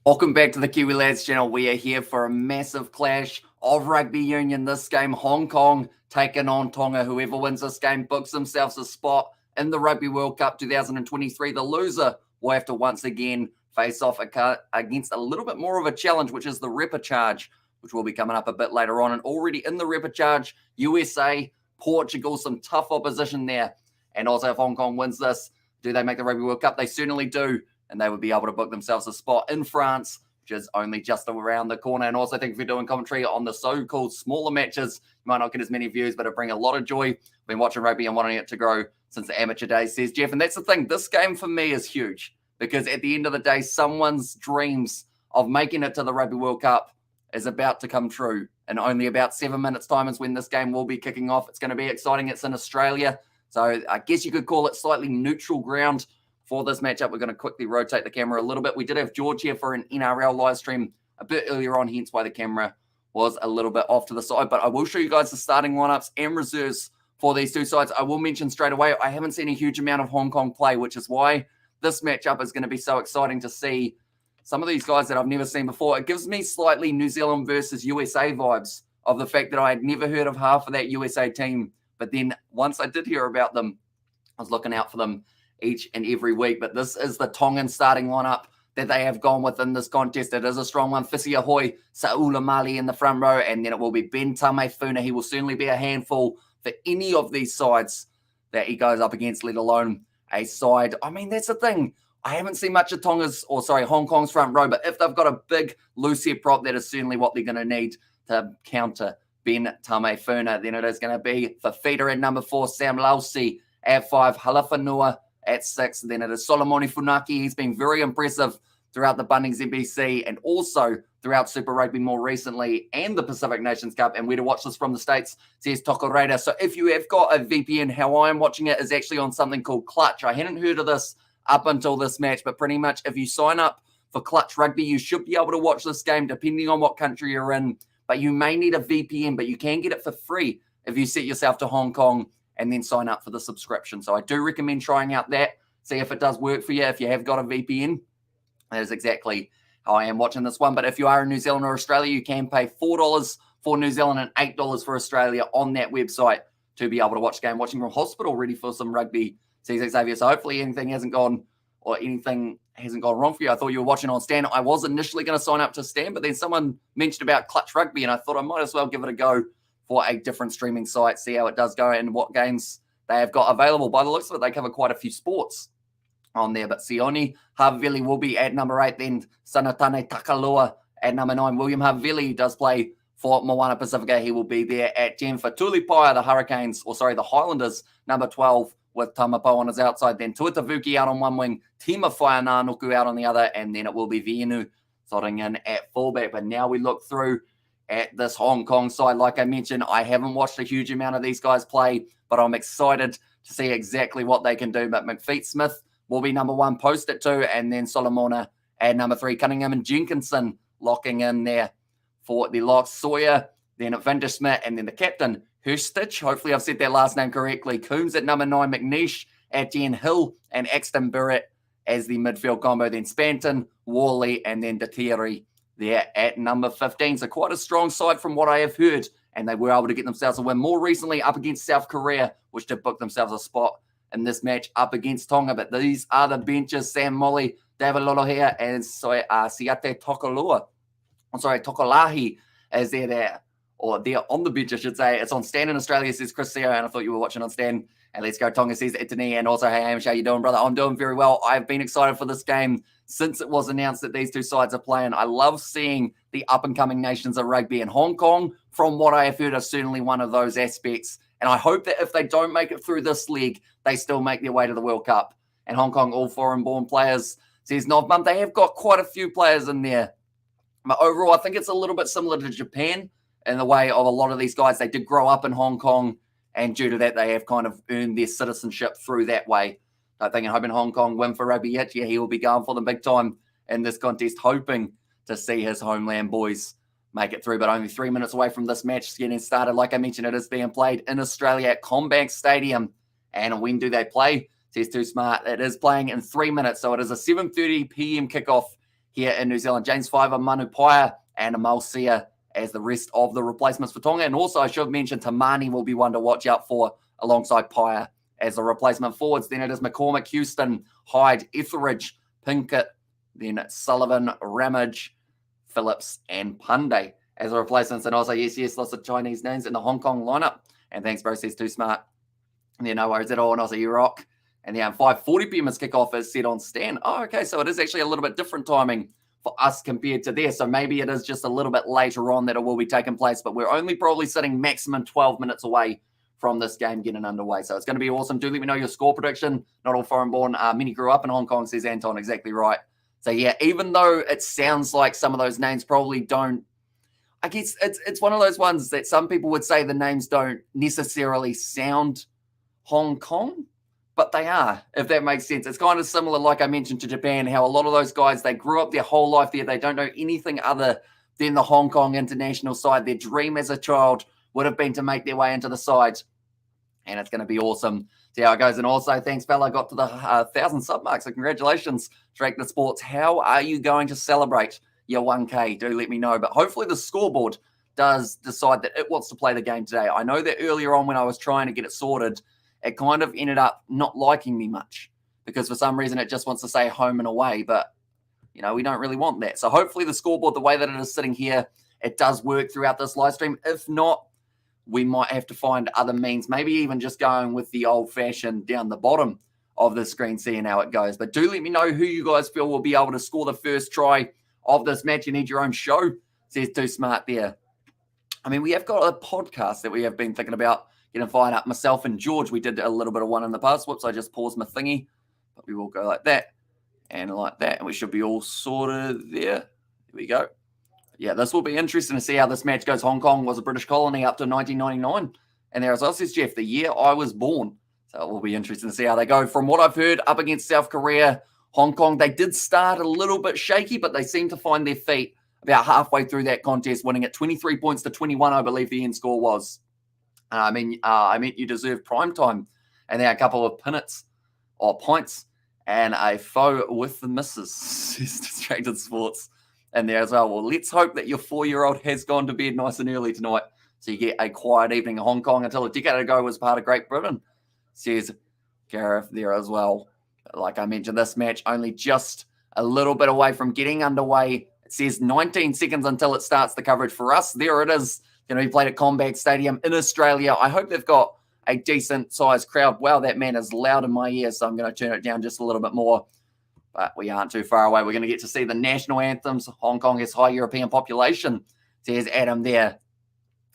Welcome back to the Kiwi Lads channel. We are here for a massive clash of rugby union. This game, Hong Kong taking on Tonga. Whoever wins this game books themselves a spot in the Rugby World Cup 2023. The loser will have to once again face off against a little bit more of a challenge, which is the repechage, which will be coming up a bit later on. And already in the repechage, USA, Portugal, some tough opposition there. And also if Hong Kong wins this, do they make the Rugby World Cup? They certainly do. And they would be able to book themselves a spot in France, which is only just around the corner. And also, I think if you're doing commentary on the so-called smaller matches, you might not get as many views, but it bring a lot of joy. I've been watching rugby and wanting it to grow since the amateur days, says Jeff. And that's the thing. This game for me is huge because at the end of the day, someone's dreams of making it to the Rugby World Cup is about to come true. And only about 7 minutes' time is when this game will be kicking off. It's going to be exciting. It's in Australia. So I guess you could call it slightly neutral ground. For this matchup, we're going to quickly rotate the camera a little bit. We did have George here for an NRL live stream a bit earlier on, hence why the camera was a little bit off to the side. But I will show you guys the starting lineups and reserves for these two sides. I will mention straight away, I haven't seen a huge amount of Hong Kong play, which is why this matchup is going to be so exciting to see some of these guys that I've never seen before. It gives me slightly New Zealand versus USA vibes of the fact that I had never heard of half of that USA team. But then once I did hear about them, I was looking out for them each and every week. But this is the Tongan starting lineup that they have gone with in this contest. It is a strong one. Fisi Ahoy, Saula Mali in the front row, and then it will be Ben Tamefuna. He will certainly be a handful for any of these sides that he goes up against, let alone a side. I mean, that's the thing. I haven't seen much of Hong Kong's front row, but if they've got a big loose head prop, that is certainly what they're going to need to counter Ben Tamefuna. Then it is going to be Fafita at number 4, Sam Lausi at 5, Halafanua at 6. Then it is Solomoni Funaki. He's been very impressive throughout the Bunnings NBC and also throughout Super Rugby more recently and the Pacific Nations Cup. And where to watch this from the States, says Tokoreda. So if you have got a VPN, how I'm watching it is actually on something called Clutch. I hadn't heard of this up until this match, but pretty much if you sign up for Clutch Rugby, you should be able to watch this game depending on what country you're in. But you may need a VPN, but you can get it for free if you set yourself to Hong Kong and then sign up for the subscription. So I do recommend trying out that, see if it does work for you. If you have got a VPN, that is exactly how I am watching this one. But if you are in New Zealand or Australia, you can pay $4 for New Zealand and $8 for Australia on that website to be able to watch the game. Watching from hospital, ready for some rugby, sees Xavier. So hopefully anything hasn't gone wrong for you. I thought you were watching on Stan. I was initially going to sign up to Stan, but then someone mentioned about Clutch Rugby, and I thought I might as well give it a go for a different streaming site, see how it does go and what games they have got available. By the looks of it, they cover quite a few sports on there. But Sione Havili will be at number 8, then Sanatane Takalua at number 9. William Havili does play for Moana Pacifica. He will be there at 10 for Tulipaia, the Highlanders, number 12, with Tamapo on his outside. Then Tuatavuki out on one wing, Tima Whaiananuku out on the other, and then it will be Vienu slotting in at fullback. But now we look through at this Hong Kong side. Like I mentioned, I haven't watched a huge amount of these guys play, but I'm excited to see exactly what they can do. But McFeet Smith will be number 1, post at 2, and then Solomona at number 3. Cunningham and Jenkinson locking in there for the locks. Sawyer, then at Vandersmith, and then the captain, Hurstich. Hopefully I've said that last name correctly. Coombs at number 9, McNeish at 10, Hill and Axton Burrett as the midfield combo. Then Spanton, Worley, and then Datiri there at number 15. So quite a strong side from what I have heard, and they were able to get themselves a win more recently up against South Korea, which did book themselves a spot in this match up against Tonga. But these are the benches: Sam Molly, David Lolohea, and Siate Tokolahi as they're there, or they're on the bench, I should say. It's on Stan in Australia, says Chris Serra, and I thought you were watching on Stan. And Let's Go Tonga, says Itani, and also, hey Hamish, how you doing, brother? I'm doing very well. I've been excited for this game since it was announced that these two sides are playing. I love seeing the up-and-coming nations of rugby, and Hong Kong, from what I have heard, are certainly one of those aspects. And I hope that if they don't make it through this league, they still make their way to the World Cup. And Hong Kong, all foreign-born players, says Novbum. They have got quite a few players in there. But overall, I think it's a little bit similar to Japan in the way of a lot of these guys. They did grow up in Hong Kong, and due to that, they have kind of earned their citizenship through that way. I think and hoping Hong Kong win for rugby yet. Yeah, he will be going for them big time in this contest, hoping to see his homeland boys make it through. But only 3 minutes away from this match getting started. Like I mentioned, it is being played in Australia at Combank Stadium. And when do they play? Says Too Smart. It is playing in 3 minutes. So it is a 7:30 p.m. kickoff here in New Zealand. James Fiver, Manu Paia, and Amal Sia as the rest of the replacements for Tonga. And also, I should mention, Tamani will be one to watch out for alongside Paia as the replacement forwards. Then it is McCormick, Houston, Hyde, Etheridge, Pinkett, then Sullivan, Ramage, Phillips, and Punday as the replacements. And also, yes, lots of Chinese names in the Hong Kong lineup. And thanks, bro, says too smart. And no worries at all. And also, you rock. And then 5:40 p.m. is kickoff is set on Stan. Oh, okay, so it is actually a little bit different timing for us compared to there. So maybe it is just a little bit later on that it will be taking place, but we're only probably sitting maximum 12 minutes away from this game getting underway. So it's going to be awesome. Do let me know your score prediction. Not all foreign-born. Many grew up in Hong Kong, says Anton. Exactly right. So yeah, even though it sounds like some of those names probably don't, I guess it's one of those ones that some people would say the names don't necessarily sound Hong Kong, but they are, if that makes sense. It's kind of similar, like I mentioned, to Japan, how a lot of those guys, they grew up their whole life there. They don't know anything other than the Hong Kong international side. Their dream as a child would have been to make their way into the side. And it's going to be awesome. See how it goes. And also, thanks, fella. Got to the 1,000 sub mark. So congratulations, Drake the Sports. How are you going to celebrate your 1K? Do let me know. But hopefully the scoreboard does decide that it wants to play the game today. I know that earlier on when I was trying to get it sorted, it kind of ended up not liking me much because for some reason it just wants to say home and away. But, you know, we don't really want that. So hopefully the scoreboard, the way that it is sitting here, it does work throughout this live stream. If not, we might have to find other means, maybe even just going with the old-fashioned down the bottom of the screen, seeing how it goes. But do let me know who you guys feel will be able to score the first try of this match. You need your own show, says Too Smart there. I mean, we have got a podcast that we have been thinking about getting fired up. Myself and George, we did a little bit of one in the past. Whoops, I just paused my thingy. But we will go like that and like that. And we should be all sorted there. There we go. Yeah, this will be interesting to see how this match goes. Hong Kong was a British colony up to 1999. And there, as well, says Jeff, the year I was born. So it will be interesting to see how they go. From what I've heard, up against South Korea, Hong Kong, they did start a little bit shaky, but they seem to find their feet about halfway through that contest, winning at 23 points to 21, I believe the end score was. I meant you deserve prime time. And then a couple of pints and a foe with the missus, says Distracted Sports. And there as well. Well, let's hope that your 4-year-old has gone to bed nice and early tonight so you get a quiet evening in Hong Kong. Until a decade ago was part of Great Britain, says Gareth there as well. Like I mentioned, this match only just a little bit away from getting underway. It says 19 seconds until it starts the coverage for us. There it is. Going to be played at Combat Stadium in Australia. I hope they've got a decent-sized crowd. Wow, that man is loud in my ears, so I'm going to turn it down just a little bit more. But we aren't too far away. We're going to get to see the national anthems. Hong Kong has high European population, says Adam there.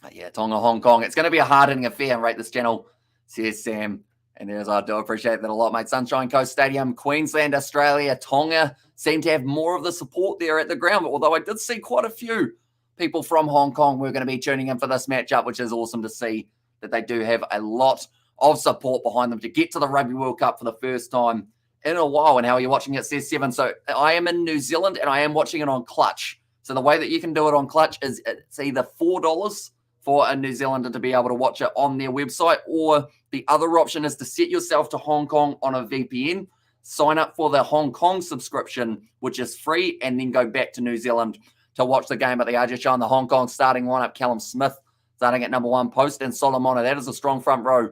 But yeah, Tonga, Hong Kong. It's going to be a hard-hitting affair and rate this channel, says Sam. And there's, I do appreciate that a lot, mate. Sunshine Coast Stadium, Queensland, Australia, Tonga seem to have more of the support there at the ground. But although I did see quite a few people from Hong Kong were going to be tuning in for this matchup, which is awesome to see that they do have a lot of support behind them to get to the Rugby World Cup for the first time in a while. And how are you watching it, says 7. So I am in New Zealand and I am watching it on Clutch. So the way that you can do it on Clutch is it's either $4 for a New Zealander to be able to watch it on their website, or the other option is to set yourself to Hong Kong on a VPN, sign up for the Hong Kong subscription, which is free, and then go back to New Zealand to watch the game. But they are just showing the Hong Kong starting lineup. Callum Smith starting at number 1 post, and Solomona. That is a strong front row.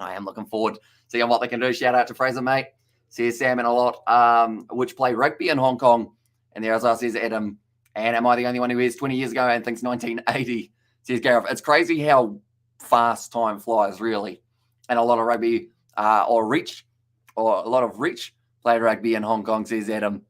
I am looking forward to seeing what they can do. Shout out to Fraser, mate. Says Sam and a lot, which play rugby in Hong Kong. And there as well says Adam. And am I the only one who is 20 years ago and thinks 1980? Says Gareth. It's crazy how fast time flies, really. And a lot of rugby a lot of reach played rugby in Hong Kong, says Adam.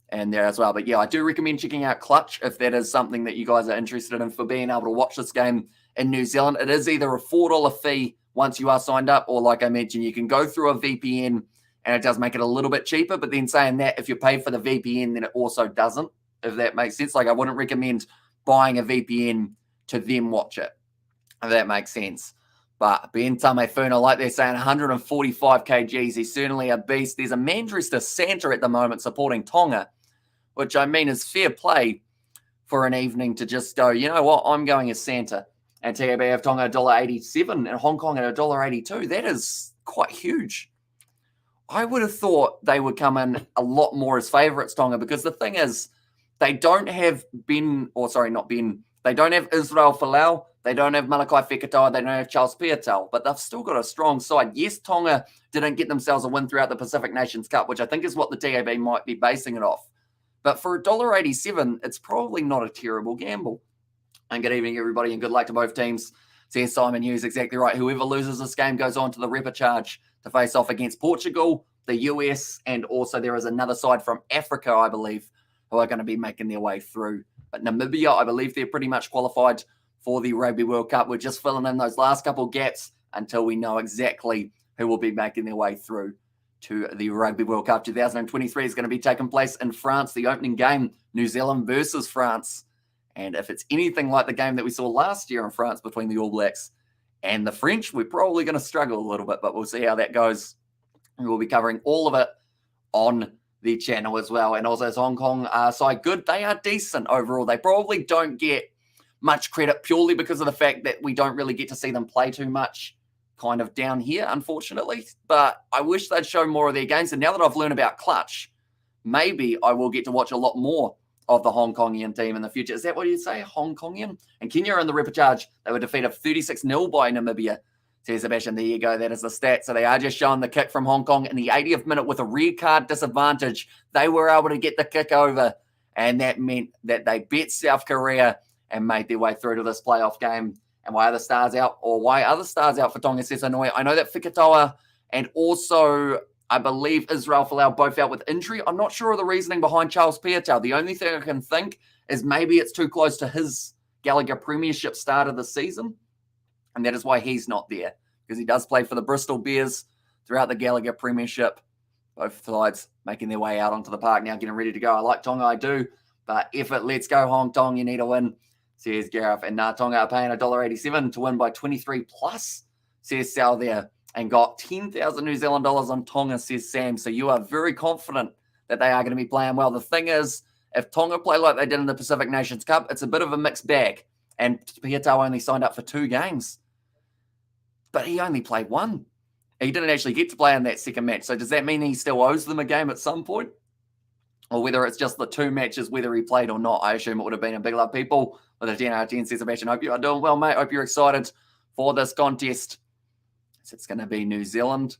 And there as well. But yeah, I do recommend checking out Clutch if that is something that you guys are interested in for being able to watch this game in New Zealand. It is either a $4 fee once you are signed up, or like I mentioned, you can go through a VPN and it does make it a little bit cheaper. But then saying that, if you pay for the VPN, then it also doesn't, if that makes sense. Like I wouldn't recommend buying a VPN to then watch it, if that makes sense. But Ben Tamefuna, like they're saying, 145 kgs. He's certainly a beast. There's a Manchester Santa at the moment supporting Tonga, which I mean is fair play for an evening to just go, you know what, I'm going as Santa. And TAB have Tonga $1.87 and Hong Kong at $1.82. That is quite huge. I would have thought they would come in a lot more as favourites, Tonga, because the thing is, They don't have they don't have Israel Folau. They don't have Malakai Fekitoa. They don't have Charles Piatel, but they've still got a strong side. Yes, Tonga didn't get themselves a win throughout the Pacific Nations Cup, which I think is what the TAB might be basing it off. But for $1.87, it's probably not a terrible gamble. And good evening, everybody, and good luck to both teams. Says Simon Hughes, exactly right. Whoever loses this game goes on to the repechage to face off against Portugal, the US, and also there is another side from Africa, I believe, who are going to be making their way through. But Namibia, I believe they're pretty much qualified for the Rugby World Cup. We're just filling in those last couple gaps until we know exactly who will be making their way through to the Rugby World Cup. 2023 is going to be taking place in France. The opening game, New Zealand versus France. And if it's anything like the game that we saw last year in France between the All Blacks and the French, we're probably going to struggle a little bit, but we'll see how that goes. We'll be covering all of it on the channel as well. And also, as Hong Kong side good, they are decent overall. They probably don't get much credit purely because of the fact that we don't really get to see them play too much kind of down here, unfortunately. But I wish they'd show more of their games. And now that I've learned about Clutch, maybe I will get to watch a lot more of the Hong Kongian team in the future. Is that what you'd say? Hong Kongian? And Kenya in the repechage, they were defeated 36-0 by Namibia. Says Sebastian, there you go. That is the stat. So they are just showing the kick from Hong Kong in the 80th minute with a red card disadvantage. They were able to get the kick over, and that meant that they beat South Korea and made their way through to this playoff game. And why are the stars out for Tonga, says Hanoi? I know that Fekitoa and also I believe Israel Folau both out with injury. I'm not sure of the reasoning behind Charles Piatel. The only thing I can think is maybe it's too close to his Gallagher Premiership start of the season. And that is why he's not there, because he does play for the Bristol Bears throughout the Gallagher Premiership. Both sides making their way out onto the park now, getting ready to go. I like Tonga, I do. But if it lets go Hong Kong, you need a win, says Gareth. And Tonga are paying $1.87 to win by 23 plus, says Sal there. And got 10,000 New Zealand dollars on Tonga, says Sam. So you are very confident that they are going to be playing well. The thing is, if Tonga play like they did in the Pacific Nations Cup, it's a bit of a mixed bag. And Piatel only signed up for 2 games. But he only played 1. He didn't actually get to play in that second match. So does that mean he still owes them a game at some point? Or whether it's just the 2 matches, whether he played or not, I assume it would have been a big love. People with a 10 out of 10 says, Sebastian, hope you are doing well, mate. Hope you're excited for this contest. It's going to be New Zealand.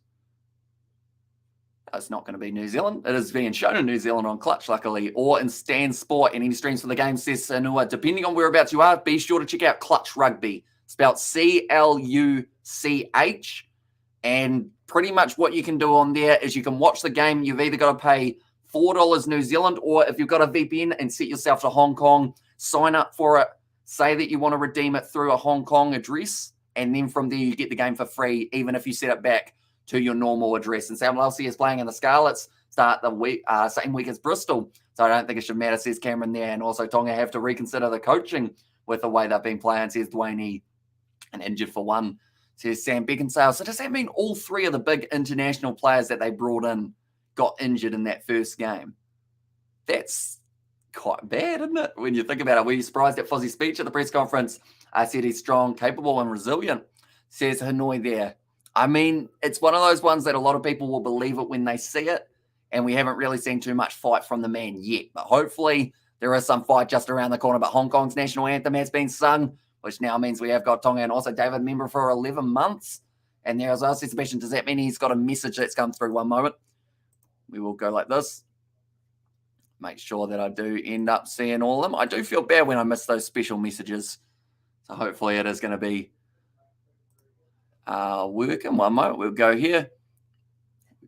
No, it's not going to be New Zealand. It is being shown in New Zealand on Clutch, luckily, or in Stan Sport and any streams for the game, says Sanua. Depending on whereabouts you are, be sure to check out Clutch Rugby, spelled Cluch. And pretty much what you can do on there is you can watch the game. You've either got to pay $4 New Zealand, or if you've got a VPN and set yourself to Hong Kong, sign up for it. Say that you want to redeem it through a Hong Kong address. And then from there, you get the game for free, even if you set it back to your normal address. And Sam Lelsey is playing in the Scarlets, start the week, same week as Bristol. So I don't think it should matter, says Cameron there. And also Tonga have to reconsider the coaching with the way they've been playing, says Dwayne E. And injured for 1, says Sam Beckinsale. So does that mean all 3 of the big international players that they brought in got injured in that first game? That's quite bad, isn't it? When you think about it. Were you surprised at Fozzie's speech at the press conference? I said he's strong, capable, and resilient, says Hanoi there. I mean, it's one of those ones that a lot of people will believe it when they see it, and we haven't really seen too much fight from the man yet. But hopefully there is some fight just around the corner. But Hong Kong's national anthem has been sung, which now means we have got Tonga and also David member for 11 months. And there as well, says Sebastian, does that mean he's got a message that's come through? One moment. We will go like this. Make sure that I do end up seeing all of them. I do feel bad when I miss those special messages. So hopefully it is going to be working. One moment. We'll go here.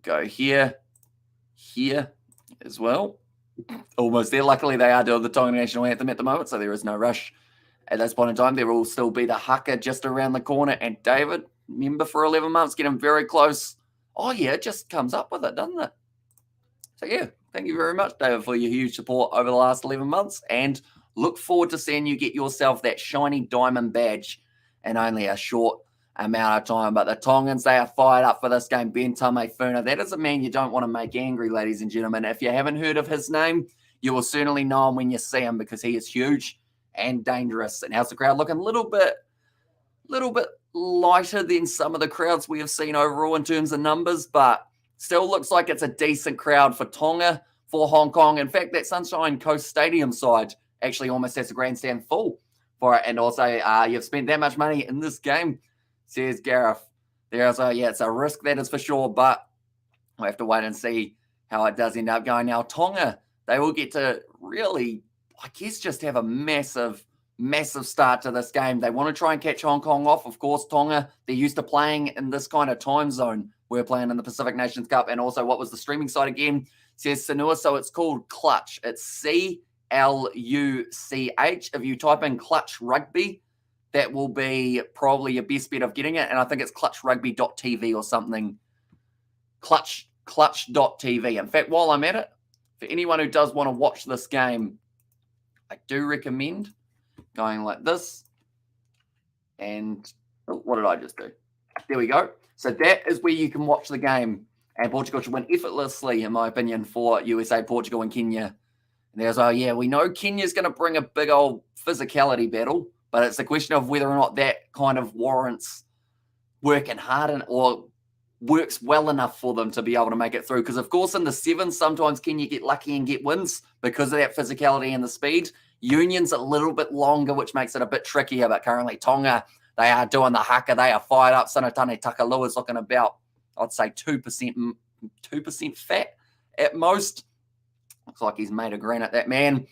Go here. Here as well. Almost there. Luckily, they are doing the Tonga national anthem at the moment, so there is no rush at this point in time. There will still be the haka just around the corner. And David, member for 11 months, getting very close. Oh, yeah, it just comes up with it, doesn't it? So, yeah, thank you very much, David, for your huge support over the last 11 months. And look forward to seeing you get yourself that shiny diamond badge in only a short amount of time. But the Tongans, they are fired up for this game. Ben Tamefuna, that is a man you don't want to make angry, ladies and gentlemen. If you haven't heard of his name, you will certainly know him when you see him, because he is huge and dangerous. And how's the crowd looking? A little bit lighter than some of the crowds we have seen overall in terms of numbers, but still looks like it's a decent crowd for Tonga. for Hong Kong. In fact, that Sunshine Coast Stadium side actually almost has a grandstand full for it. And also, you've spent that much money in this game, says Gareth. There's it's a risk, that is for sure, but we'll have to wait and see how it does end up going. Now, Tonga, they will get to really, I guess, just have a massive start to this game. They want to try and catch Hong Kong off. Of course, Tonga, they're used to playing in this kind of time zone. We're playing in the Pacific Nations Cup. And also, what was the streaming site again? Says Sanua, so it's called Clutch. It's CLUCH. If you type in Clutch Rugby, that will be probably your best bet of getting it. And I think it's clutchrugby.tv or something. Clutch.tv. In fact, while I'm at it, for anyone who does want to watch this game, I do recommend going like this. And what did I just do? There we go. So that is where you can watch the game. And Portugal should win effortlessly, in my opinion, for USA, Portugal, and Kenya. And there's, we know Kenya's going to bring a big old physicality battle, but it's a question of whether or not that kind of warrants working hard or works well enough for them to be able to make it through. Because, of course, in the sevens, sometimes Kenya get lucky and get wins because of that physicality and the speed. Union's a little bit longer, which makes it a bit trickier. But currently, Tonga, they are doing the haka. They are fired up. Sinatane Takalua is looking about, I'd say, 2% fat at most. Looks like he's made a grin at that man.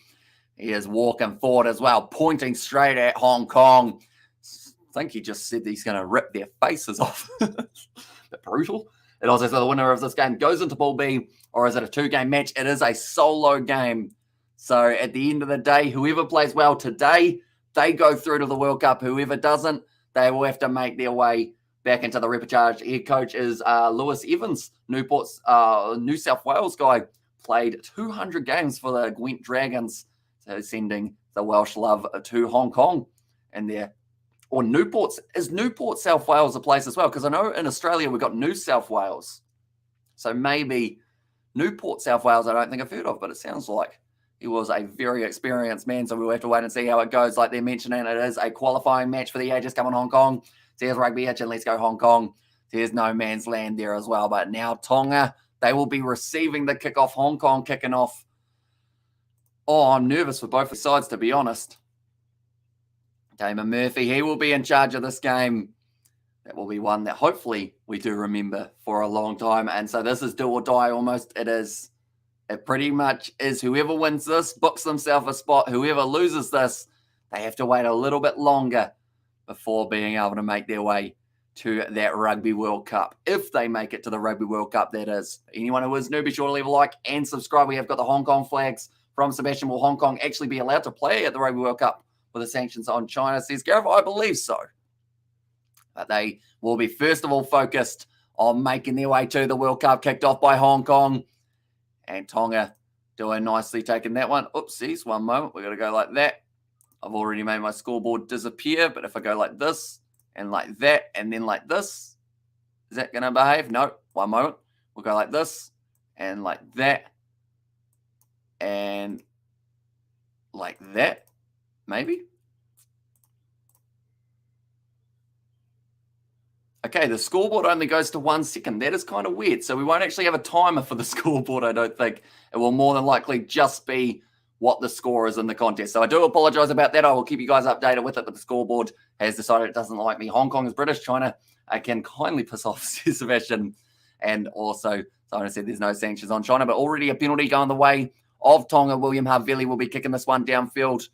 He is walking forward as well, pointing straight at Hong Kong. I think he just said he's going to rip their faces off. Bit brutal. It also says the winner of this game goes into Pool B, or is it a two-game match? It is a solo game. So at the end of the day, whoever plays well today, they go through to the World Cup. Whoever doesn't, they will have to make their way back into the repechage. Head coach is Lewis Evans, New South Wales guy. Played 200 games for the Gwent Dragons. So sending the Welsh love to Hong Kong. And there, or Newport. Is Newport South Wales a place as well? Because I know in Australia we've got New South Wales. So maybe Newport South Wales I don't think I've heard of, but it sounds like he was a very experienced man. So we'll have to wait and see how it goes. Like they're mentioning, it is a qualifying match for the ages coming Hong Kong. There's rugby hitch and let's go Hong Kong. There's no man's land there as well. But now Tonga, they will be receiving the kickoff. Hong Kong kicking off. Oh, I'm nervous for both sides, to be honest. Damon Murphy, he will be in charge of this game. That will be one that hopefully we do remember for a long time. And so this is do or die almost. It pretty much is whoever wins this, books themselves a spot. Whoever loses this, they have to wait a little bit longer before being able to make their way to that Rugby World Cup. If they make it to the Rugby World Cup, that is. Anyone who is new, be sure to leave a like and subscribe. We have got the Hong Kong flags from Sebastian. Will Hong Kong actually be allowed to play at the Rugby World Cup with the sanctions on China? Says Gareth, I believe so. But they will be first of all focused on making their way to the World Cup, kicked off by Hong Kong. And Tonga doing nicely taking that one. Oopsies, one moment. We're going to go like that. I've already made my scoreboard disappear, but if I go like this and like that and then like this, is that going to behave? No, one moment. We'll go like this and like that and like that, maybe. Okay, the scoreboard only goes to 1 second. That is kind of weird. So we won't actually have a timer for the scoreboard, I don't think. It will more than likely just be what the score is in the contest. So I do apologize about that. I will keep you guys updated with it, but the scoreboard has decided it doesn't like me. Hong Kong is British. China, I can kindly piss off, says Sebastian. And also, someone said there's no sanctions on China, but already a penalty going the way of Tonga. William Havili will be kicking this one downfield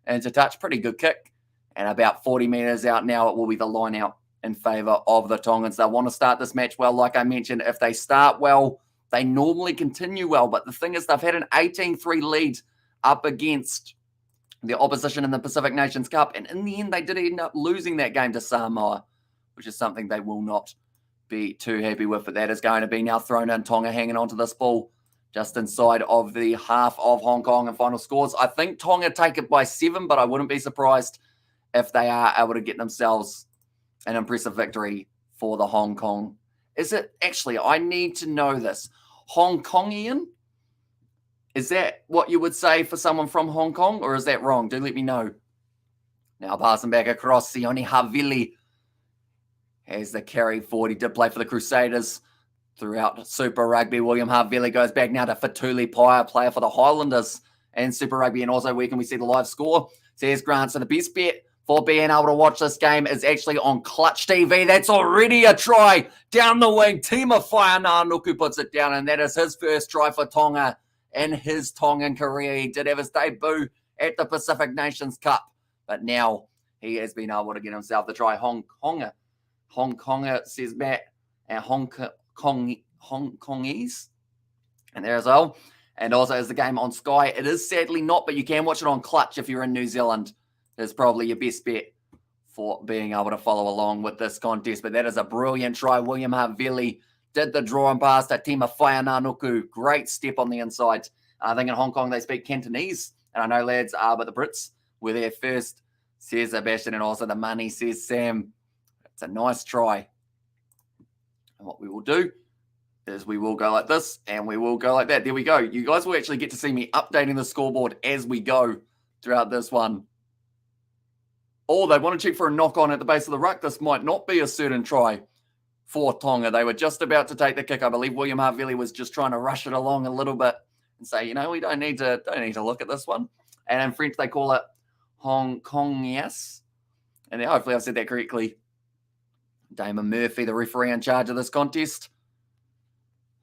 into touch. Pretty good kick. And about 40 meters out now, it will be the line out in favor of the Tongans. They want to start this match well. Like I mentioned, if they start well, they normally continue well. But the thing is, they've had an 18-3 lead up against the opposition in the Pacific Nations Cup. And in the end, they did end up losing that game to Samoa, which is something they will not be too happy with. But that is going to be now thrown in. Tonga hanging on to this ball just inside of the half of Hong Kong and final scores. I think Tonga take it by 7, but I wouldn't be surprised if they are able to get themselves an impressive victory for the Hong Kong. Is it actually, I need to know this, Hong Kongian? Is that what you would say for someone from Hong Kong, or is that wrong? Do let me know. Now passing back across, Sione Havili has the carry forward. He did play for the Crusaders throughout Super Rugby. William Harvey goes back now to Fatuli Pai, player for the Highlanders and Super Rugby. And also, where can we see the live score? Says Grant, so the best bet for being able to watch this game is actually on Clutch TV. That's already a try down the wing. Tima Whaiananuku puts it down, and that is his first try for Tonga in his Tongan career. He did have his debut at the Pacific Nations Cup, but now he has been able to get himself the try. Hong Konga, says Matt, and Hong Kongese, and there as well. And also, is the game on Sky? It is sadly not, but you can watch it on Clutch if you're in New Zealand. It's probably your best bet for being able to follow along with this contest. But that is a brilliant try. William Havili did the draw and pass to Tima Whaiananuku. Great step on the inside. I think in Hong Kong they speak Cantonese. And I know, lads, but the Brits were there first, says Sebastian. And also the money, says Sam. It's a nice try. And what we will do is we will go like this and we will go like that. There we go. You guys will actually get to see me updating the scoreboard as we go throughout this one. Oh, they want to check for a knock-on at the base of the ruck. This might not be a certain try for Tonga. They were just about to take the kick. I believe William Havili was just trying to rush it along a little bit and say, you know, we don't need to look at this one. And in French, they call it Hong Kong, yes. And hopefully I've said that correctly. Damon Murphy, the referee in charge of this contest.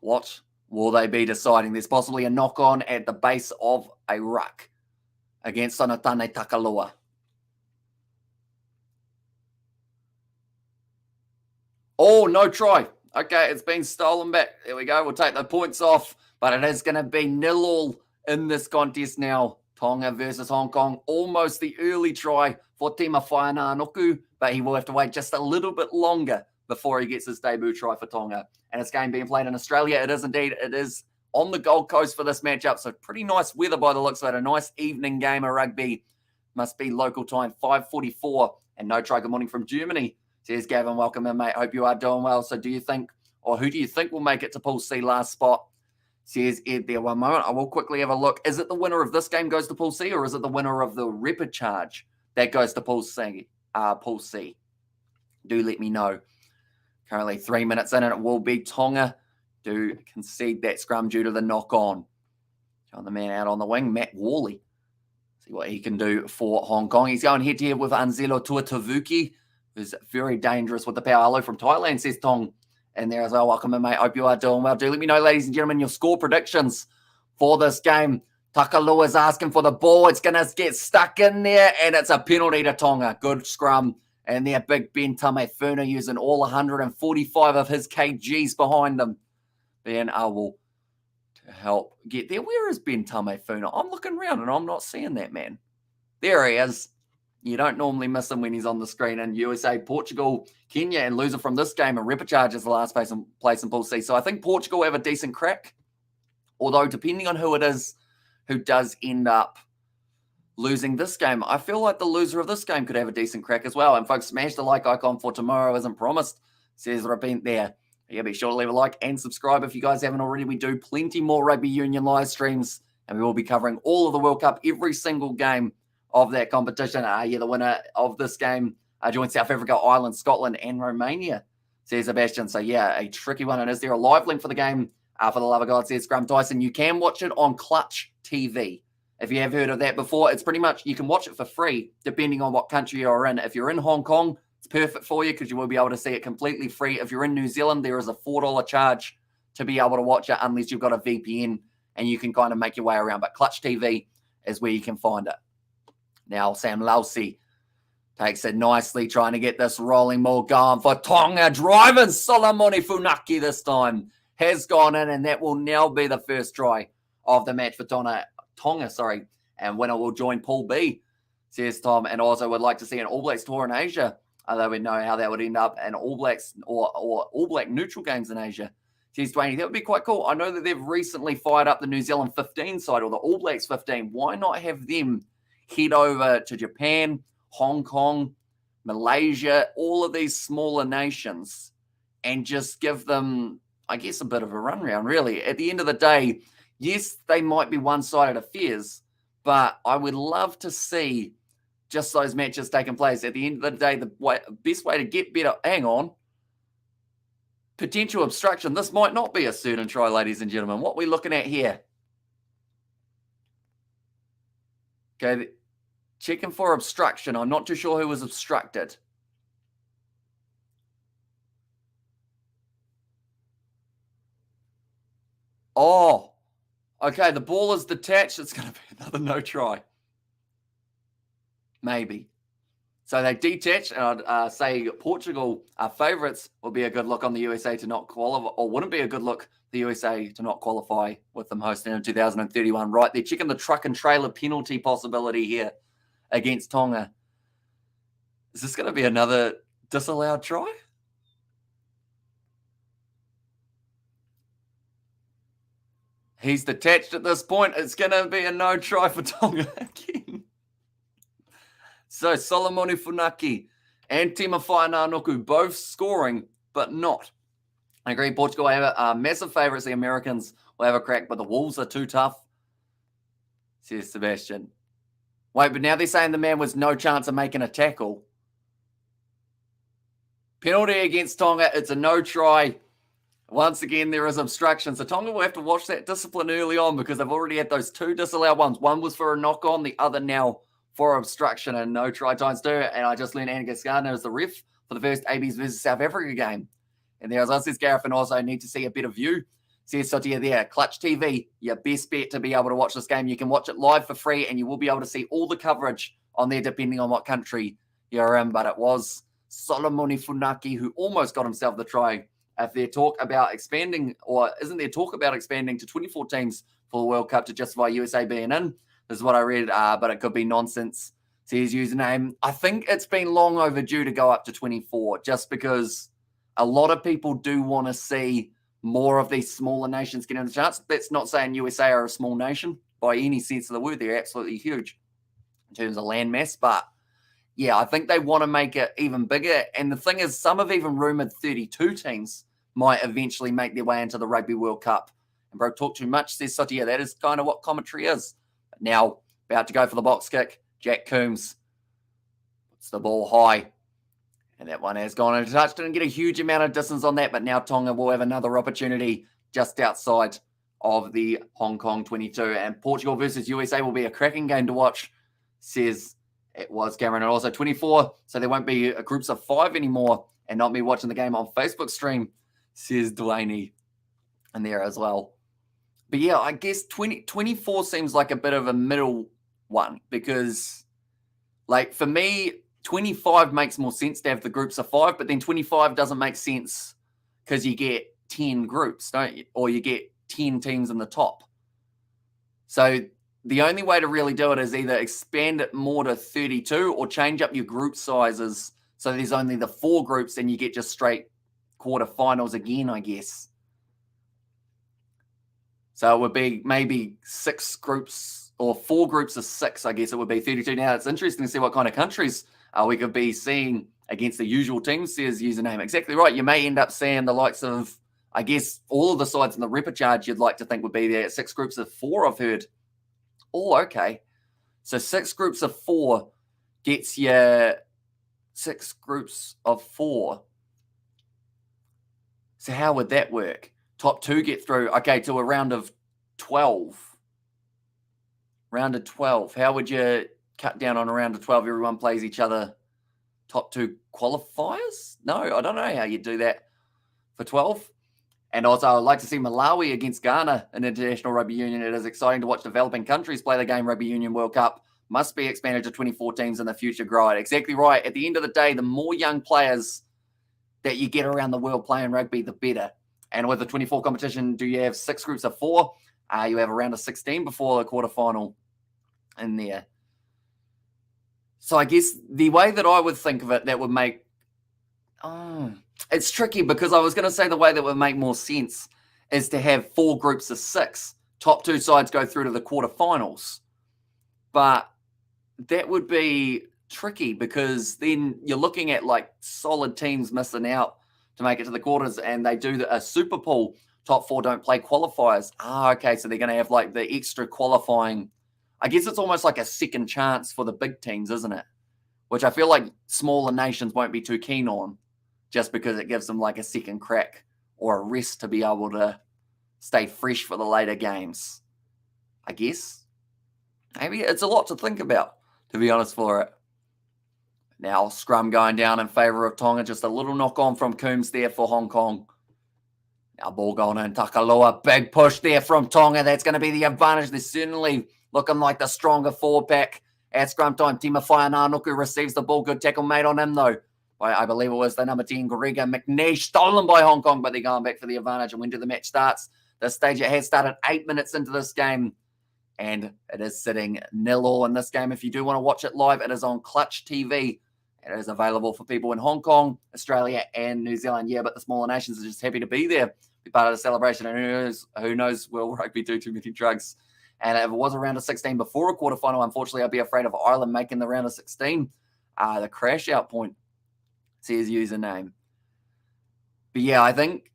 What will they be deciding? There's possibly a knock-on at the base of a ruck against Sonatane Takalua. Oh, no try. Okay, it's been stolen back. There we go. We'll take the points off, but it is going to be 0-0 in this contest now. Tonga versus Hong Kong. Almost the early try for Tima Whaiananuku, but he will have to wait just a little bit longer before he gets his debut try for Tonga. And it's game being played in Australia. It is indeed. It is on the Gold Coast for this matchup. So pretty nice weather by the looks of it. A nice evening game of rugby. Must be local time, 5:44. And no try. Good morning from Germany. Says Gavin, welcome in, mate. Hope you are doing well. So do you think, or who do you think will make it to Pool C last spot? Says Ed there. One moment. I will quickly have a look. Is it the winner of this game goes to Pool C, or is it the winner of the repechage that goes to Pool C? Pool C. Do let me know. Currently 3 minutes in, and it will be Tonga to concede that scrum due to the knock-on. Showing the man out on the wing, Matt Worley. See what he can do for Hong Kong. He's going head-to-head with Anzelo Tuatavuki, who's very dangerous with the power. Hello from Thailand, says Tong. And there as well. Welcome in, mate. Hope you are doing well. Do let me know, ladies and gentlemen, your score predictions for this game. Takalua is asking for the ball. It's going to get stuck in there, and it's a penalty to Tonga. Good scrum. And there, big Ben Tamefuna using all 145 of his kgs behind him. Ben Owl to help get there. Where is Ben Tamefuna? I'm looking around, and I'm not seeing that man. There he is. You don't normally miss him when he's on the screen. And USA, Portugal, Kenya, and loser from this game, and repechage is the last place in Pool C. So I think Portugal have a decent crack. Although, depending on who it is who does end up losing this game, I feel like the loser of this game could have a decent crack as well. And folks, smash the like icon for tomorrow isn't promised, says Rabin there. Yeah, be sure to leave a like and subscribe if you guys haven't already. We do plenty more Rugby Union live streams, and we will be covering all of the World Cup, every single game of that competition. The winner of this game joins South Africa, Ireland, Scotland, and Romania, says Sebastian. So, yeah, a tricky one. And is there a live link for the game? For the love of God, says Scrum Tyson. You can watch it on Clutch TV. If you have heard of that before, it's pretty much, you can watch it for free, depending on what country you're in. If you're in Hong Kong, it's perfect for you because you will be able to see it completely free. If you're in New Zealand, there is a $4 charge to be able to watch it unless you've got a VPN and you can kind of make your way around. But Clutch TV is where you can find it. Now, Sam Lausey takes it nicely, trying to get this rolling ball going for Tonga. Driving Solomoni Funaki this time has gone in, and that will now be the first try of the match for Tonga, and winner will join Pool B, says Tom. And also would like to see an All Blacks tour in Asia, although we know how that would end up, and All Blacks or All Black neutral games in Asia, says Dwayne. That would be quite cool. I know that they've recently fired up the New Zealand 15 side, or the All Blacks 15. Why not have them head over to Japan, Hong Kong, Malaysia, all of these smaller nations, and just give them, I guess, a bit of a run round, really. At the end of the day, yes, they might be one-sided affairs, but I would love to see just those matches taking place. At the end of the day, the best way to get better, hang on, Potential obstruction. This might not be a certain try, ladies and gentlemen. What are we looking at here? Okay, checking for obstruction. I'm not too sure who was obstructed. Oh, okay, the ball is detached. It's going to be another no try. Maybe. So they detach, and I'd say Portugal, our favourites, will be a good look on the USA to not qualify, or wouldn't be a good look, the USA to not qualify with them hosting in 2031. Right, they're checking the truck and trailer penalty possibility here against Tonga. Is this going to be another disallowed try? He's detached at this point. It's going to be a no try for Tonga again. So Solomoni Funaki and Tima Whainanoku both scoring, but not. I agree. Portugal have massive favourites. The Americans will have a crack, but the Wolves are too tough, says Sebastian. Wait, but now they're saying the man was no chance of making a tackle. Penalty against Tonga. It's a no try. Once again, there is obstruction. So Tonga will have to watch that discipline early on because they've already had those two disallowed ones. One was for a knock-on, the other now for obstruction, and no try times two. And I just learned Angus Gardner as the ref for the first ABs versus South Africa game. And there, as I says, Gareth, and also need to see a better view. Says Sotia there, Clutch TV, your best bet to be able to watch this game. You can watch it live for free, and you will be able to see all the coverage on there depending on what country you're in. But it was Solomoni Funaki who almost got himself the try. If there talk about expanding, or isn't there talk about expanding to 24 teams for the World Cup to justify USA being in? This is what I read, but it could be nonsense. Says username. I think it's been long overdue to go up to 24, just because a lot of people do want to see more of these smaller nations getting a chance. That's not saying USA are a small nation by any sense of the word. They're absolutely huge in terms of land mass, but yeah, I think they want to make it even bigger. And the thing is, some have even rumored 32 teams might eventually make their way into the Rugby World Cup. And bro, talk too much, says Sotia. That is kind of what commentary is. But now, about to go for the box kick, Jack Coombs puts the ball high. And that one has gone into touch. Didn't get a huge amount of distance on that, but now Tonga will have another opportunity just outside of the Hong Kong 22. And Portugal versus USA will be a cracking game to watch, says it was Cameron. And also 24, so there won't be groups of 5 anymore and not me watching the game on Facebook stream, says Delaney in there as well. But yeah, I guess 24 seems like a bit of a middle one because, like, for me, 25 makes more sense to have the groups of 5, but then 25 doesn't make sense because you get 10 groups, don't you? Or you get 10 teams in the top. So the only way to really do it is either expand it more to 32 or change up your group sizes so there's only the 4 groups and you get just straight quarterfinals again, I guess. So it would be maybe 6 groups or 4 groups of 6, I guess it would be 32. Now, it's interesting to see what kind of countries we could be seeing against the usual teams, says username. Exactly right. You may end up seeing the likes of, I guess, all of the sides in the repercharge you'd like to think would be there. 6 groups of 4, I've heard. Oh, okay. So 6 groups of 4 gets you 6 groups of 4. So how would that work? Top 2 get through, okay, to a round of 12. Round of 12. How would you cut down on a round of 12? Everyone plays each other. Top 2 qualifiers? No, I don't know how you do that for 12. And also, I'd like to see Malawi against Ghana in International Rugby Union. It is exciting to watch developing countries play the game. Rugby Union World Cup must be expanded to 24 teams in the future. Grow it. Exactly right. At the end of the day, the more young players that you get around the world playing rugby, the better. And with the 24 competition, do you have 6 groups of 4? You have a round of 16 before the quarterfinal in there. So I guess the way that I would think of it, that would make... it's tricky because I was going to say the way that would make more sense is to have 4 groups of 6. Top 2 sides go through to the quarterfinals. But that would be tricky because then you're looking at like solid teams missing out to make it to the quarters, and they do a super pool. Top 4 don't play qualifiers. Okay, so they're going to have like the extra qualifying. I guess it's almost like a second chance for the big teams, isn't it? Which I feel like smaller nations won't be too keen on, just because it gives them like a second crack or a rest to be able to stay fresh for the later games? I guess. Maybe it's a lot to think about, to be honest for it. Now, scrum going down in favour of Tonga. Just a little knock on from Coombs there for Hong Kong. Now, ball going in. Takalua. Big push there from Tonga. That's going to be the advantage. They're certainly looking like the stronger forward pack at scrum time. Tima Whaiananuku receives the ball. Good tackle made on him, though. I believe it was the number 10, Gregor McNeish. Stolen by Hong Kong, but they're going back for the advantage. And when the match starts? This stage, it has started 8 minutes into this game. And it is sitting 0-0 in this game. If you do want to watch it live, it is on Clutch TV. It is available for people in Hong Kong, Australia, and New Zealand. Yeah, but the smaller nations are just happy to be there, be part of the celebration. And who knows, will rugby do too many drugs? And if it was a round of 16 before a quarterfinal, unfortunately, I'd be afraid of Ireland making the round of 16. The crash out point, says username. But yeah, I think,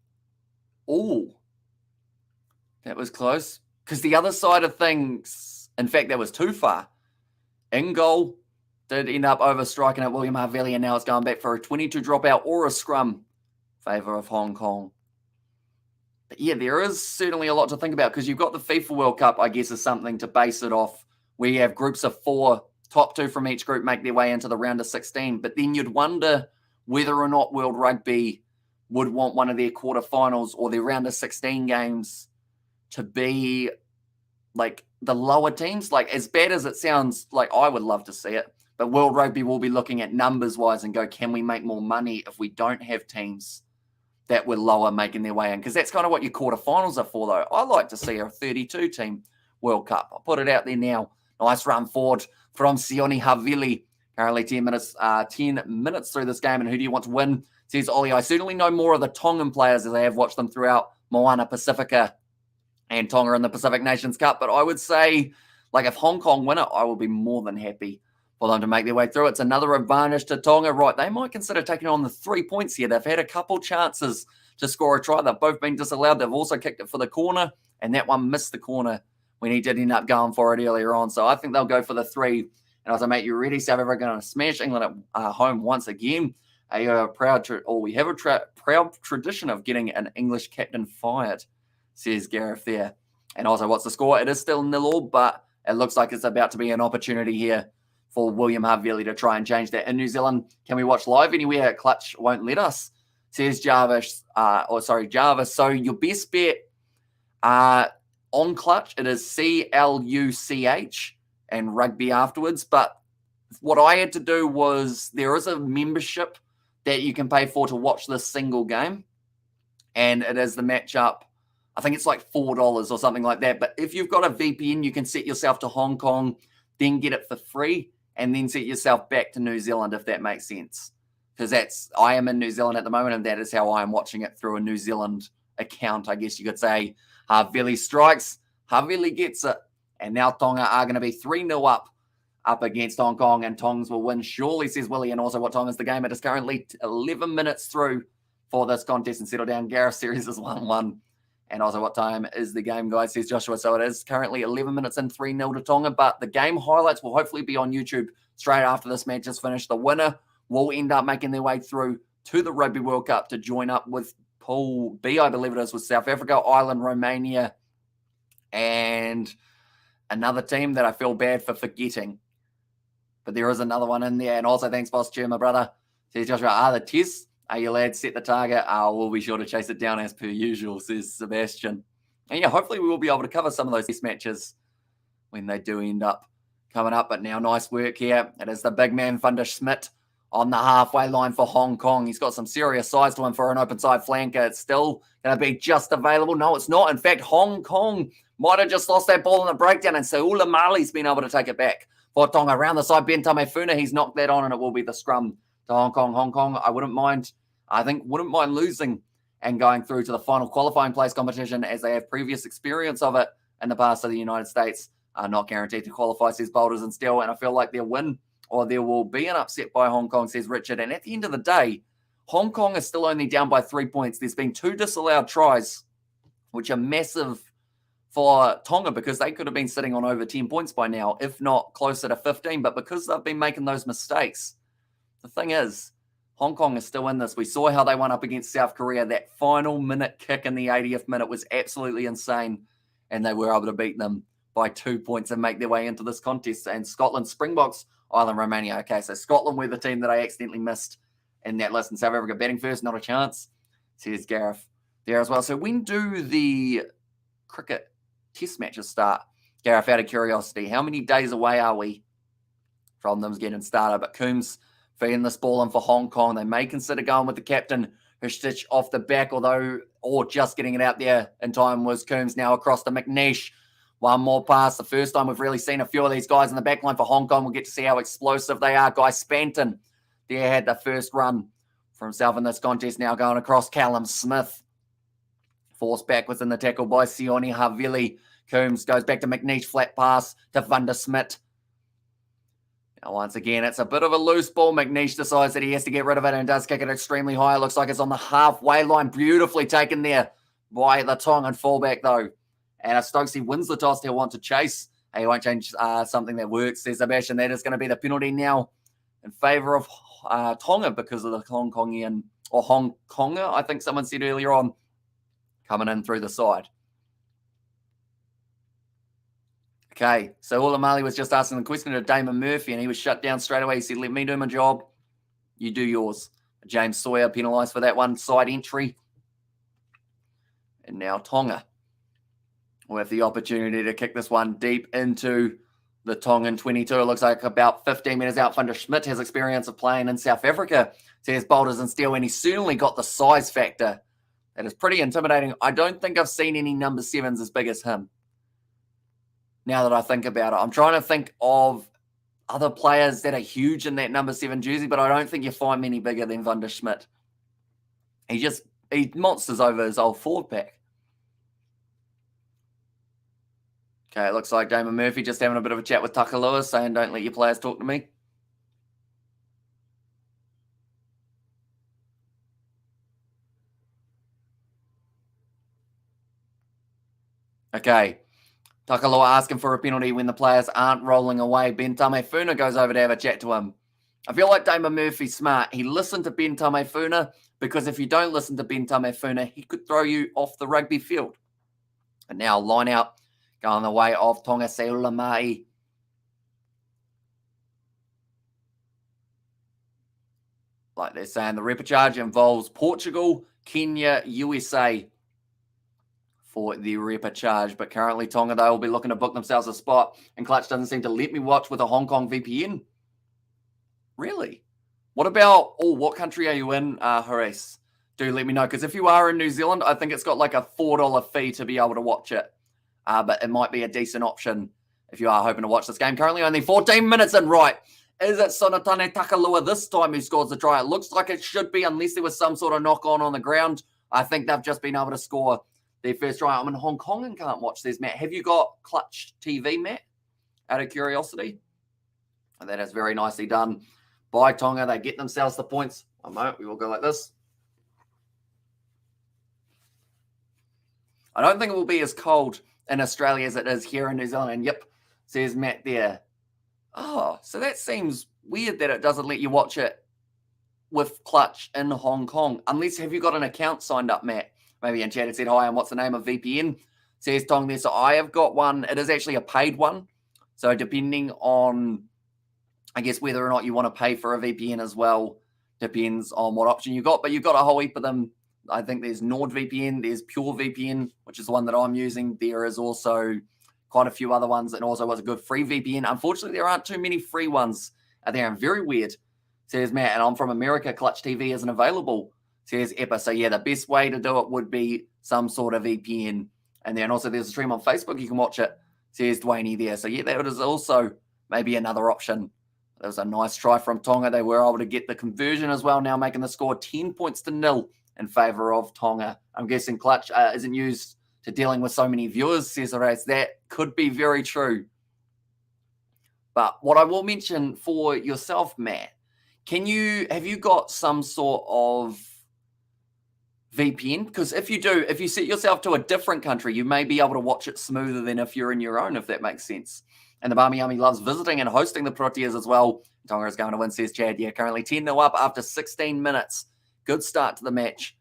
that was close. Because the other side of things, in fact, that was too far. In goal, did end up overstriking at William Havili, and now it's going back for a 22 dropout or a scrum in favour of Hong Kong. But yeah, there is certainly a lot to think about because you've got the FIFA World Cup, I guess, is something to base it off, where you have groups of 4, top 2 from each group make their way into the round of 16. But then you'd wonder whether or not World Rugby would want one of their quarterfinals or their round of 16 games to be like the lower teams. Like, as bad as it sounds, like, I would love to see it, but World Rugby will be looking at numbers wise and go, can we make more money if we don't have teams that were lower making their way in? Because that's kind of what your quarterfinals are for, though. I like to see a 32 team World Cup. I'll put it out there now. Nice run forward from Sione Havili. Currently 10 minutes through this game. And who do you want to win? Says Ollie. I certainly know more of the Tongan players as I have watched them throughout Moana Pacifica and Tonga in the Pacific Nations Cup. But I would say, like, if Hong Kong win it, I will be more than happy for them to make their way through. It's another advantage to Tonga. Right, they might consider taking on the 3 points here. They've had a couple chances to score a try. They've both been disallowed. They've also kicked it for the corner, and that one missed the corner when he did end up going for it earlier on. So I think they'll go for the 3. And I was like, mate, you ready? South Africa going to smash England at home once again. We have a proud tradition of getting an English captain fired, says Gareth there. And also, what's the score? It is still 0-0, but it looks like it's about to be an opportunity here for William Havili to try and change that. In New Zealand, can we watch live anywhere? Clutch won't let us, says Jarvis. Jarvis. So your best bet on Clutch, it is CLUCH and rugby afterwards. But what I had to do was, there is a membership that you can pay for to watch this single game. And it is the matchup. I think it's like $4 or something like that. But if you've got a VPN, you can set yourself to Hong Kong, then get it for free, and then set yourself back to New Zealand, if that makes sense. Because I am in New Zealand at the moment, and that is how I am watching it, through a New Zealand account, I guess you could say. Havili strikes, Havili gets it. And now Tonga are going to be 3-0 up against Hong Kong, and Tongs will win surely, says Willie. And also, what time is the game? It is currently 11 minutes through for this contest, and settle down. Gareth series is 1-1. And also, what time is the game, guys, says Joshua. So it is currently 11 minutes and 3-0 to Tonga. But the game highlights will hopefully be on YouTube straight after this match is finished. The winner will end up making their way through to the Rugby World Cup to join up with Pool B, I believe it is, with South Africa, Ireland, Romania, and another team that I feel bad for forgetting. But there is another one in there. And also, thanks, Boss Cheer, my brother. Says Joshua, the tests. You lads set the target. We'll be sure to chase it down as per usual, says Sebastian. And yeah, hopefully we will be able to cover some of those test matches when they do end up coming up. But now, nice work here. It is the big man, Thunder Schmidt, on the halfway line for Hong Kong. He's got some serious size to him for an open side flanker. It's still going to be just available. No, it's not. In fact, Hong Kong might have just lost that ball in the breakdown, and so Ula Mali's been able to take it back for Tonga. Around the side, Ben Tamefuna, he's knocked that on, and it will be the scrum to Hong Kong. Hong Kong, wouldn't mind losing and going through to the final qualifying place competition, as they have previous experience of it in the past. Of the United States are not guaranteed to qualify, says Boulders and Steel. And I feel like their win, or there will be an upset by Hong Kong, says Richard. And at the end of the day, Hong Kong is still only down by 3 points. There's been 2 disallowed tries, which are massive for Tonga, because they could have been sitting on over 10 points by now, if not closer to 15. But because they've been making those mistakes, the thing is, Hong Kong is still in this. We saw how they won up against South Korea. That final minute kick in the 80th minute was absolutely insane, and they were able to beat them by 2 points and make their way into this contest. And Scotland, Springboks, Ireland, Romania. Okay, so Scotland were the team that I accidentally missed in that list. And South Africa batting first, not a chance. Says Gareth there as well. So when do the cricket test matches start? Gareth, out of curiosity, how many days away are we from them getting started? But Coombs feeding this ball in for Hong Kong. They may consider going with the captain, who stitched off the back, or just getting it out there in time was Coombs. Now across to McNeish. One more pass. The first time we've really seen a few of these guys in the back line for Hong Kong. We'll get to see how explosive they are. Guy Spanton there had the first run for himself in this contest. Now going across, Callum Smith. Forced backwards in the tackle by Sione Havili. Coombs goes back to McNeish. Flat pass to Van der Smit. Now, once again, it's a bit of a loose ball. McNeish decides that he has to get rid of it and does kick it extremely high. It looks like it's on the halfway line. Beautifully taken there by the Tongan fullback, though. And if Stokesy wins the toss, he'll want to chase. He won't change something that works, says Sebastian. That is going to be the penalty now in favour of Tonga because of the Hong Kongian, or Hong Konger, I think someone said earlier on, coming in through the side. Okay, so Ulamali was just asking the question to Damon Murphy, and he was shut down straight away. He said, let me do my job. You do yours. James Sawyer penalised for that one side entry. And now Tonga will have the opportunity to kick this one deep into the Tongan 22. It looks like about 15 metres out. Van der Schmidt has experience of playing in South Africa. Says boulders and steel, and he's certainly got the size factor. That is pretty intimidating. I don't think I've seen any number 7s as big as him. Now that I think about it, I'm trying to think of other players that are huge in that number 7 jersey, but I don't think you find many bigger than Van der Schmidt. He monsters over his old forward pack. Okay, it looks like Damon Murphy just having a bit of a chat with Tucker Lewis, saying, don't let your players talk to me. Okay, Tucker Lewis asking for a penalty when the players aren't rolling away. Ben Tamefuna goes over to have a chat to him. I feel like Damon Murphy's smart. He listened to Ben Tamefuna, because if you don't listen to Ben Tamefuna, he could throw you off the rugby field. And now line out. Going the way of Tonga Seulamai. Like they're saying, the repechage involves Portugal, Kenya, USA for the repechage. But currently Tonga, they will be looking to book themselves a spot. And Clutch doesn't seem to let me watch with a Hong Kong VPN. Really? What about, what country are you in, Horace? Do let me know. Because if you are in New Zealand, I think it's got like a $4 fee to be able to watch it. But it might be a decent option if you are hoping to watch this game. Currently only 14 minutes in. Right. Is it Sonatane Takalua this time who scores the try? It looks like it should be, unless there was some sort of knock-on the ground. I think they've just been able to score their first try. I'm in Hong Kong and can't watch this, Matt. Have you got Clutch TV, Matt? Out of curiosity. And that is very nicely done by Tonga. They get themselves the points. One moment. We will go like this. I don't think it will be as cold in Australia as it is here in New Zealand. And yep, says Matt there. Oh, so that seems weird that it doesn't let you watch it with Clutch in Hong Kong. Unless, have you got an account signed up, Matt? Maybe in chat it said, hi, and what's the name of VPN? Says Tong there. So I have got one. It is actually a paid one. So depending on, I guess, whether or not you want to pay for a VPN as well, depends on what option you got. But you've got a whole heap of them. I think there's NordVPN, there's PureVPN, which is the one that I'm using. There is also quite a few other ones, and also was a good free VPN. Unfortunately, there aren't too many free ones out there, and very weird, says Matt. And I'm from America, Clutch TV isn't available, says Epa. So yeah, the best way to do it would be some sort of VPN. And then also there's a stream on Facebook, you can watch it, says Dwayne there. So yeah, that is also maybe another option. That was a nice try from Tonga. They were able to get the conversion as well, now making the score 10 points to 0 in favour of Tonga. I'm guessing Clutch isn't used to dealing with so many viewers, says Horace. That could be very true. But what I will mention for yourself, Matt, have you got some sort of VPN? Because if you do, if you set yourself to a different country, you may be able to watch it smoother than if you're in your own, if that makes sense. And the Barmy Army loves visiting and hosting the Proteas as well. Tonga is going to win, says Chad. Yeah, currently 10-0 up after 16 minutes. Good start to the match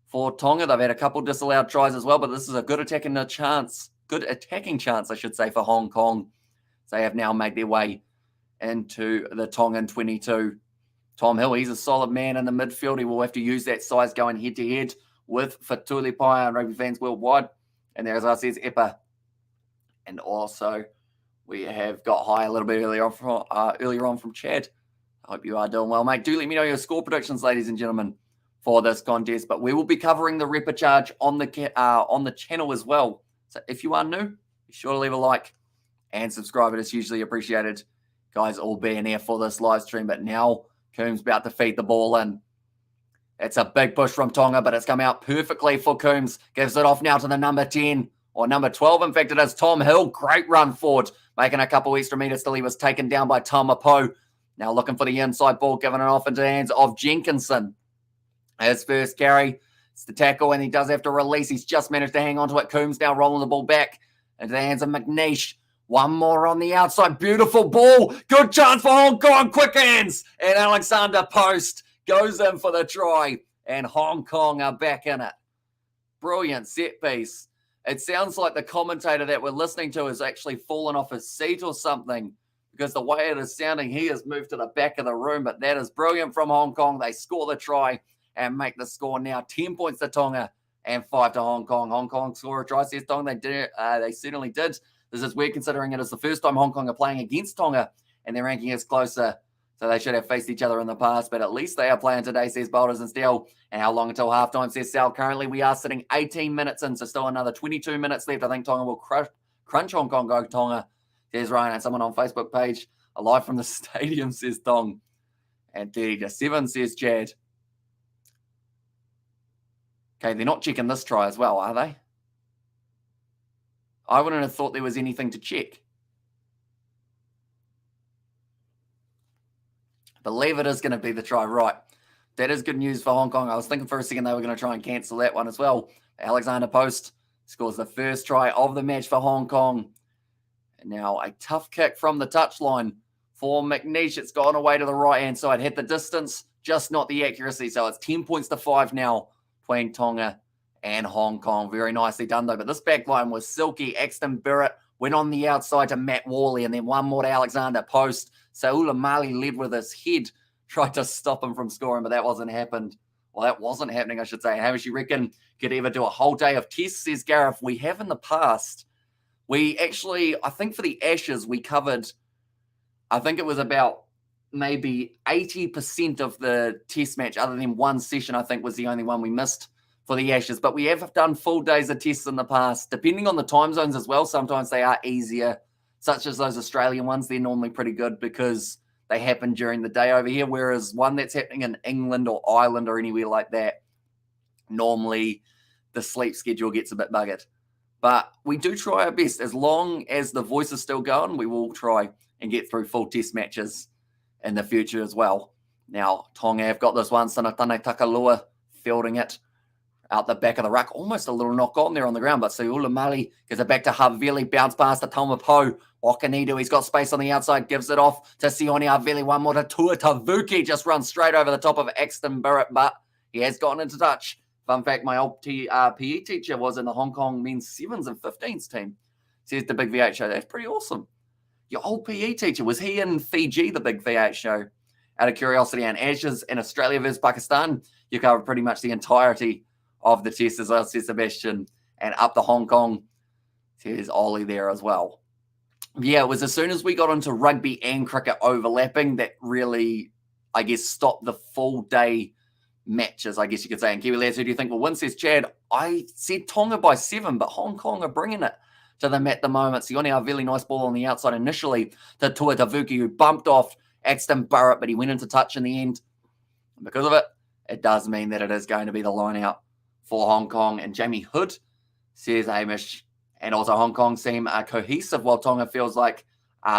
for Tonga. They've had a couple disallowed tries as well, but this is a good attacking chance, I should say, for Hong Kong. They have now made their way into the Tongan 22. Tom Hill, he's a solid man in the midfield. He will have to use that size going head-to-head with Fatulipai and rugby fans worldwide. And there, as I says, Epa. And also, we have got high a little bit earlier on from Chad. I hope you are doing well, mate. Do let me know your score predictions, ladies and gentlemen, for this contest. But we will be covering the repechage on the channel as well. So if you are new, be sure to leave a like and subscribe. It is hugely appreciated. Guys all being here for this live stream. But now Coombs about to feed the ball in. It's a big push from Tonga, but it's come out perfectly for Coombs. Gives it off now to the number 10, or number 12. In fact, it is Tom Hill. Great run forward, making a couple extra meters till he was taken down by Taumapo. Now looking for the inside ball, giving it off into the hands of Jenkinson. His first carry, it's the tackle, and he does have to release. He's just managed to hang on to it. Coombs now rolling the ball back into the hands of McNeish. One more on the outside. Beautiful ball. Good chance for Hong Kong. Quick hands. And Alexander Post goes in for the try. And Hong Kong are back in it. Brilliant set piece. It sounds like the commentator that we're listening to has actually fallen off his seat or something, because the way it is sounding, he has moved to the back of the room. But that is brilliant from Hong Kong. They score the try and make the score now 10 points to Tonga and 5 to Hong Kong. Hong Kong score a try, says Tonga. They certainly did. This is weird considering it is the first time Hong Kong are playing against Tonga and their ranking is closer. So they should have faced each other in the past, but at least they are playing today, says Boulders and Steel. And how long until halftime, says Sal. Currently, we are sitting 18 minutes in, so still another 22 minutes left. I think Tonga will crunch Hong Kong, go Tonga, says Ryan. And someone on Facebook page, alive from the stadium, says Tong. And 30-7, says Chad. Okay, they're not checking this try as well, are they? I wouldn't have thought there was anything to check. Believe it is going to be the try, right? That is good news for Hong Kong. I was thinking for a second they were going to try and cancel that one as well. Alexander Post scores the first try of the match for Hong Kong. And now a tough kick from the touchline for McNeish. It's gone away to the right-hand side. Hit the distance, just not the accuracy. So it's 10 points to 5 now between Tonga and Hong Kong. Very nicely done, though. But this back line was silky. Axton Barrett went on the outside to Matt Worley, and then one more to Alexander Post. Saula Mali led with his head, tried to stop him from scoring, but that wasn't happening, I should say. Hamish, you reckon could ever do a whole day of tests, says Gareth. We have in the past. We actually, I think for the Ashes, we covered, I think it was about maybe 80% of the test match, other than one session, I think was the only one we missed for the Ashes. But we have done full days of tests in the past, depending on the time zones as well. Sometimes they are easier, such as those Australian ones. They're normally pretty good because they happen during the day over here, whereas one that's happening in England or Ireland or anywhere like that, normally the sleep schedule gets a bit buggered. But we do try our best. As long as the voice is still going, we will try and get through full test matches in the future as well. Now, Tonga have got this one. Sanatane Takalua fielding it out the back of the ruck. Almost a little knock on there on the ground, but Saula Mali gives it back to Havili. Bounce past to Taumapo. What can he do? He's got space on the outside. Gives it off to Sione Havili. One more to Tuatavuki. Just runs straight over the top of Axton Barrett, but he has gotten into touch. Fun fact, my old PE teacher was in the Hong Kong men's 7s and 15s team. Says the Big V8 show. That's pretty awesome. Your old PE teacher, was he in Fiji, the Big V8 show? Out of curiosity, and Ashes in Australia versus Pakistan, you covered pretty much the entirety of the test as well, says Sebastian. And up to Hong Kong, says Ollie there as well. Yeah, it was as soon as we got into rugby and cricket overlapping that really, I guess, stopped the full day matches, I guess you could say. And Kiwi Lads, who do you think will win, says Chad? I said Tonga by 7, but Hong Kong are bringing it to them at the moment. Sione Havili, nice ball on the outside initially to Tuatavuki, who bumped off Axton Barrett, but he went into touch in the end. And because of it, it does mean that it is going to be the line out for Hong Kong. And Jamie Hood says Hamish, and also Hong Kong seem cohesive, while Tonga feels like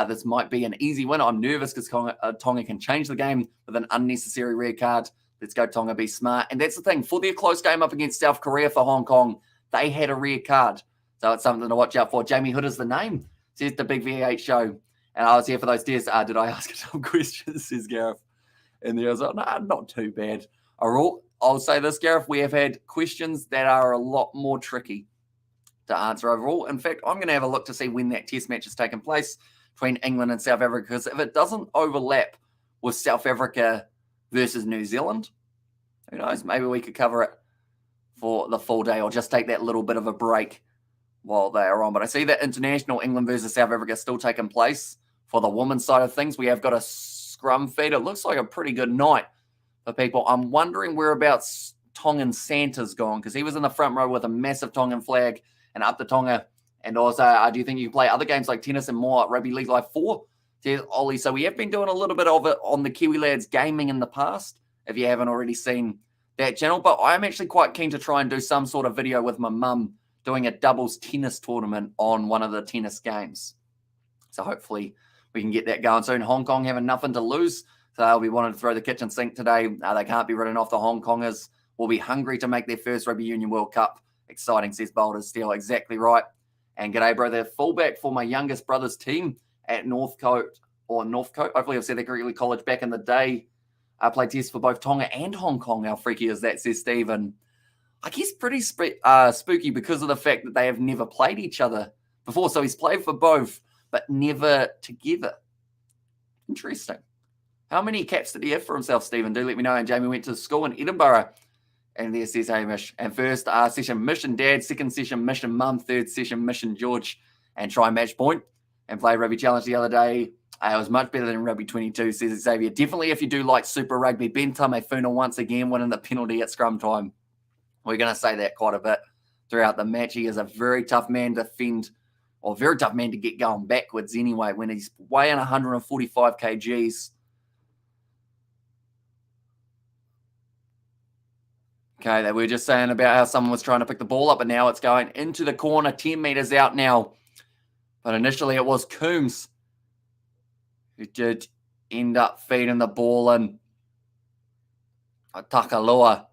this might be an easy win. I'm nervous because Tonga can change the game with an unnecessary red card. Let's go Tonga, be smart. And that's the thing. For their close game up against South Korea for Hong Kong, they had a red card. So it's something to watch out for. Jamie Hood is the name, says the Big V8 show. And I was here for those tests. Did I ask some questions, says Gareth. And there I was like, nah, not too bad. I'll say this, Gareth, we have had questions that are a lot more tricky to answer overall. In fact, I'm going to have a look to see when that test match has taken place between England and South Africa, because if it doesn't overlap with South Africa versus New Zealand, who knows, maybe we could cover it for the full day or just take that little bit of a break while they are on. But I see that international England versus South Africa still taking place. For the women's side of things, we have got a scrum feed. It looks like a pretty good night for people. I'm wondering whereabouts Tongan Santa's gone, because he was in the front row with a massive Tongan flag and up to Tonga. And also, do you think you can play other games like tennis and more Rugby League Live 4? Says Ollie. So we have been doing a little bit of it on the Kiwi Lads Gaming in the past, if you haven't already seen that channel. But I'm actually quite keen to try and do some sort of video with my mum doing a doubles tennis tournament on one of the tennis games. So hopefully we can get that going soon. Hong Kong having nothing to lose, so they'll be wanting to throw the kitchen sink today. They can't be written off. The Hong Kongers will be hungry to make their first Rugby Union World Cup. Exciting, says Boulder Steel. Exactly right. And g'day, bro. The fullback for my youngest brother's team at Northcote. Hopefully I've said that correctly. College back in the day. I played tests for both Tonga and Hong Kong. How freaky is that, says Stephen. I guess pretty spooky because of the fact that they have never played each other before. So he's played for both, but never together. Interesting. How many caps did he have for himself, Stephen? Do let me know. And Jamie went to school in Edinburgh. And there says Hamish. And first session, mission dad. Second session, mission mum. Third session, mission George. And try match point. And play Rugby Challenge the other day. It was much better than Rugby 22, says Xavier. Definitely if you do like Super Rugby. Ben Tamefuna once again winning the penalty at scrum time. We're going to say that quite a bit throughout the match. He is a very tough man to defend, or very tough man to get going backwards anyway, when he's weighing 145 kgs. Okay, that we were just saying about how someone was trying to pick the ball up, and now it's going into the corner, 10 meters out now. But initially it was Coombs who did end up feeding the ball in. Takalua,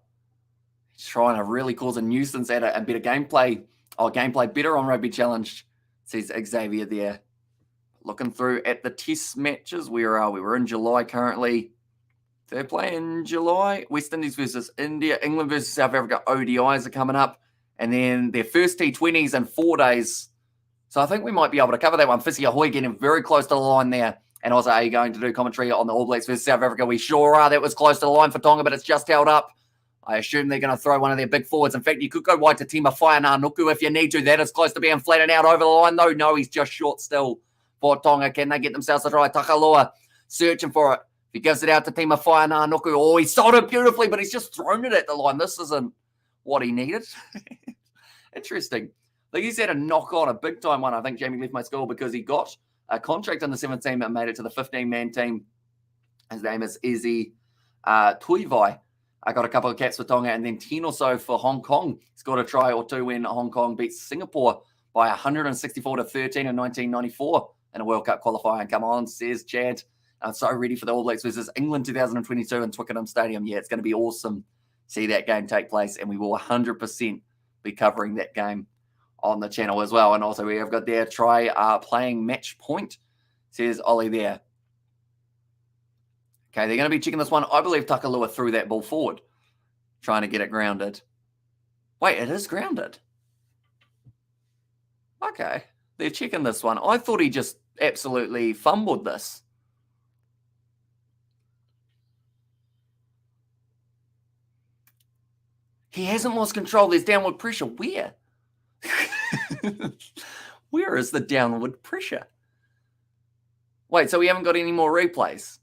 he's trying to really cause a nuisance at it and better gameplay. Gameplay better on Rugby Challenge, says Xavier there. Looking through at the test matches, where are we? We're in July currently. They're playing July. West Indies versus India. England versus South Africa ODIs are coming up. And then their first T20s in 4 days. So I think we might be able to cover that one. Fizzy Ahoy getting very close to the line there. And also, are you going to do commentary on the All Blacks versus South Africa? We sure are. That was close to the line for Tonga, but it's just held up. I assume they're going to throw one of their big forwards. In fact, you could go wide to Tima Whaiananuku if you need to. That is close to being flattened out over the line, though. No, he's just short still for Tonga. Can they get themselves a try? Takalua searching for it. He gives it out to Tima Whaiananuku. Oh, he sold it beautifully, but he's just thrown it at the line. This isn't what he needed. Interesting. I think he's had a knock-on, a big-time one. I think Jamie left my school because he got a contract in the 17 and made it to the 15-man team. His name is Izzy Tuivai. I got a couple of caps for Tonga and then 10 or so for Hong Kong. He's got a try or two when Hong Kong beats Singapore by 164 to 13 in 1994 in a World Cup qualifying. Come on, says Chad. I'm so ready for the All Blacks versus England 2022 in Twickenham Stadium. Yeah, it's going to be awesome to see that game take place, and we will 100% be covering that game on the channel as well. And also we have got their try playing match point, says Ollie there. Okay, they're going to be checking this one. I believe Takalua threw that ball forward, trying to get it grounded. Wait, it is grounded. Okay, they're checking this one. I thought he just absolutely fumbled this. He hasn't lost control. There's downward pressure. Where? Where is the downward pressure? Wait, so we haven't got any more replays?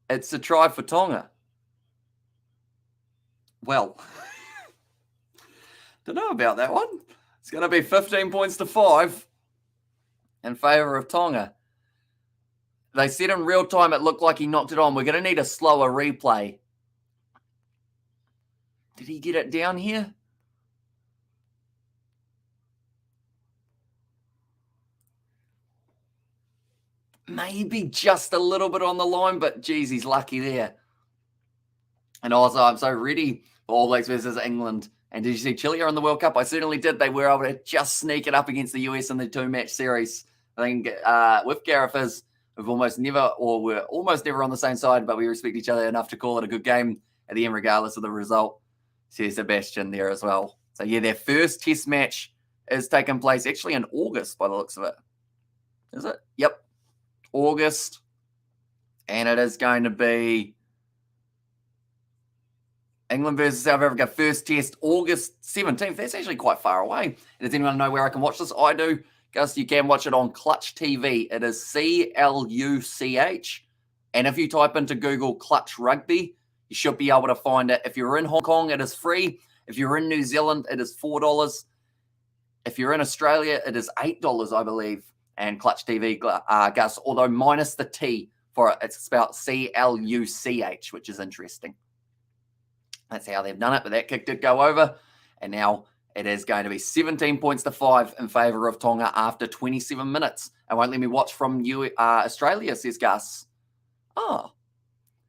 It's a try for Tonga. Well, don't know about that one. It's going to be 15 points to 5 in favour of Tonga. They said in real time it looked like he knocked it on. We're going to need a slower replay. Did he get it down here? Maybe just a little bit on the line, but geez, he's lucky there. And also, I'm so ready for All Blacks versus England And did you see Chile are in the World Cup? I certainly did. They were able to just sneak it up against the US in the 2-match series. I think with Gareth we're almost never on the same side, but we respect each other enough to call it a good game at the end, regardless of the result. Says Sebastian there as well. So yeah, their first test match is taking place actually in August by the looks of it. Is it? Yep. August. And it is going to be England versus South Africa, first test, August 17th. That's actually quite far away. Does anyone know where I can watch this? I do. Gus, you can watch it on Clutch TV. It is CLUCH. And if you type into Google Clutch Rugby, you should be able to find it. If you're in Hong Kong, it is free. If you're in New Zealand, it is $4. If you're in Australia, it is $8, I believe. And Clutch TV, Gus, although minus the T for it, it's spelled CLUCH, which is interesting. That's how they've done it, but that kick did go over. And now it is going to be 17 points to 5 in favour of Tonga after 27 minutes. It won't let me watch from Australia, says Gus. Oh,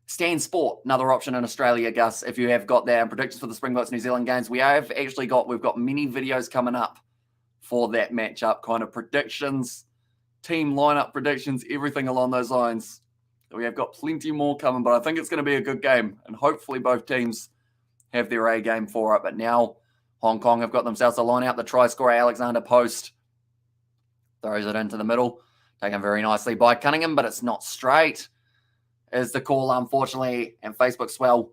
Stan Sport, another option in Australia, Gus, if you have got that. And predictions for the Springboks New Zealand games. We've got many videos coming up for that matchup, kind of predictions, team lineup predictions, everything along those lines. We have got plenty more coming, but I think it's going to be a good game. And hopefully both teams have their A game for it. But now Hong Kong have got themselves a line out. The try scorer, Alexander Post, throws it into the middle. Taken very nicely by Cunningham, but it's not straight. Is the call, unfortunately, and Facebook swell.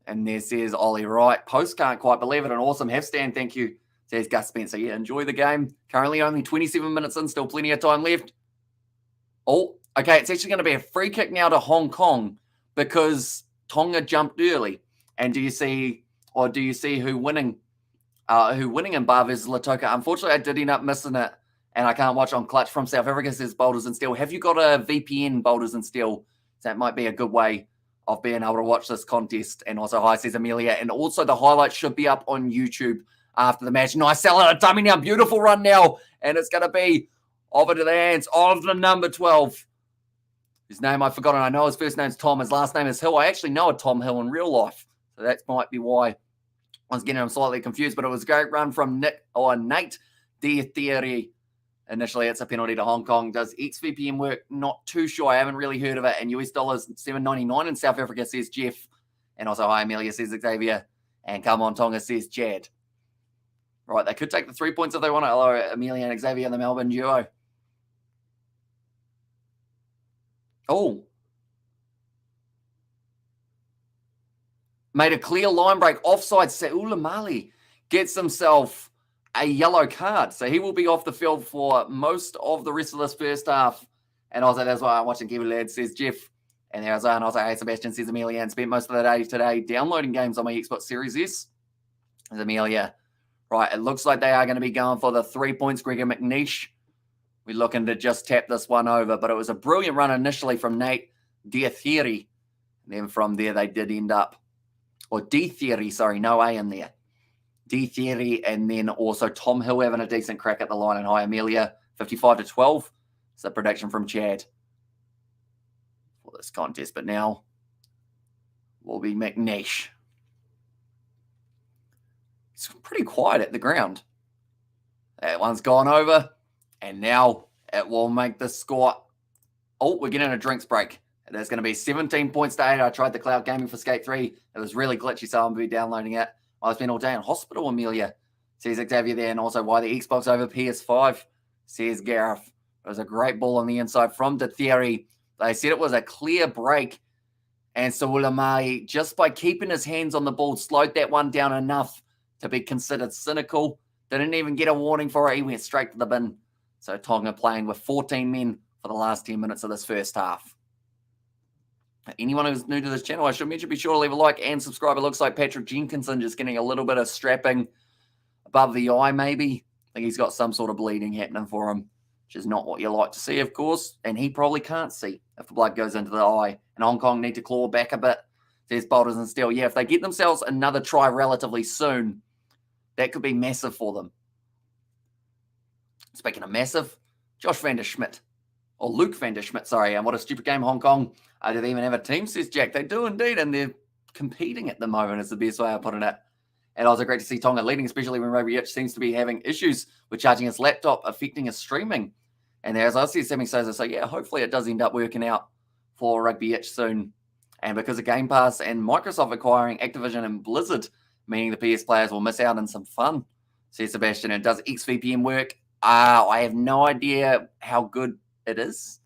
And there says Ollie Wright. Post can't quite believe it. An awesome half stand, thank you, says Gus Spencer. Yeah, enjoy the game. Currently only 27 minutes in, still plenty of time left. Oh, okay, it's actually going to be a free kick now to Hong Kong because Tonga jumped early. And do you see who winning in Bar versus Latoka? Unfortunately, I did end up missing it, and I can't watch on Clutch from South Africa, says Boulders and Steel. Have you got a VPN, Boulders and Steel? That might be a good way of being able to watch this contest. And also, hi, says Amelia. And also, the highlights should be up on YouTube after the match. Nice sell out a dummy now. Beautiful run now. And it's going to be over to the hands of the number 12. His name I've forgotten. I know his first name's Tom. His last name is Hill. I actually know a Tom Hill in real life. So that might be why I was getting him slightly confused. But it was a great run from Nate Diathieri. Initially, it's a penalty to Hong Kong. Does XVPN work? Not too sure. I haven't really heard of it. And US dollars $7.99 in South Africa, says Jeff. And also, hi, Amelia, says Xavier. And come on, Tonga, says Jad. Right, they could take the 3 points if they want to. Hello, Amelia and Xavier, the Melbourne duo. Oh. Made a clear line break. Offside. Saula Mali gets himself a yellow card. So he will be off the field for most of the rest of this first half. And also, that's why I'm watching Kiwi Lads, says Jeff. And there's and also, hey, Sebastian, says Amelia, and spent most of the day today downloading games on my Xbox Series S. Says Amelia. Right, it looks like they are going to be going for the 3 points. Gregor McNeish. We're looking to just tap this one over. But it was a brilliant run initially from Nate Diathieri. And then from there, they did end up, or D-Theory, sorry, no A in there. D-Theory, and then also Tom Hill having a decent crack at the line. And hi, Amelia, 55-12. It's a prediction from Chad for this contest. But now will be McNeish. It's pretty quiet at the ground. That one's gone over. And now it will make the score. Oh, we're getting a drinks break. There's going to be 17 points to 8. I tried the cloud gaming for Skate 3. It was really glitchy, so I'm going to be downloading it. I've been all day in hospital, Amelia, says Xavier there. And also, why the Xbox over PS5, says Gareth. It was a great ball on the inside from the Theory. They said it was a clear break. And Saulamai, just by keeping his hands on the ball, slowed that one down enough to be considered cynical. Didn't even get a warning for it. He went straight to the bin. So Tonga playing with 14 men for the last 10 minutes of this first half. Anyone who's new to this channel, I should mention, be sure to leave a like and subscribe. It looks like Patrick Jenkinson just getting a little bit of strapping above the eye, maybe. I think he's got some sort of bleeding happening for him, which is not what you like to see, of course. And he probably can't see if the blood goes into the eye. And Hong Kong need to claw back a bit. There's Boulders and Steel. Yeah, if they get themselves another try relatively soon, that could be massive for them. Speaking of massive, Josh van der Schmidt. Or Luke van der Schmidt, sorry. And what a stupid game, Hong Kong. Do they even have a team, says Jack? They do indeed, and they're competing at the moment is the best way of putting it. And also great to see Tonga leading, especially when Rugby Itch seems to be having issues with charging his laptop, affecting his streaming. And as I see Sammy Sosa, so yeah, hopefully it does end up working out for Rugby Itch soon. And because of Game Pass and Microsoft acquiring Activision and Blizzard, meaning the PS players will miss out on some fun, says Sebastian. And does XVPN work? I have no idea how good it is,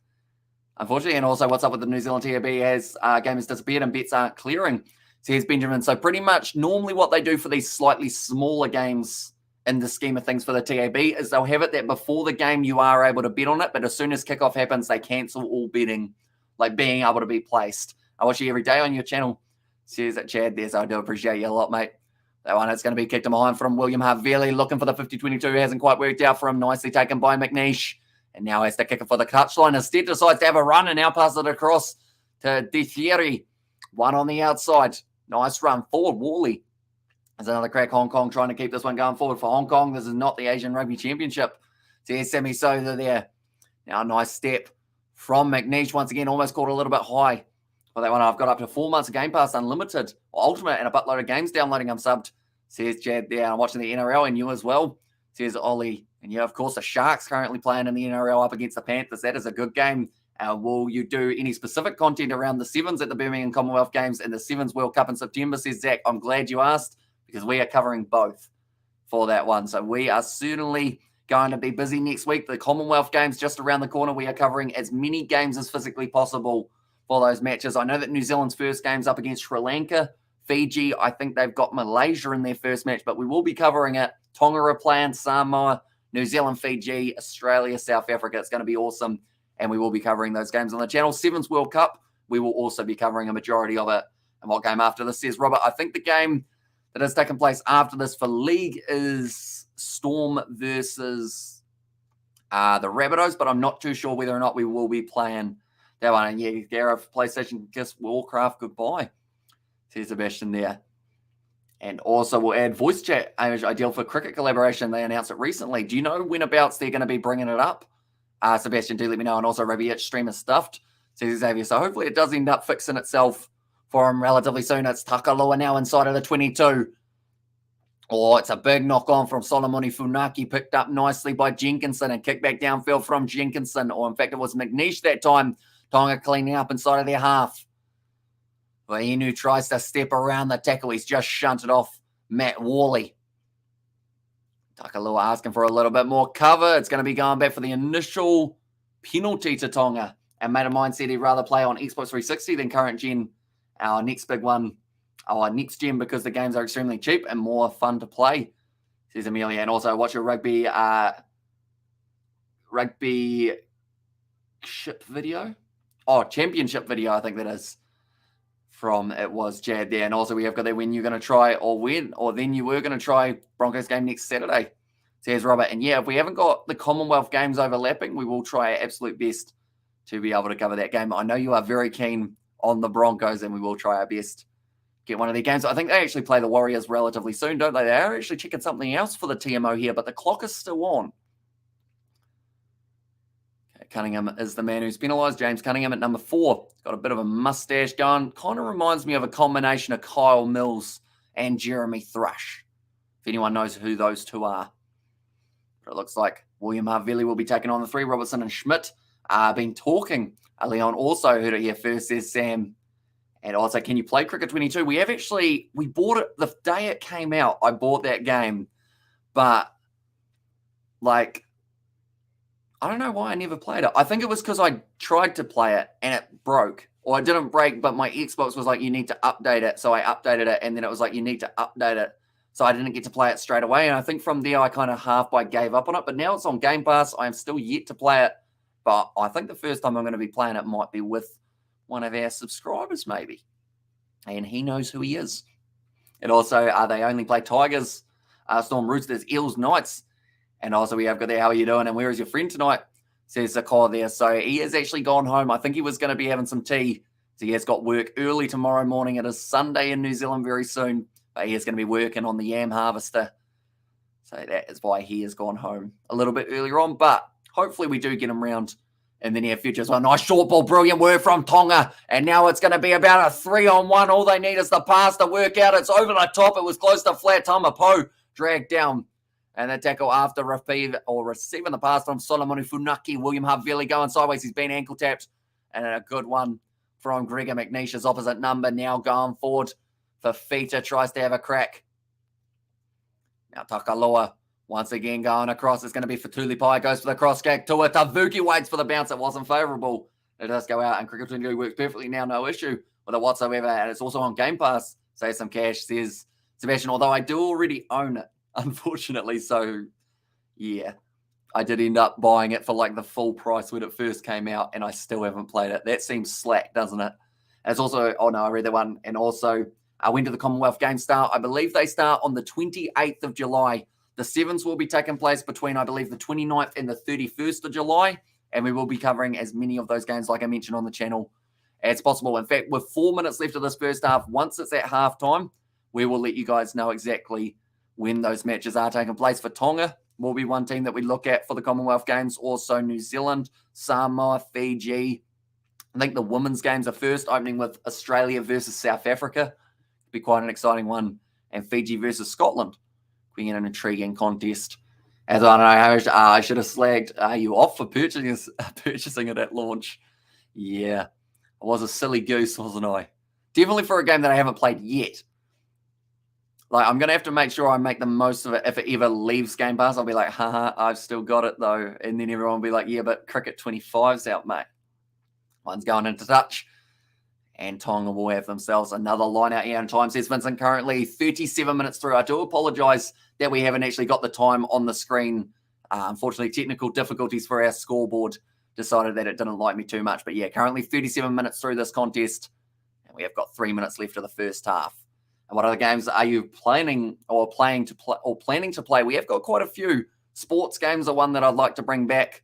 unfortunately. And also, what's up with the New Zealand TAB as gamers disappeared and bets aren't clearing, says Benjamin. So pretty much normally what they do for these slightly smaller games in the scheme of things for the TAB is they'll have it that before the game you are able to bet on it, but as soon as kickoff happens, they cancel all betting, like being able to be placed. I watch you every day on your channel, says that Chad there, so I do appreciate you a lot, mate. That one, it's going to be kicked in behind from William Haveli, looking for the 50-22. Hasn't quite worked out for him. Nicely taken by McNeish. And now has to kick it for the touchline. Instead decides to have a run and now pass it across to De Thierry. One on the outside. Nice run forward. Worley. There's another crack. Hong Kong trying to keep this one going forward for Hong Kong. This is not the Asian Rugby Championship. So here's Sammy Sosa there. Now a nice step from McNeish. Once again, almost caught a little bit high. For that one, I've got up to 4 months of Game Pass Unlimited, or Ultimate, and a buttload of games downloading. I'm subbed, says Jad there. I'm watching the NRL and you as well, says Ollie. And yeah, of course, the Sharks currently playing in the NRL up against the Panthers. That is a good game. Will you do any specific content around the Sevens at the Birmingham Commonwealth Games and the Sevens World Cup in September, says Zach. I'm glad you asked because we are covering both for that one. So we are certainly going to be busy next week. The Commonwealth Games just around the corner. We are covering as many games as physically possible for those matches. I know that New Zealand's first game's up against Sri Lanka. Fiji, I think they've got Malaysia in their first match, but we will be covering it. Tonga are playing, Samoa, New Zealand, Fiji, Australia, South Africa. It's going to be awesome, and we will be covering those games on the channel. Sevens World Cup, we will also be covering a majority of it. And what game after this, says Robert? I think the game that has taken place after this for League is Storm versus the Rabbitohs, but I'm not too sure whether or not we will be playing that one. And yeah, Gareth, PlayStation, kiss Warcraft goodbye, says Sebastian there. And also we'll add voice chat ideal for cricket collaboration. They announced it recently. Do you know whenabouts they're going to be bringing it up? Sebastian, do let me know. And also Rugby Itch stream is stuffed, says Xavier. So hopefully it does end up fixing itself for him relatively soon. It's Takalua now inside of the 22. Oh, it's a big knock on from Solomoni Funaki, picked up nicely by Jenkinson and kicked back downfield from Jenkinson. Or in fact, it was McNeish that time. Tonga cleaning up inside of their half. Vainu tries to step around the tackle. He's just shunted off Matt Worley. Takalua asking for a little bit more cover. It's going to be going back for the initial penalty to Tonga. A mate of mine said he'd rather play on Xbox 360 than current gen. Our next big one, our next gen, because the games are extremely cheap and more fun to play, says Amelia. And also watch your rugby ship video. Oh, championship video, I think that is. From it was Jad there. And also we have got there when you're going to try then you were going to try Broncos game next Saturday, says Robert. And yeah, if we haven't got the Commonwealth games overlapping, we will try our absolute best to be able to cover that game. I know you are very keen on the Broncos and we will try our best get one of their games. I think they actually play the Warriors relatively soon, don't they? They are actually checking something else for the TMO here, but the clock is still on. Cunningham is the man who's penalised. James Cunningham at number 4. Got a bit of a mustache going. Kind of reminds me of a combination of Kyle Mills and Jeremy Thrush, if anyone knows who those two are. But it looks like William Haveli will be taking on the 3. Robertson and Schmidt been talking. Leon also heard it here first, says Sam. And also, can you play Cricket 22? We bought it the day it came out. I bought that game. But, I don't know why I never played it. I think it was because I tried to play it and it broke. Or it didn't break, but my Xbox was like, you need to update it. So I updated it, and then it was like, you need to update it. So I didn't get to play it straight away. And I think from there, I kind of half-by gave up on it. But now it's on Game Pass. I am still yet to play it. But I think the first time I'm going to be playing it might be with one of our subscribers, maybe. And he knows who he is. And also, they only play Tigers, Storm, Roosters, Eels, Knights. And also, we have got there, how are you doing? And where is your friend tonight? Says the caller there. So he has actually gone home. I think he was going to be having some tea. So he has got work early tomorrow morning. It is Sunday in New Zealand very soon. But he is going to be working on the yam harvester. So that is why he has gone home a little bit earlier on. But hopefully we do get him round in the near future as well. Nice short ball, brilliant work from Tonga. And now it's going to be about a 3-on-1. All they need is the pass to work out. It's over the top. It was close to flat. Tamapo dragged down. And the tackle after receiving the pass from Solomon Funaki. William Havili going sideways. He's been ankle tapped. And a good one from Gregor McNeish's opposite number. Now going forward. Fafita tries to have a crack. Now Takaloa once again going across. It's going to be Fatulipai. Goes for the cross kick to it. Tavuki waits for the bounce. It wasn't favourable. It does go out. And Cricket 22 works perfectly now. No issue with it whatsoever. And it's also on Game Pass. Save some cash, says Sebastian. Although I do already own it, unfortunately. So, yeah. I did end up buying it for like the full price when it first came out. And I still haven't played it. That seems slack, doesn't it? It's also, oh no, I read that one. And also, when do the Commonwealth Games start? I believe they start on the 28th of July. The sevens will be taking place between, I believe, the 29th and the 31st of July. And we will be covering as many of those games, like I mentioned on the channel, as possible. In fact, with 4 minutes left of this first half, once it's at halftime, we will let you guys know exactly when those matches are taking place. For Tonga, will be one team that we look at for the Commonwealth Games. Also New Zealand, Samoa, Fiji. I think the women's games are first, opening with Australia versus South Africa. Be quite an exciting one. And Fiji versus Scotland being an intriguing contest. As I don't know, I should have slagged you off for purchasing it at launch. Yeah, I was a silly goose, wasn't I? Definitely for a game that I haven't played yet. Like, I'm going to have to make sure I make the most of it. If it ever leaves Game Pass, I'll be like, haha, I've still got it though. And then everyone will be like, yeah, but Cricket 25's out, mate. One's going into touch. And Tonga will have themselves another line out here. And time says Vincent currently 37 minutes through. I do apologise that we haven't actually got the time on the screen. Unfortunately, technical difficulties for our scoreboard decided that it didn't like me too much. But yeah, currently 37 minutes through this contest. And we have got 3 minutes left of the first half. And what other games are you planning to play? We have got quite a few. Sports games are one that I'd like to bring back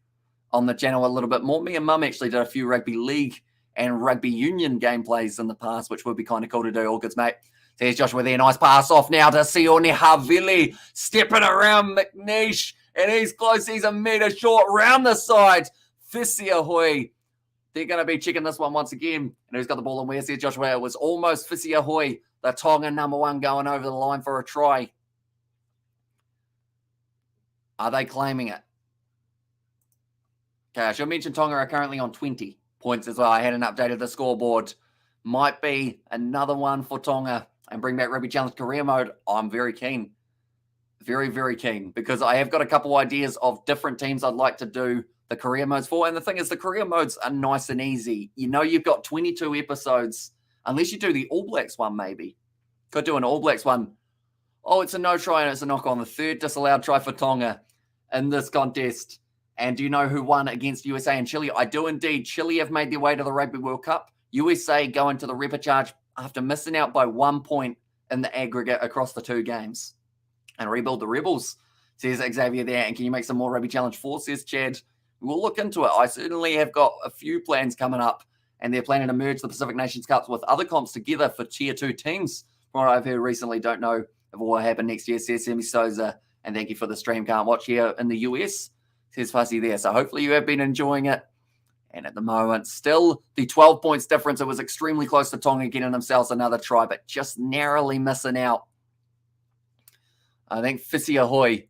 on the channel a little bit more. Me and Mum actually did a few rugby league and rugby union gameplays in the past, which would be kind of cool to do. All goods, mate. There's Joshua there. Nice pass off now to Sione Havili. Stepping around McNeish. And he's close. He's a metre short round the side. Fisiahui. They're going to be checking this one once again. And who's got the ball and where's there? Joshua. It was almost Fisiahui, the Tonga number one, going over the line for a try. Are they claiming it? Okay, I should mention Tonga are currently on 20 points as well. I hadn't updated the scoreboard. Might be another one for Tonga and bring back Rugby Challenge career mode. I'm very keen. Very, very keen, because I have got a couple ideas of different teams I'd like to do the career modes for. And the thing is, the career modes are nice and easy. You know, you've got 22 episodes, unless you do the All Blacks one, maybe. Could do an All Blacks one. Oh, it's a no try and it's a knock on. The third disallowed try for Tonga in this contest. And do you know who won against USA and Chile? I do indeed. Chile have made their way to the Rugby World Cup. USA going to the repechage after missing out by 1 point in the aggregate across the two games. And rebuild the Rebels, says Xavier there. And can you make some more Rugby Challenge 4, says Chad. We'll look into it. I certainly have got a few plans coming up. And they're planning to merge the Pacific Nations Cups with other comps together for Tier 2 teams. From what I've heard recently, don't know if it will happen next year, says Semi Souza. And thank you for the stream. Can't watch here in the US. Says Fussy there. So hopefully you have been enjoying it. And at the moment, still the 12 points difference. It was extremely close to Tonga getting themselves another try, but just narrowly missing out. I think Fisiahui,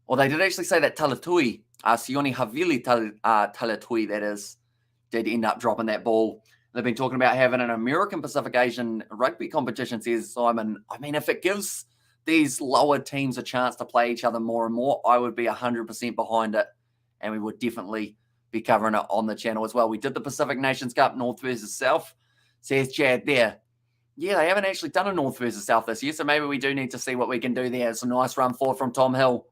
well, they did actually say that Talatui, Sione Havili Talatui, that is, did end up dropping that ball. They've been talking about having an American Pacific Asian rugby competition, says Simon. I mean, if it gives these lower teams a chance to play each other more and more, I would be 100% behind it. And we would definitely be covering it on the channel as well. We did the Pacific Nations Cup, North versus South, says Chad there. Yeah, they haven't actually done a North versus South this year, so maybe we do need to see what we can do there. It's a nice run forward from Tom Hill.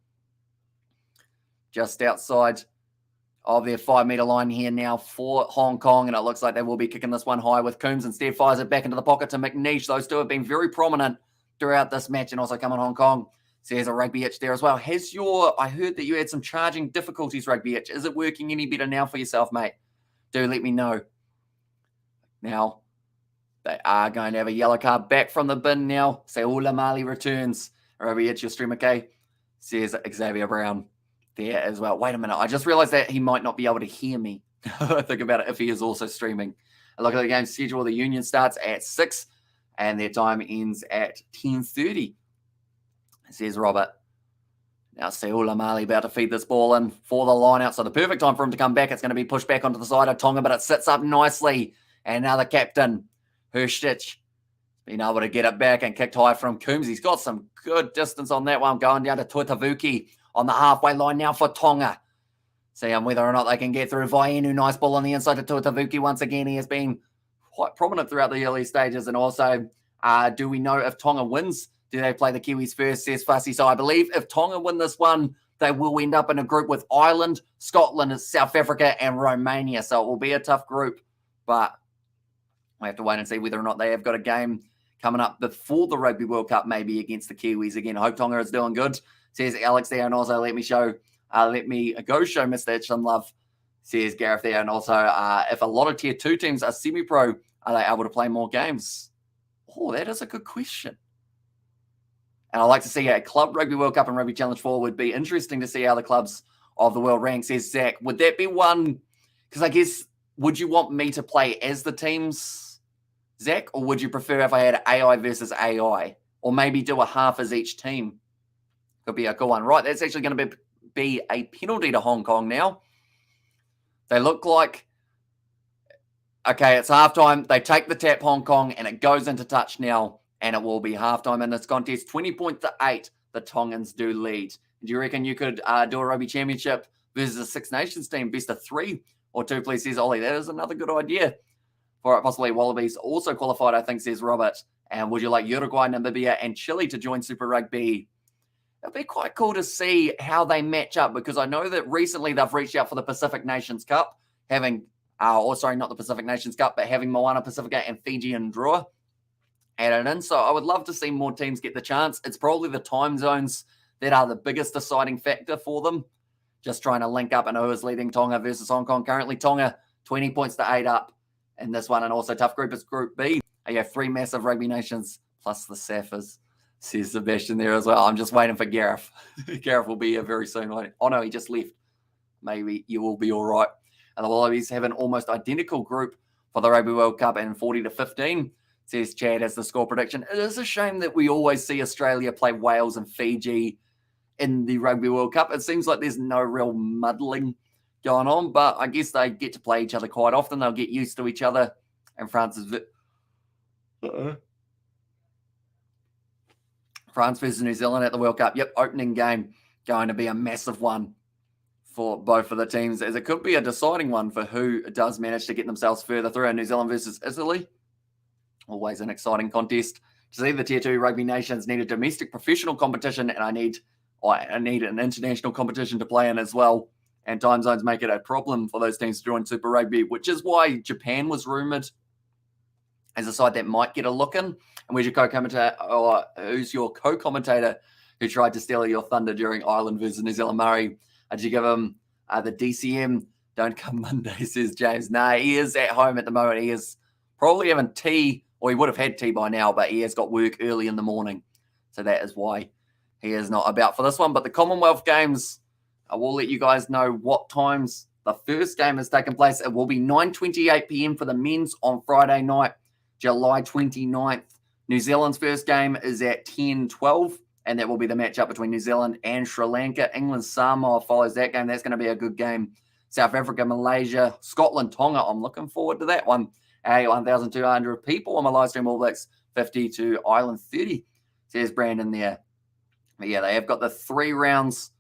Just outside of their 5 metre line here now for Hong Kong, and it looks like they will be kicking this one high with Coombs. Instead fires it back into the pocket to McNeish. Those two have been very prominent throughout this match and also coming Hong Kong. So there's a rugby itch there as well. I heard that you had some charging difficulties, rugby itch. Is it working any better now for yourself, mate? Do let me know. Now, they are going to have a yellow card back from the bin now. Seula Mali returns. Rugby itch, your stream okay? Says Xavier Brown there as well. Wait a minute. I just realized that he might not be able to hear me Think about it if he is also streaming. And look at the game schedule. The Union starts at 6 and their time ends at 10:30. Says Robert. Now Seula Mali about to feed this ball in for the line out. So the perfect time for him to come back. It's going to be pushed back onto the side of Tonga, but it sits up nicely. And now the captain, Herstich, been able to get it back and kicked high from Coombs. He's got some good distance on that one, going down to Tuitavuki on the halfway line now for Tonga. Seeing whether or not they can get through. Vainu, nice ball on the inside to Tuitavuki once again. He has been quite prominent throughout the early stages. And also, do we know if Tonga wins? Do they play the Kiwis first, says Fussy? So I believe if Tonga win this one, they will end up in a group with Ireland, Scotland, South Africa, and Romania. So it will be a tough group, but we have to wait and see whether or not they have got a game coming up before the Rugby World Cup, maybe against the Kiwis again. I hope Tonga is doing good, says Alex there. And also let me go show Mr. Itch some love, says Gareth there. And also, if a lot of Tier 2 teams are semi-pro, are they able to play more games? Oh, that is a good question. And I'd like to see a Club Rugby World Cup and Rugby Challenge 4 would be interesting to see how the clubs of the world rank, says Zach. Would that be one? Because I guess, would you want me to play as the teams, Zach? Or would you prefer if I had AI versus AI? Or maybe do a half as each team? Could be a good one. Right, that's actually going to be a penalty to Hong Kong now. They look like, okay, it's halftime. They take the tap, Hong Kong, and it goes into touch now. And it will be halftime in this contest. 20 points to 8, the Tongans do lead. Do you reckon you could do a rugby championship versus a Six Nations team, best of 3 or 2, please, says Ollie. That is another good idea for it. Possibly Wallabies also qualified, I think, says Robert. And would you like Uruguay, Namibia, and Chile to join Super Rugby? It'd be quite cool to see how they match up, because I know that recently they've reached out for the Pacific Nations Cup, having, not the Pacific Nations Cup, but having Moana Pacifica and Fiji and Drua added in. So I would love to see more teams get the chance. It's probably the time zones that are the biggest deciding factor for them. Just trying to link up and who is leading Tonga versus Hong Kong. Currently, Tonga 20 points to 8 up in this one. And also tough group is Group B. You have 3 massive rugby nations plus the Saffers, says Sebastian there as well. I'm just waiting for Gareth. Gareth will be here very soon. Oh no, he just left. Maybe you will be all right. And the Wallabies have an almost identical group for the Rugby World Cup and 40-15. Says Chad as the score prediction. It is a shame that we always see Australia play Wales and Fiji in the Rugby World Cup. It seems like there's no real muddling going on, but I guess they get to play each other quite often. They'll get used to each other. And France versus New Zealand at the World Cup. Yep, opening game going to be a massive one for both of the teams, as it could be a deciding one for who does manage to get themselves further through. New Zealand versus Italy. Always an exciting contest. To see the Tier 2 rugby nations need a domestic professional competition, and I need an international competition to play in as well. And time zones make it a problem for those teams to join Super Rugby, which is why Japan was rumoured as a side that might get a look in. And where's your co-commentator, or who's your co-commentator who tried to steal your thunder during Ireland versus New Zealand? Murray, did you give him the DCM? Don't come Monday, says James. Nah, he is at home at the moment. He is probably having tea, or he would have had tea by now, but he has got work early in the morning. So that is why he is not about for this one. But the Commonwealth Games, I will let you guys know what times the first game has taken place. It will be 9:28 p.m. for the men's on Friday night, July 29th. New Zealand's first game is at 10:12, and that will be the matchup between New Zealand and Sri Lanka. England, Samoa follows that game. That's going to be a good game. South Africa, Malaysia, Scotland, Tonga. I'm looking forward to that one. 1,200 people on my live stream. All Blacks 50 to Ireland 30, says Brandon there. But yeah, they have got the 3 rounds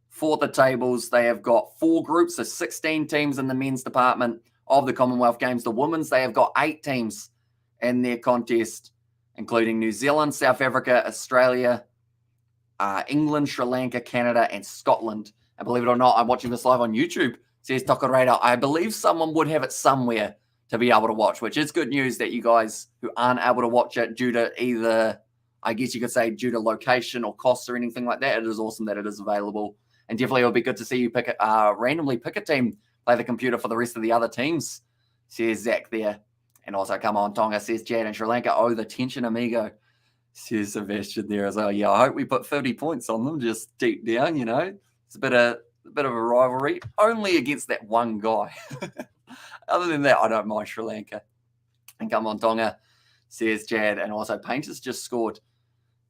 for the tables. They have got 4 groups, so 16 teams in the men's department of the Commonwealth Games. The women's, they have got 8 teams in their contest, including New Zealand, South Africa, Australia, England, Sri Lanka, Canada, and Scotland. And believe it or not, I'm watching this live on YouTube, says Tokareda. I believe someone would have it somewhere to be able to watch, which is good news that you guys who aren't able to watch it due to either, I guess you could say, due to location or costs or anything like that, it is awesome that it is available. And definitely it would be good to see you randomly pick a team, play the computer for the rest of the other teams, says Zach there. And also, come on, Tonga, says Chad, and Sri Lanka. Oh, the tension, amigo, says Sebastian there as well. Yeah, I hope we put 30 points on them just deep down, you know. It's a bit of a bit of a rivalry, only against that one guy. Other than that, I don't mind Sri Lanka. And come on, Tonga, says Chad. And also, Painters just scored,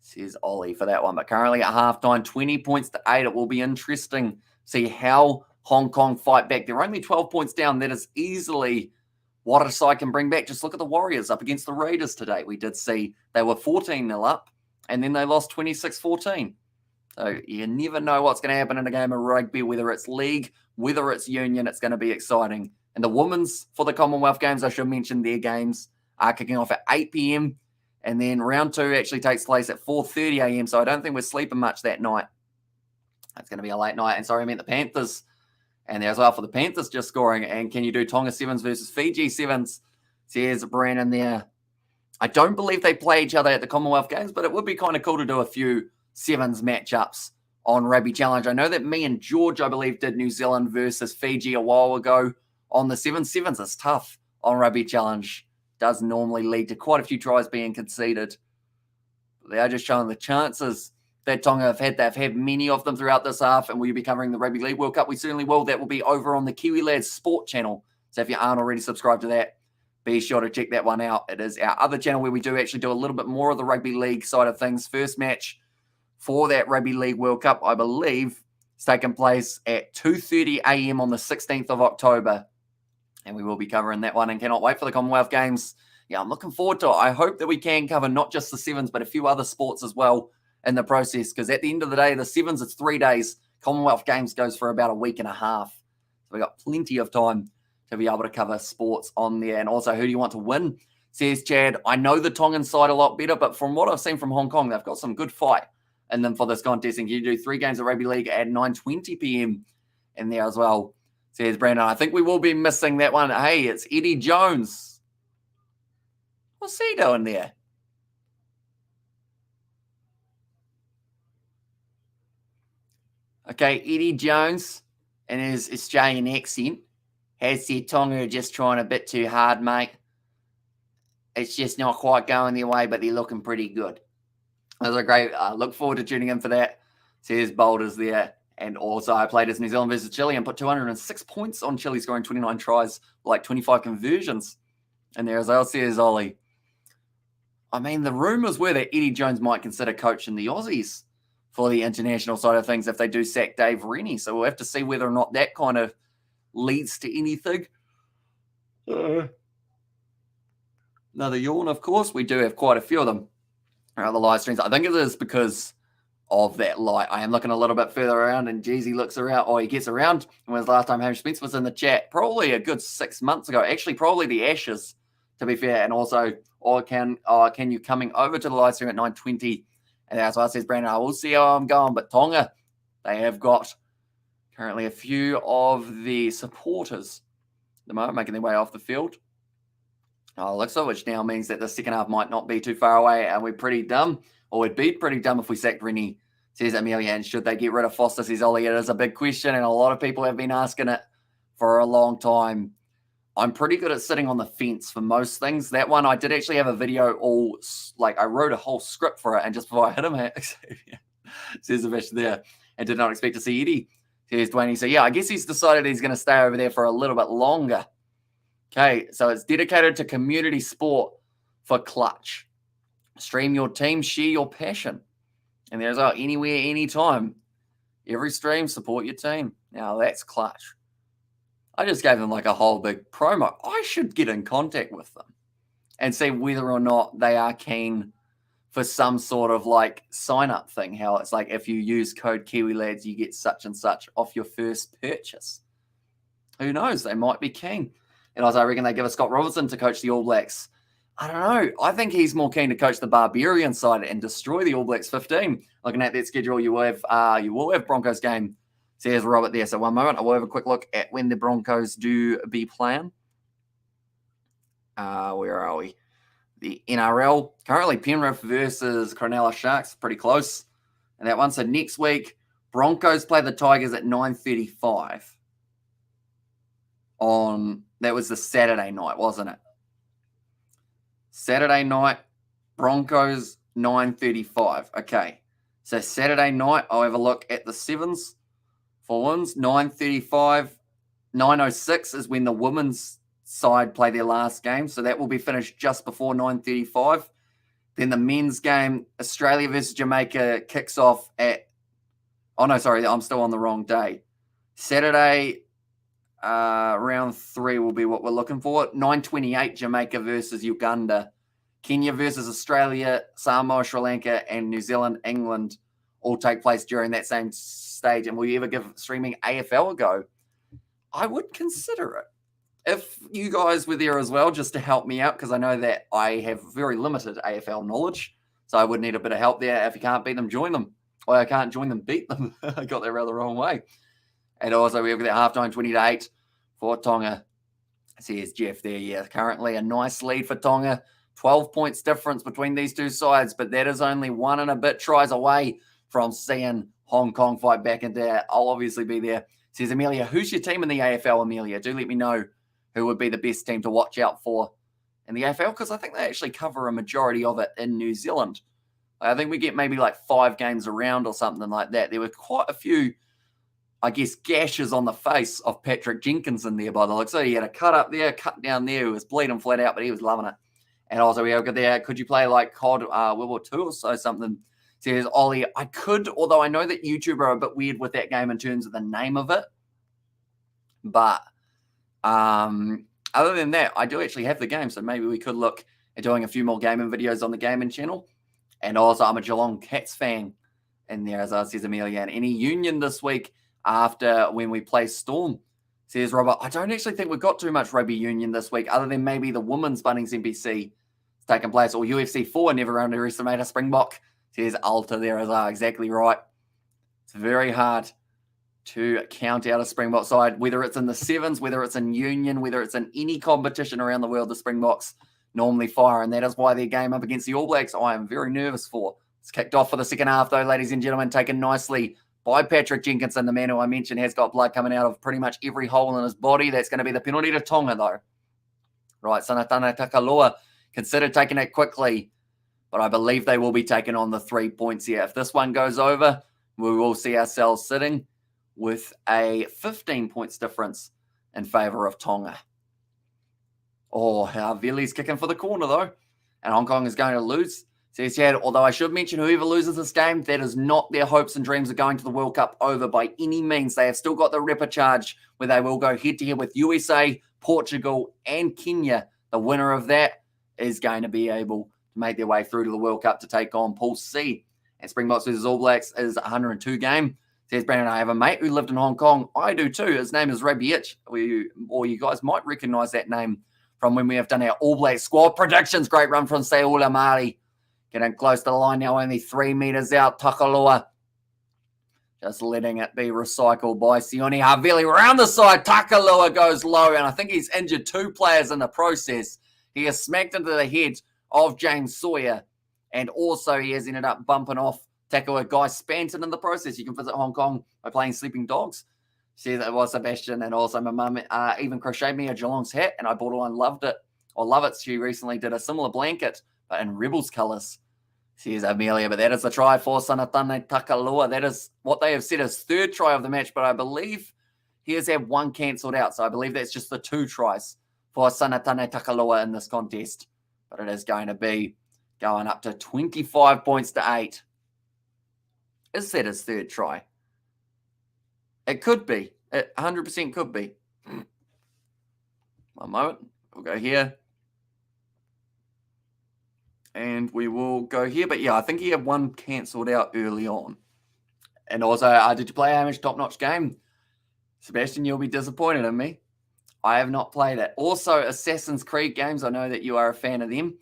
says Ollie, for that one. But currently at halftime, 20 points to 8. It will be interesting to see how Hong Kong fight back. They're only 12 points down. That is easily what a side can bring back. Just look at the Warriors up against the Raiders today. We did see they were 14-0 up, and then they lost 26-14. So you never know what's going to happen in a game of rugby, whether it's league, whether it's union. It's going to be exciting. And the women's for the Commonwealth Games, I should mention their games are kicking off at 8 p.m. And then round 2 actually takes place at 4:30 a.m. So I don't think we're sleeping much that night. It's going to be a late night. And sorry, I meant the Panthers. And there as well for the Panthers just scoring. And can you do Tonga Sevens versus Fiji Sevens? Says Brandon there. I don't believe they play each other at the Commonwealth Games, but it would be kind of cool to do a few Sevens matchups on Rugby Challenge. I know that me and George, I believe, did New Zealand versus Fiji a while ago on the Sevens. Sevens is tough on Rugby Challenge. Does normally lead to quite a few tries being conceded. They are just showing the chances that Tonga have had. They've had many of them throughout this half, and we'll be covering the Rugby League World Cup. We certainly will. That will be over on the Kiwi Lads Sport channel. So if you aren't already subscribed to that, be sure to check that one out. It is our other channel where we do actually do a little bit more of the Rugby League side of things. First match for that Rugby League World Cup, I believe, is taking place at 2:30 a.m. on the 16th of October. And we will be covering that one and cannot wait for the Commonwealth Games. Yeah, I'm looking forward to it. I hope that we can cover not just the Sevens, but a few other sports as well in the process. Because at the end of the day, the Sevens, it's 3 days. Commonwealth Games goes for about a week and a half. So we've got plenty of time to be able to cover sports on there. And also, who do you want to win? Says Chad, I know the Tongan side a lot better, but from what I've seen from Hong Kong, they've got some good fight. And then for this contest, and you do 3 games of Rugby League at 9:20 p.m. in there as well. Says Brandon, I think we will be missing that one. Hey, it's Eddie Jones. What's he doing there? Okay, Eddie Jones and his Australian accent has said Tonga are just trying a bit too hard, mate. It's just not quite going their way, but they're looking pretty good. That was a great. Look forward to tuning in for that. Says Boulders there. And also, I played as New Zealand versus Chile and put 206 points on Chile, scoring 29 tries, like 25 conversions. And there as well, says Ollie. I mean, the rumours were that Eddie Jones might consider coaching the Aussies for the international side of things if they do sack Dave Rennie. So we'll have to see whether or not that kind of leads to anything. Another yawn, of course. We do have quite a few of them. The live streams. I think it is because of that light. I am looking a little bit further around, and Jeezy looks around, or he gets around. When was the last time Hamish Spence was in the chat? Probably a good 6 months ago. Actually, probably the Ashes, to be fair. And also, can you coming over to the live stream at 9:20? And that's why it says, Brandon, I will see how I'm going. But Tonga, they have got currently a few of the supporters at the moment making their way off the field. Alexa, which now means that the second half might not be too far away, and we're pretty dumb, or we'd be pretty dumb if we sacked Rennie, says Amelia. And should they get rid of Foster, says Ollie? It is a big question, and a lot of people have been asking it for a long time. I'm pretty good at sitting on the fence for most things. That one, I did actually have a video I wrote a whole script for it, and just before I hit him, says Avish there, and did not expect to see Eddie, says Dwayne. So yeah, I guess he's decided he's going to stay over there for a little bit longer. Okay, so it's dedicated to community sport for Clutch. Stream your team, share your passion. And there's anywhere, anytime. Every stream, support your team. Now that's Clutch. I just gave them like a whole big promo. I should get in contact with them and see whether or not they are keen for some sort of like sign-up thing. How it's like if you use code KiwiLads, you get such and such off your first purchase. Who knows? They might be keen. And I reckon they give us Scott Robertson to coach the All Blacks. I don't know. I think he's more keen to coach the Barbarian side and destroy the All Blacks 15. Looking at that schedule, you will have Broncos game, says Robert there. So one moment, I will have a quick look at when the Broncos do be playing. Where are we? The NRL. Currently Penrith versus Cronulla Sharks. Pretty close. And that one. So next week, Broncos play the Tigers at 9:35. That was the Saturday night, wasn't it? Saturday night, Broncos 9:35. Okay. So Saturday night, I'll have a look at the Sevens. for women's. 9:35, 9:06 is when the women's side play their last game. So that will be finished just before 9:35. Then the men's game, Australia versus Jamaica, kicks off at, oh no, sorry, I'm still on the wrong day. Saturday, round 3 will be what we're looking for. 9:28, Jamaica versus Uganda. Kenya versus Australia, Samoa, Sri Lanka, and New Zealand, England all take place during that same stage. And will you ever give streaming AFL a go? I would consider it. If you guys were there as well, just to help me out, because I know that I have very limited AFL knowledge, so I would need a bit of help there. If you can't beat them, join them. Or I can't join them, beat them. I got that rather wrong way. And also we have that halftime 20-8 for Tonga. Says Jeff there, yeah. Currently a nice lead for Tonga. 12 points difference between these two sides, but that is only 1 and a bit tries away from seeing Hong Kong fight back into there. I'll obviously be there. Says Amelia, who's your team in the AFL, Amelia? Do let me know who would be the best team to watch out for in the AFL, because I think they actually cover a majority of it in New Zealand. I think we get maybe like 5 games around or something like that. There were quite a few, I guess, gashes on the face of Patrick Jenkins in there by the looks. So he had a cut up there, cut down there. He was bleeding flat out, but he was loving it. And also we have got there, could you play like COD World War II or so something? Says Ollie, I could, although I know that YouTube are a bit weird with that game in terms of the name of it. But other than that, I do actually have the game, so maybe we could look at doing a few more gaming videos on the gaming channel. And also, I'm a Geelong Cats fan in there, as I says Amelia. And any union this week after when we play Storm, says Robert. I don't actually think we've got too much rugby union this week, other than maybe the women's Bunnings NPC taking place, or UFC 4. Never underestimate a Springbok. Says Alta there as well. Exactly right. It's very hard to count out a Springbok side, whether it's in the sevens, whether it's in union, whether it's in any competition around the world. The Springboks normally fire, and that is why their game up against the All Blacks I am very nervous for. It's kicked off for the second half, though, ladies and gentlemen, taken nicely by Patrick Jenkinson, the man who I mentioned has got blood coming out of pretty much every hole in his body. That's going to be the penalty to Tonga, though. Right, Sanatana Takaloa considered taking it quickly, but I believe they will be taking on the 3 points here. If this one goes over, we will see ourselves sitting with a 15 points difference in favour of Tonga. Oh, Havili's kicking for the corner, though. And Hong Kong is going to lose. Says Chad, although I should mention whoever loses this game, that is not their hopes and dreams of going to the World Cup over by any means. They have still got the repechage where they will go head-to-head with USA, Portugal, and Kenya. The winner of that is going to be able to make their way through to the World Cup to take on Pool C. And Springboks versus All Blacks is a 102 game. Says Brandon, I have a mate who lived in Hong Kong. I do too. His name is Rugby Itch. Or you guys might recognise that name from when we have done our All Black squad predictions. Great run from Seoula Mari. Getting close to the line now, only 3 metres out. Takaloa just letting it be recycled by Sione Havili. Around the side, Takaloa goes low, and I think he's injured 2 players in the process. He has smacked into the head of James Sawyer, and also he has ended up bumping off tackle a Guy Spanton in the process. You can visit Hong Kong by playing Sleeping Dogs. See, that was Sebastian, and also my mum even crocheted me a Geelong's hat, and I bought it and loved it. Or love it. She recently did a similar blanket, but in Rebels colours. Says Amelia, but that is the try for Sanatane Takaloa. That is what they have said his 3rd try of the match, but I believe he has had 1 cancelled out. So I believe that's just the 2 tries for Sanatane Takaloa in this contest. But it is going to be going up to 25 points to 8. Is that his 3rd try? It could be. It 100% could be. One moment. We'll go here. And we will go here. But yeah, I think he had 1 cancelled out early on. And also, did you play Hamish Top-Notch game? Sebastian, you'll be disappointed in me. I have not played it. Also, Assassin's Creed games. I know that you are a fan of them.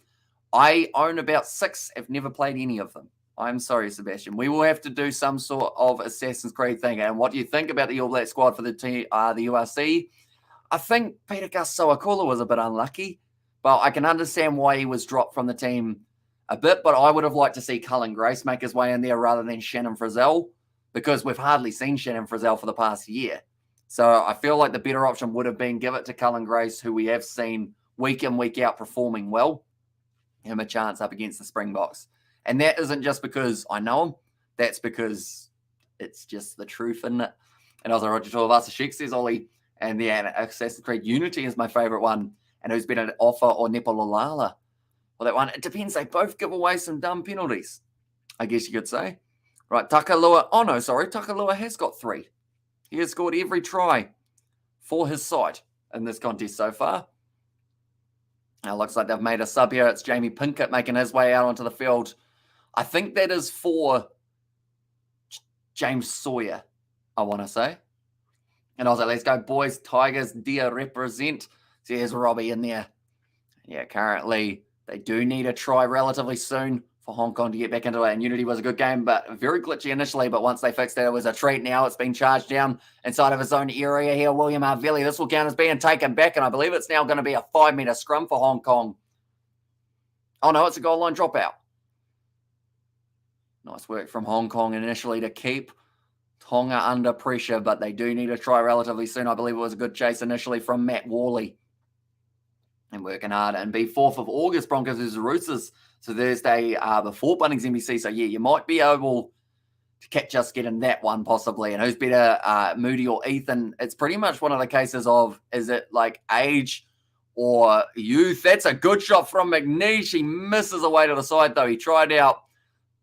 I own about 6. I've never played any of them. I'm sorry, Sebastian. We will have to do some sort of Assassin's Creed thing. And what do you think about the All Black squad for the URC? I think Peter Gus-Sowakula was a bit unlucky. But I can understand why he was dropped from the team a bit. But I would have liked to see Cullen Grace make his way in there rather than Shannon Frizzell, because we've hardly seen Shannon Frizzell for the past year. So I feel like the better option would have been give it to Cullen Grace, who we have seen week in, week out performing well. Give him a chance up against the Springboks. And that isn't just because I know him. That's because it's just the truth, isn't it? And I was like, Roger Tuivasa-Sheck, says Ollie. And then Assassin's Creed Unity is my favourite one. And who's better, Offa or Nepalolala? Well, that one, it depends. They both give away some dumb penalties, I guess you could say. Right, Takalua. Oh, no, sorry. Takalua has got 3. He has scored every try for his side in this contest so far. Now, looks like they've made a sub here. It's Jamie Pinkett making his way out onto the field. I think that is for James Sawyer, I want to say. And I was like, let's go, boys. Tigers, dear represent. So here's Robbie in there. Yeah, currently they do need a try relatively soon for Hong Kong to get back into it. And Unity was a good game, but very glitchy initially. But once they fixed it, it was a treat. Now it's been charged down inside of his own area here. William Havili. This will count as being taken back. And I believe it's now going to be a 5-metre scrum for Hong Kong. Oh, no, it's a goal line dropout. Nice work from Hong Kong initially to keep Tonga under pressure, but they do need a try relatively soon. I believe it was a good chase initially from Matt Worley. And working hard. And be 4th of August, Broncos versus Roosters. So Thursday before Bunnings NBC. So, yeah, you might be able to catch us getting that one possibly. And who's better, Moody or Ethan? It's pretty much one of the cases of, is it like age or youth? That's a good shot from McNeish. He misses away to the side, though. He tried out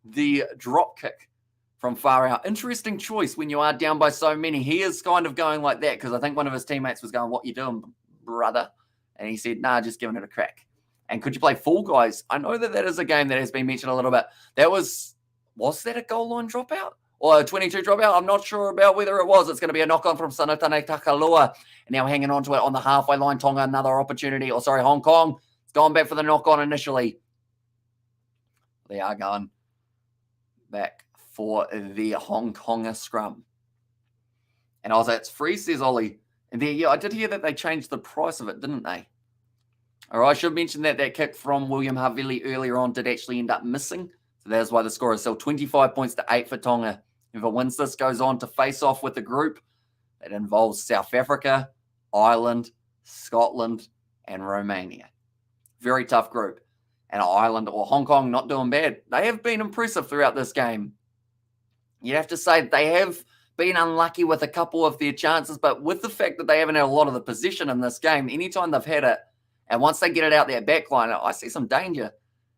the drop kick from far out. Interesting choice when you are down by so many. He is kind of going like that because I think one of his teammates was going, what you doing, brother? And he said, nah, just giving it a crack. And could you play Fall Guys? I know that is a game that has been mentioned a little bit. That was that a goal line dropout? Or a 22 dropout? I'm not sure about whether it was. It's going to be a knock-on from Sanatane Takalua. And now hanging on to it on the halfway line. Tonga, another opportunity. Hong Kong. It's gone back for the knock-on initially. They are going back for the Hong Konger scrum. And I was like, it's free, says Ollie. And there, yeah, I did hear that they changed the price of it, didn't they? All right, I should mention that kick from William Havili earlier on did actually end up missing. So that's why the score is still 25 points to 8 for Tonga. Whoever wins this goes on to face off with the group that involves South Africa, Ireland, Scotland, and Romania. Very tough group. And Ireland or Hong Kong not doing bad. They have been impressive throughout this game. You'd have to say they have been unlucky with a couple of their chances, but with the fact that they haven't had a lot of the position in this game, anytime they've had it, and once they get it out their backline, I see some danger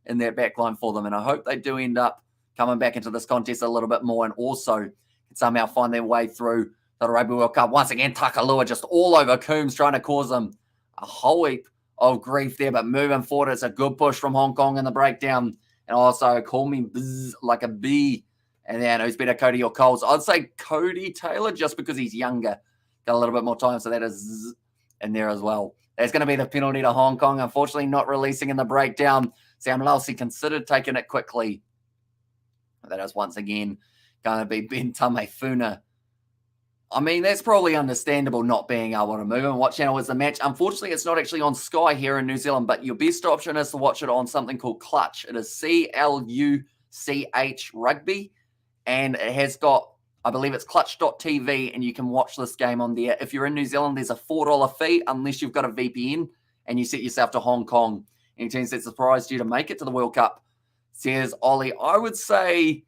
in their backline for them, and I hope they do end up coming back into this contest a little bit more and also can somehow find their way through the Rugby World Cup. Once again, Takalua just all over Coombs, trying to cause them a whole heap of grief there, but moving forward, it's a good push from Hong Kong in the breakdown, and also call me bzz like a bee. And then who's better, Cody or Coles? I'd say Cody Taylor just because he's younger. Got a little bit more time, so that is in there as well. There's going to be the penalty to Hong Kong. Unfortunately, not releasing in the breakdown. Sam Lalsi considered taking it quickly. That is once again going to be Ben Tamefuna. I mean, that's probably understandable not being able to move. And what channel is the match? Unfortunately, it's not actually on Sky here in New Zealand, but your best option is to watch it on something called Clutch. It is CLUCH Rugby. And it has got, I believe it's clutch.tv, and you can watch this game on there. If you're in New Zealand, there's a $4 fee unless you've got a VPN and you set yourself to Hong Kong. Any teams that surprised you to make it to the World Cup? Says Ollie. I would say,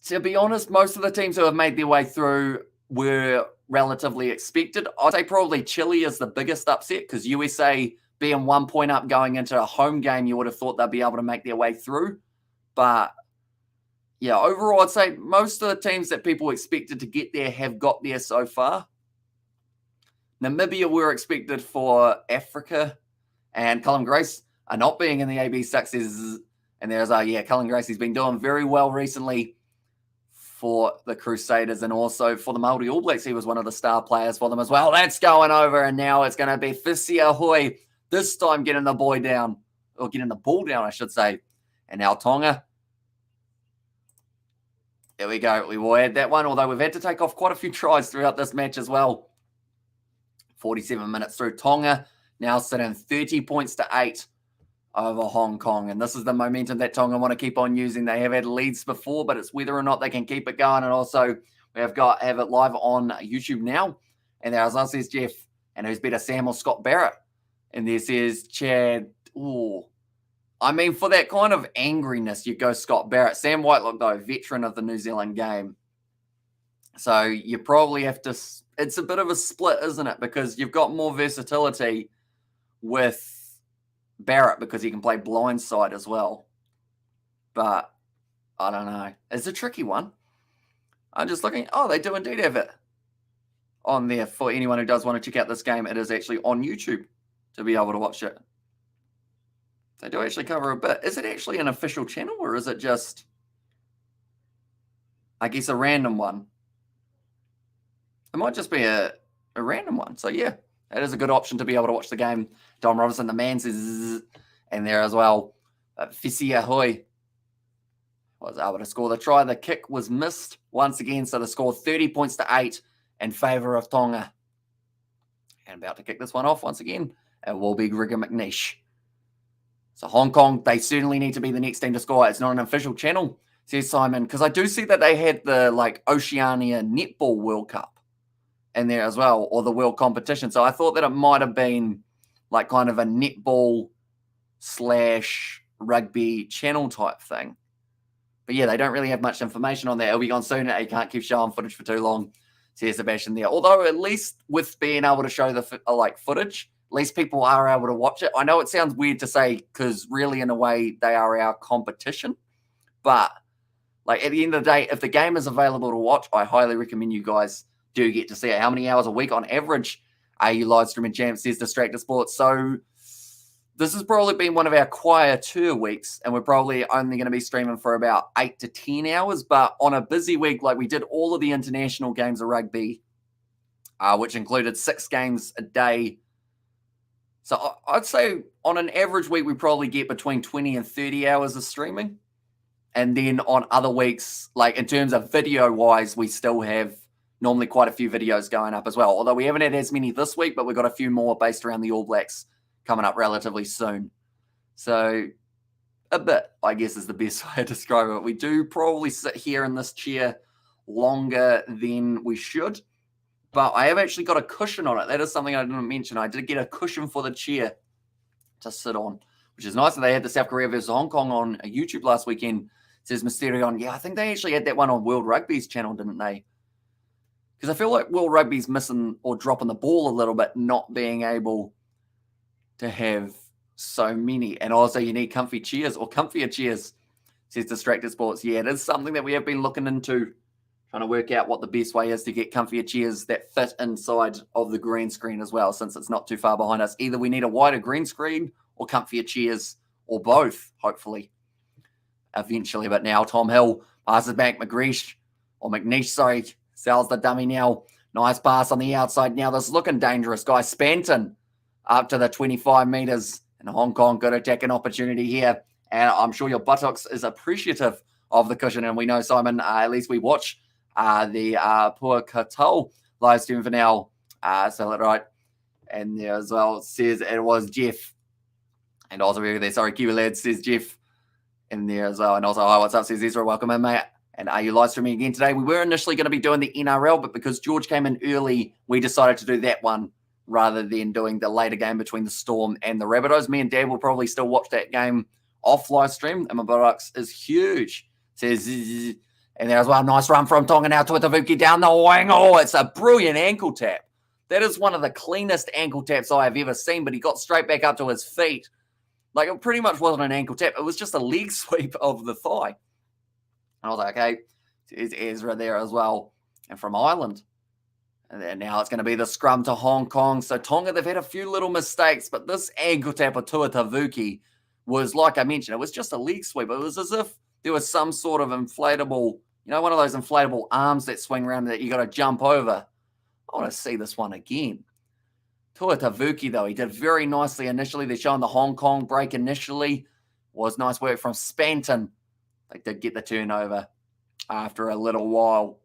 to be honest, most of the teams who have made their way through were relatively expected. I'd say probably Chile is the biggest upset because USA being 1 point up going into a home game, you would have thought they'd be able to make their way through. But yeah, overall, I'd say most of the teams that people expected to get there have got there so far. Namibia were expected for Africa, and Cullen Grace are not being in the AB successes. And there's, Cullen Grace, he's been doing very well recently for the Crusaders and also for the Māori All Blacks. He was one of the star players for them as well. That's going over, and now it's going to be Fisia Hui, this time getting the ball down, I should say. And now Tonga. There we go. We will add that one, although we've had to take off quite a few tries throughout this match as well. 47 minutes through. Tonga now sitting 30 points to 8 over Hong Kong. And this is the momentum that Tonga want to keep on using. They have had leads before, but it's whether or not they can keep it going. And also, we have it live on YouTube now. And there's us, says Jeff. And who's better, Sam or Scott Barrett? And there says Chad. Ooh. I mean, for that kind of angriness, you go Scott Barrett. Sam Whitelock, though, veteran of the New Zealand game. So you probably have to, it's a bit of a split, isn't it? Because you've got more versatility with Barrett because he can play blindside as well. But I don't know. It's a tricky one. I'm just looking. Oh, they do indeed have it on there for anyone who does want to check out this game. It is actually on YouTube to be able to watch it. They do actually cover a bit. Is it actually an official channel or is it just, I guess, a random one? It might just be a random one. So, yeah, it is a good option to be able to watch the game. Dom Robinson, the man, says in there as well. Fisi Ahoy was able to score the try. The kick was missed once again. So, the score 30 points to 8 in favour of Tonga. And about to kick this one off once again. It will be Grigor McNeish. So Hong Kong, they certainly need to be the next team to score. It's not an official channel, says Simon, because I do see that they had the Oceania Netball World Cup in there as well, or the World Competition. So I thought that it might have been kind of a netball / rugby channel type thing. But yeah, they don't really have much information on that. It'll be gone soon. You can't keep showing footage for too long, says Sebastian there. Although at least with being able to show the footage, at least people are able to watch it. I know it sounds weird to say because really, in a way, they are our competition. But at the end of the day, if the game is available to watch, I highly recommend you guys do get to see it. How many hours a week on average are you live streaming, champs, says Distracted Sports. So this has probably been one of our quieter weeks, and we're probably only going to be streaming for about 8 to 10 hours. But on a busy week, we did all of the international games of rugby, which included 6 games a day. So I'd say on an average week, we probably get between 20 and 30 hours of streaming. And then on other weeks, in terms of video-wise, we still have normally quite a few videos going up as well. Although we haven't had as many this week, but we've got a few more based around the All Blacks coming up relatively soon. So a bit, I guess, is the best way to describe it. We do probably sit here in this chair longer than we should. But I have actually got a cushion on it. That is something I didn't mention. I did get a cushion for the chair to sit on, which is nice. And they had the South Korea versus Hong Kong on YouTube last weekend, says Mysterion. Yeah, I think they actually had that one on World Rugby's channel, didn't they? Because I feel like World Rugby's missing or dropping the ball a little bit, not being able to have so many. And also you need comfy chairs or comfier chairs, says Distracted Sports. Yeah, it is something that we have been looking into, trying to work out what the best way is to get comfier chairs that fit inside of the green screen as well, since it's not too far behind us. Either we need a wider green screen or comfier chairs, or both, hopefully, eventually. But now Tom Hill passes back McNeish, sorry, sells the dummy now. Nice pass on the outside now. This is looking dangerous, guys. Spanton up to the 25 meters. And Hong Kong, good attacking opportunity here. And I'm sure your buttocks is appreciative of the cushion. And we know, Simon, at least we watch the Pua Katol live stream for now. So that's right. And there as well, says it was Jeff. And also there, sorry, Kiwi Lad, says Jeff in there as well. And also, hi, what's up, says Ezra, welcome in, mate. And are you live streaming again today? We were initially going to be doing the NRL, but because George came in early, we decided to do that one rather than doing the later game between the Storm and the Rabbitohs. Me and Dad will probably still watch that game off live stream, and my buttocks is huge. Says, and there as well, nice run from Tonga now to Tavuki down the wing. Oh, it's a brilliant ankle tap. That is one of the cleanest ankle taps I have ever seen, but he got straight back up to his feet. It pretty much wasn't an ankle tap. It was just a leg sweep of the thigh. And I was like, okay, there's Ezra there as well. And from Ireland. And then now it's going to be the scrum to Hong Kong. So Tonga, they've had a few little mistakes, but this ankle tap of Tua Tavuki was, like I mentioned, it was just a leg sweep. It was as if there was some sort of inflatable, one of those inflatable arms that swing around that you got to jump over. I want to see this one again. Tua Tavuki, though, he did very nicely initially. They're showing the Hong Kong break initially. Was nice work from Spanton. They did get the turnover after a little while.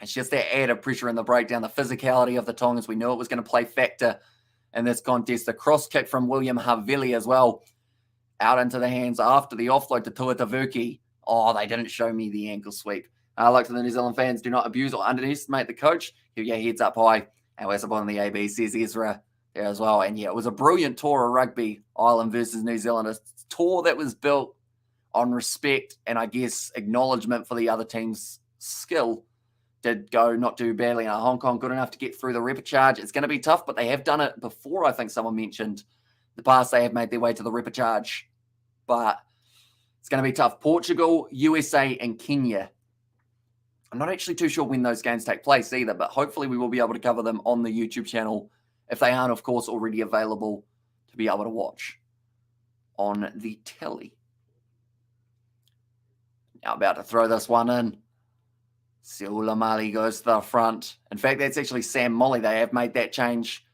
It's just that added pressure in the breakdown, the physicality of the Tongans. We knew it was going to play factor in this contest. The cross kick from William Havili as well. Out into the hands after the offload to Tua Tavuki. Oh, they didn't show me the ankle sweep. Like to the New Zealand fans, do not abuse or underestimate the coach. Keep your heads up high. And we're up on the AB, says Ezra there as well. And yeah, it was a brilliant tour of rugby, Ireland versus New Zealand. A tour that was built on respect and I guess acknowledgement for the other team's skill, did go not too badly. Now, Hong Kong good enough to get through the repechage. It's going to be tough, but they have done it before. I think someone mentioned the past they have made their way to the repechage, but it's going to be tough. Portugal, USA, and Kenya. I'm not actually too sure when those games take place either, but hopefully we will be able to cover them on the YouTube channel if they aren't, of course, already available to be able to watch on the telly. Now about to throw this one in. Siulamali goes to the front. In fact, that's actually Sam Molly. They have made that change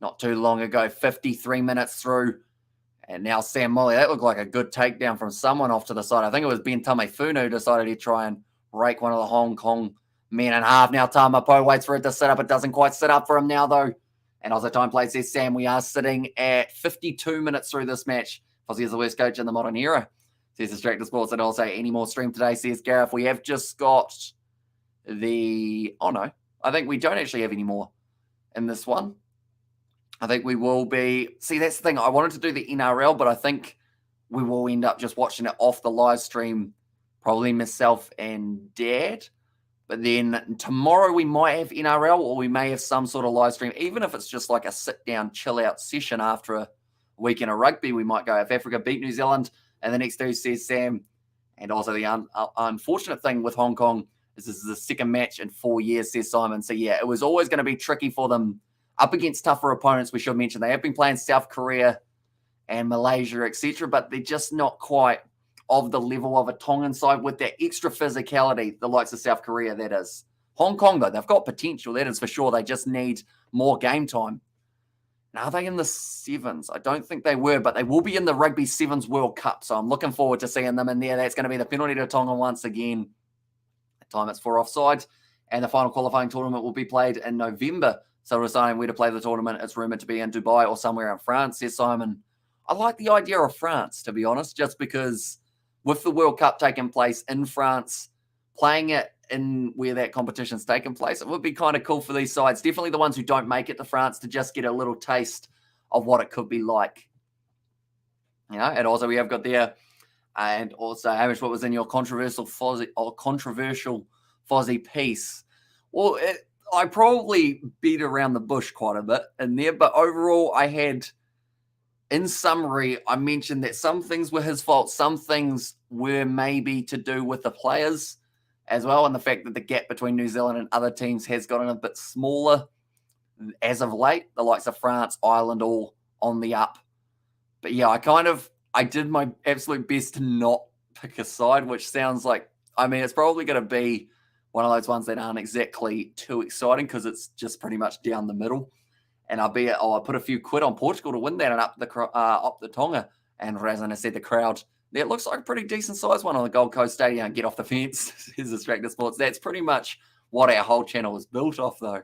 not too long ago, 53 minutes through. And now Sam Molly, that looked like a good takedown from someone off to the side. I think it was Ben Tamefunu who decided to try and break one of the Hong Kong men in half. Now Tamapo waits for it to sit up. It doesn't quite sit up for him now, though. And as the time play says, Sam, we are sitting at 52 minutes through this match. Fozzie is the worst coach in the modern era, says Distracted Sports. And also, any more stream today, says Gareth. We have just got the... Oh, no. I think we don't actually have any more in this one. I think we will be... See, that's the thing. I wanted to do the NRL, but I think we will end up just watching it off the live stream, probably myself and Dad. But then tomorrow we might have NRL, or we may have some sort of live stream, even if it's just like a sit-down, chill-out session after a weekend of rugby. We might go if Africa beat New Zealand, and the next day says Sam. And also the unfortunate thing with Hong Kong is this is the second match in 4 years, says Simon. So yeah, it was always going to be tricky for them up against tougher opponents. We should mention they have been playing South Korea and Malaysia, etc., but they're just not quite of the level of a Tongan side with that extra physicality, the likes of South Korea, that is. Hong Kong, though, they've got potential, that is for sure. They just need more game time. Now, are they in the sevens? I don't think they were, but they will be in the Rugby Sevens World Cup, so I'm looking forward to seeing them in there. That's going to be the penalty to Tonga once again. The time it's for offside, and the final qualifying tournament will be played in November. So we're deciding where to play the tournament. It's rumoured to be in Dubai or somewhere in France, says Simon. I like the idea of France, to be honest, just because with the World Cup taking place in France, playing it in where that competition's taking place, it would be kind of cool for these sides, definitely the ones who don't make it to France, to just get a little taste of what it could be like. You know, and also we have got there, and also, Hamish, what was in your controversial Fozzie piece? Well, I probably beat around the bush quite a bit in there, but overall I had... In summary, I mentioned that some things were his fault, some things were maybe to do with the players as well, and the fact that the gap between New Zealand and other teams has gotten a bit smaller as of late, the likes of France, Ireland, all on the up. But yeah, I did my absolute best to not pick a side, which sounds like, I mean, it's probably going to be one of those ones that aren't exactly too exciting because it's just pretty much down the middle. And I put a few quid on Portugal to win that and up the Tonga. And Razan said the crowd, it looks like a pretty decent sized one on the Gold Coast Stadium. Get off the fence, says Distracted Sports. That's pretty much what our whole channel is built off, though.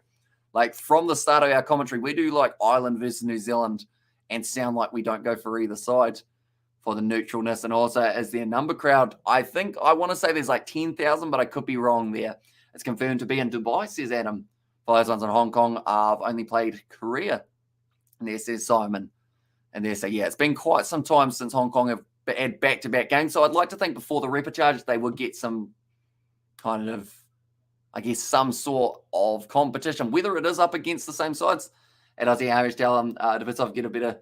Like from the start of our commentary, we do like Ireland versus New Zealand and sound like we don't go for either side for the neutralness. And also as their number crowd, I want to say there's like 10,000, but I could be wrong there. It's confirmed to be in Dubai, says Adam. Those ones in Hong Kong, I've only played Korea. And there says Simon. And there say, yeah, it's been quite some time since Hong Kong have had back-to-back games. So I'd like to think before the repechage, they would get some kind of, I guess, some sort of competition, whether it is up against the same sides. And I see Hamish tell him, Davidsov get a better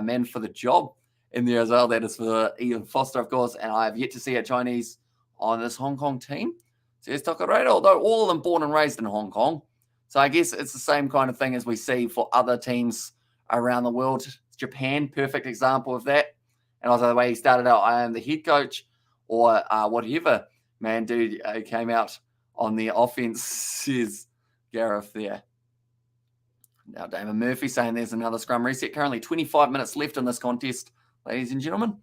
man for the job in there as well. That is for Ian Foster, of course. And I have yet to see a Chinese on this Hong Kong team. Says Takareda, although all of them born and raised in Hong Kong. So I guess it's the same kind of thing as we see for other teams around the world. Japan, perfect example of that. And also the way he started out, I am the head coach or whatever. Man, dude, came out on the offense, says Gareth there. Now Damon Murphy saying there's another scrum reset. Currently 25 minutes left in this contest, ladies and gentlemen.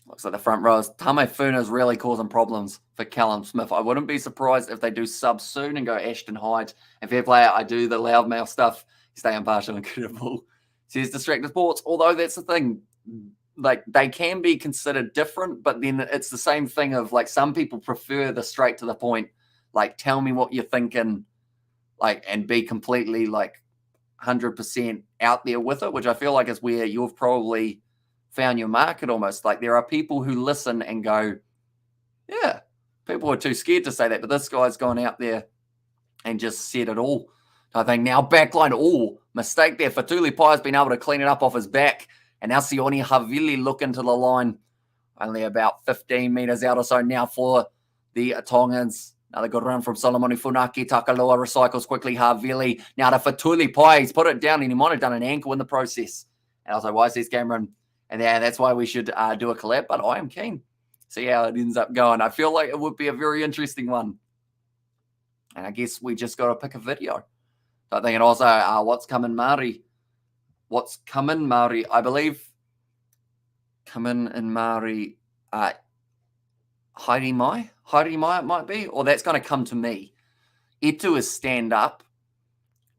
Looks like the front rows. Tamefuna is really causing problems for Callum Smith. I wouldn't be surprised if they do sub soon and go Ashton Hyde. And fair play, I do the loudmouth stuff. Stay impartial and credible. Says Distracted Sports. Although that's the thing, like they can be considered different, but then it's the same thing of like some people prefer the straight to the point. Like tell me what you're thinking, like and be completely like 100% out there with it, which I feel like is where you've probably found your market almost. Like there are people who listen and go, yeah, People were too scared to say that, but this guy's gone out there and just said it all. I think now backline, mistake there. Fatuli Pai's been able to clean it up off his back. And now Sione Havili looking to the line. Only about 15 metres out or so now for the Tongans. Another good run from Solomoni Funaki. Takaloa recycles quickly. Havili now to Fatuli Pai. He's put it down and he might have done an ankle in the process. And I was like, why is this Cameron? And yeah, that's why we should do a collab. But I am keen. See how it ends up going. I feel like it would be a very interesting one. And I guess we just got to pick a video. So I think, and also, what's coming, Māori? What's coming, Māori? I believe coming in Māori, Haere Mai it might be, or that's going to come to me. Etu is stand up.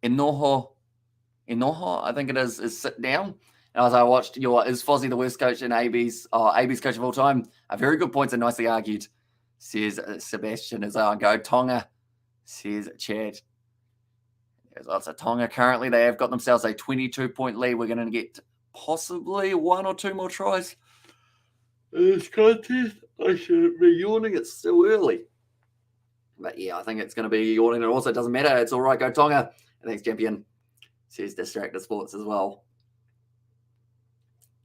Inoho, I think it is sit down. And as I watched is Fozzie the worst coach in AB's coach of all time? A very good points and nicely argued, says Sebastian as I go. Tonga, says Chad. There's lots of Tonga currently. They have got themselves a 22-point lead. We're going to get possibly 1 or 2 more tries in this contest. I shouldn't be yawning. It's still early. But yeah, I think it's going to be yawning. It also doesn't matter. It's all right. Go Tonga. Thanks, champion. Says Distracted Sports as well.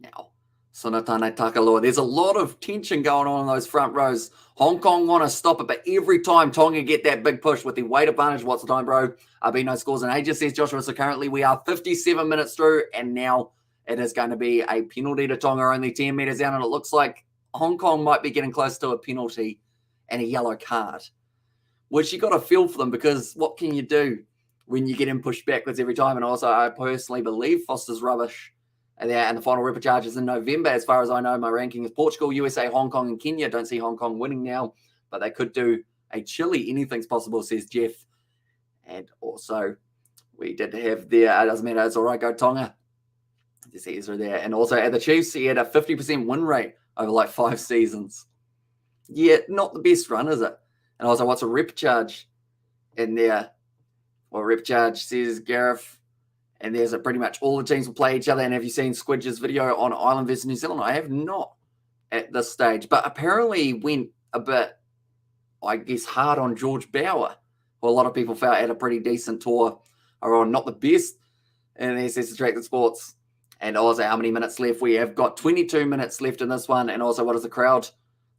Now, Sonatane Takaloa. There's a lot of tension going on in those front rows. Hong Kong want to stop it, but every time Tonga get that big push with the weight advantage, what's the time, bro? Been no scores in ages, says Joshua. So currently we are 57 minutes through, and now it is going to be a penalty to Tonga, only 10 metres down, and it looks like Hong Kong might be getting close to a penalty and a yellow card, which you got to feel for them, because what can you do when you get in pushed backwards every time? And also, I personally believe Foster's rubbish. And the final repechage is in November. As far as I know, my ranking is Portugal, USA, Hong Kong, and Kenya. Don't see Hong Kong winning now, but they could do a Chile. Anything's possible, says Jeff. And also, we did have there, it doesn't matter, it's all right, go Tonga. Just Ezra there. And also at the Chiefs, he had a 50% win rate over like 5 seasons. Yeah, not the best run, is it? And also, what's a repechage in there? Well, repechage, says Gareth. And there's pretty much all the teams will play each other. And have you seen Squidge's video on Ireland versus New Zealand? I have not at this stage. But apparently he went a bit, I guess, hard on George Bauer, who a lot of people felt had a pretty decent tour, or not the best. And there's Distracted Sports. And also how many minutes left? We have got 22 minutes left in this one. And also, what is the crowd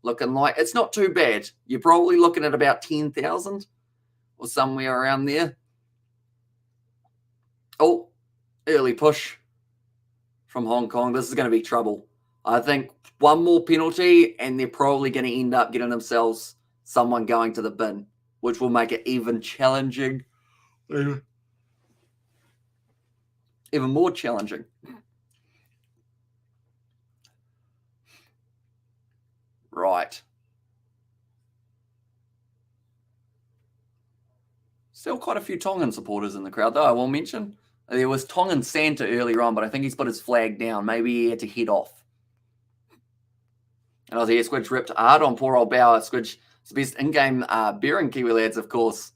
looking like? It's not too bad. You're probably looking at about 10,000 or somewhere around there. Oh, early push from Hong Kong. This is going to be trouble. I think one more penalty and they're probably going to end up getting themselves someone going to the bin, which will make it even challenging. Even more challenging. Right. Still quite a few Tongan supporters in the crowd, though, I will mention. There was Tongan Santa earlier on, but I think he's put his flag down. Maybe he had to head off. And I was here, Squidge ripped hard on poor old Bauer. Squidge is the best in-game bearing Kiwi lads, of course.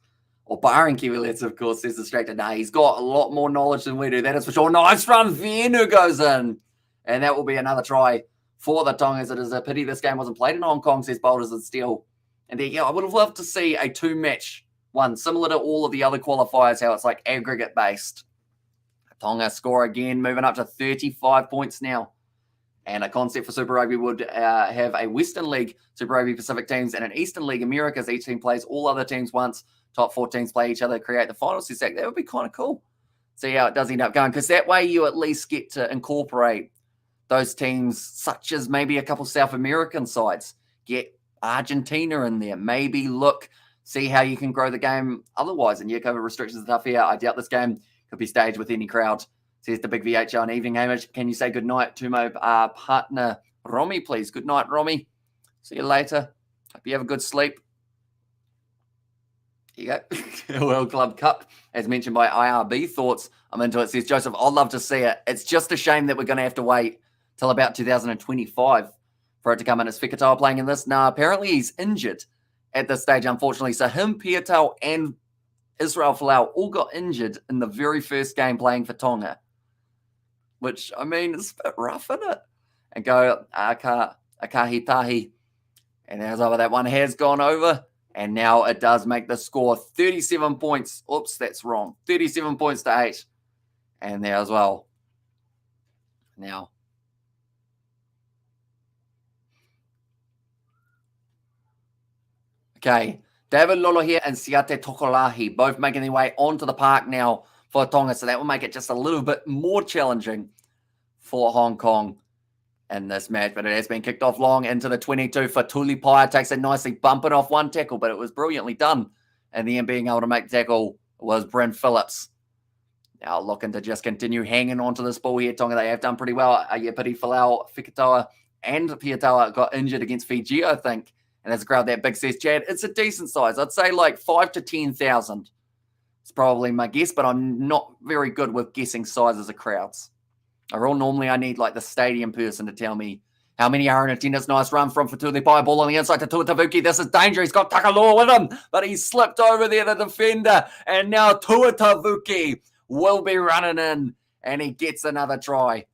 Or barring Kiwi lads, of course, says Distracted. Nah, he's got a lot more knowledge than we do. That is for sure. Nice run. Vienu goes in. And that will be another try for the Tongas. It is a pity this game wasn't played in Hong Kong, says Boulders and Steel. And there you go. I would have loved to see a 2-match one, similar to all of the other qualifiers, how it's like aggregate-based. Tonga score again, moving up to 35 points now. And a concept for Super Rugby would have a Western League Super Rugby Pacific teams and an Eastern League Americas. Each team plays all other teams once. Top 4 teams play each other, create the final set. That would be kind of cool. See how it does end up going, because that way you at least get to incorporate those teams, such as maybe a couple South American sides. Get Argentina in there. Maybe see how you can grow the game otherwise. And COVID restrictions and stuff here. I doubt this game could be staged with any crowd. Says the big VHR and evening, Hamish. Can you say good night to my partner, Romy, please? Good night, Romy. See you later. Hope you have a good sleep. Here you go. World Club Cup, as mentioned by IRB Thoughts. I'm into it. Says Joseph, I'd love to see it. It's just a shame that we're going to have to wait till about 2025 for it to come in. Is Fekatoa playing in this? No, apparently he's injured at this stage, unfortunately. So him, Piatel, and Israel Folau all got injured in the very first game playing for Tonga, which, I mean, is a bit rough, isn't it? And go Akahitahi And as over, that one has gone over. And now it does make the score 37 points. Oops, that's wrong. 37 points to 8. And there as well. Now. Okay. David Lolo here and Siate Tokolahi both making their way onto the park now for Tonga. So that will make it just a little bit more challenging for Hong Kong in this match. But it has been kicked off long into the 22 for Tulipaia. Takes it nicely, bumping off one tackle, but it was brilliantly done. And then being able to make the tackle was Bryn Phillips. Now looking to just continue hanging on to this ball here, Tonga. They have done pretty well. Ayepiri Falau, Fikatoa, and Piatoa got injured against Fiji, I think. And as a crowd that big says, Chad, it's a decent size. I'd say like 5 to 10,000. It's probably my guess, but I'm not very good with guessing sizes of crowds. Normally I need like the stadium person to tell me how many are in attendance. Nice run from Fatulipaia. Ball on the inside to Tuatavuki. This is dangerous. He's got Takaloa with him, but he slipped over there, the defender. And now Tuatavuki will be running in, and he gets another try.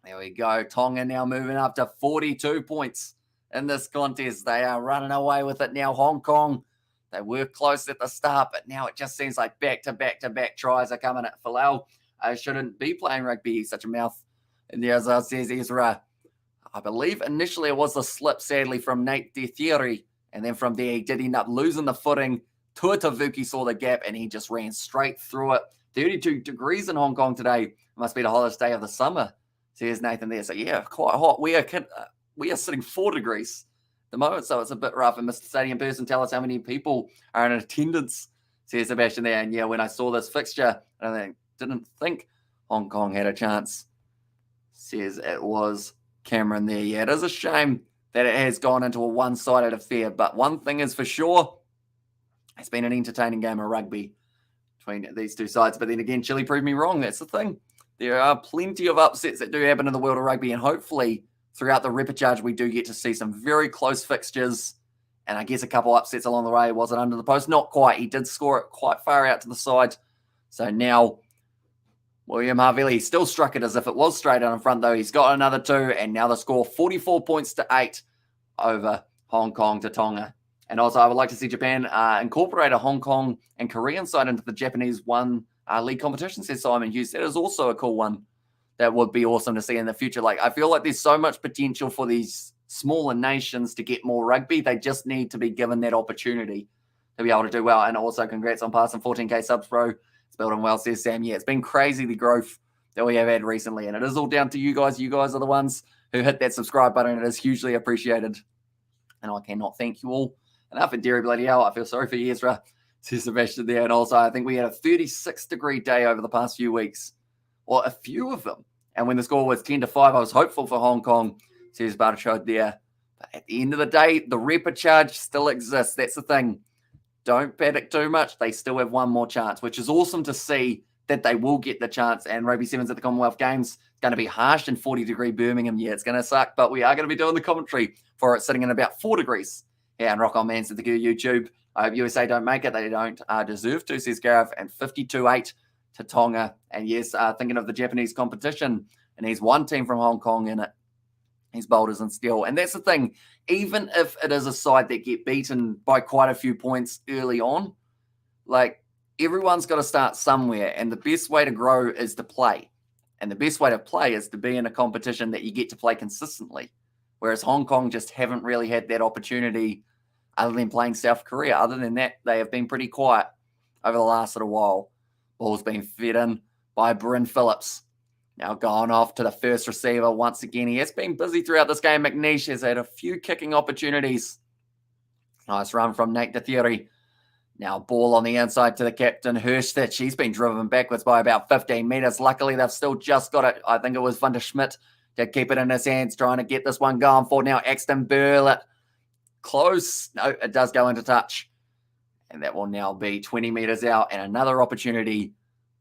There we go. Tonga now moving up to 42 points in this contest. They are running away with it now. Hong Kong, they were close at the start, but now it just seems like back-to-back tries are coming at Falau. Shouldn't be playing rugby. He's such a mouth. And there's says Ezra. I believe initially it was a slip, sadly, from Nate DeThieri. And then from there, he did end up losing the footing. Tuatavuki saw the gap, and he just ran straight through it. 32 degrees in Hong Kong today. It must be the hottest day of the summer. Says Nathan there. So, yeah, quite hot. We are sitting 4 degrees at the moment, so it's a bit rough. And Mr. Stadium person, tell us how many people are in attendance, says Sebastian there. And, yeah, when I saw this fixture, I didn't think Hong Kong had a chance. Says it was Cameron there. Yeah, it is a shame that it has gone into a one-sided affair. But one thing is for sure, it's been an entertaining game of rugby between these two sides. But then again, Chile proved me wrong. That's the thing. There are plenty of upsets that do happen in the world of rugby. And hopefully, throughout the repechage, we do get to see some very close fixtures. And I guess a couple upsets along the way. Was it under the post? Not quite. He did score it quite far out to the side. So now William Havili still struck it as if it was straight out in front, though. He's got another 2, and now the score 44 points to 8 over Hong Kong to Tonga. And also, I would like to see Japan incorporate a Hong Kong and Korean side into the Japanese one league competition, says Simon Hughes. That is also a cool one that would be awesome to see in the future. Like, I feel like there's so much potential for these smaller nations to get more rugby. They just need to be given that opportunity to be able to do well. And also, congrats on passing 14K subs, bro. It's building well, says Sam. Yeah, it's been crazy, the growth that we have had recently. And it is all down to you guys. You guys are the ones who hit that subscribe button. It is hugely appreciated. And I cannot thank you all enough. And Derry, bloody hell, I feel sorry for Ezra, says Sebastian there. And also, I think we had a 36-degree day over the past few weeks, or a few of them. And when the score was 10-5, I was hopeful for Hong Kong, says Barchod there. But at the end of the day, the repechage still exists. That's the thing. Don't panic too much. They still have one more chance, which is awesome to see that they will get the chance. And Rugby Sevens at the Commonwealth Games going to be harsh in 40-degree Birmingham. Yeah, it's going to suck, but we are going to be doing the commentary for it sitting in about 4 degrees. Yeah, and Rock On Man said the YouTube. I hope USA don't make it. They don't deserve to, says Gareth. And 52-8 to Tonga. And yes, thinking of the Japanese competition, and he's one team from Hong Kong in it. He's Boulders and Steel. And that's the thing. Even if it is a side that get beaten by quite a few points early on, like, everyone's got to start somewhere. And the best way to grow is to play. And the best way to play is to be in a competition that you get to play consistently. Whereas Hong Kong just haven't really had that opportunity other than playing South Korea. Other than that, they have been pretty quiet over the last little while. Ball's been fed in by Bryn Phillips. Now gone off to the first receiver once again. He has been busy throughout this game. McNeish has had a few kicking opportunities. Nice run from Nate DeThieri. Now ball on the inside to the captain, Hirstich. He's been driven backwards by about 15 metres. Luckily, they've still just got it. I think it was Van der Schmidt to keep it in his hands, trying to get this one going for now. Axton Burlett. Close. No, it does go into touch. And that will now be 20 metres out, and another opportunity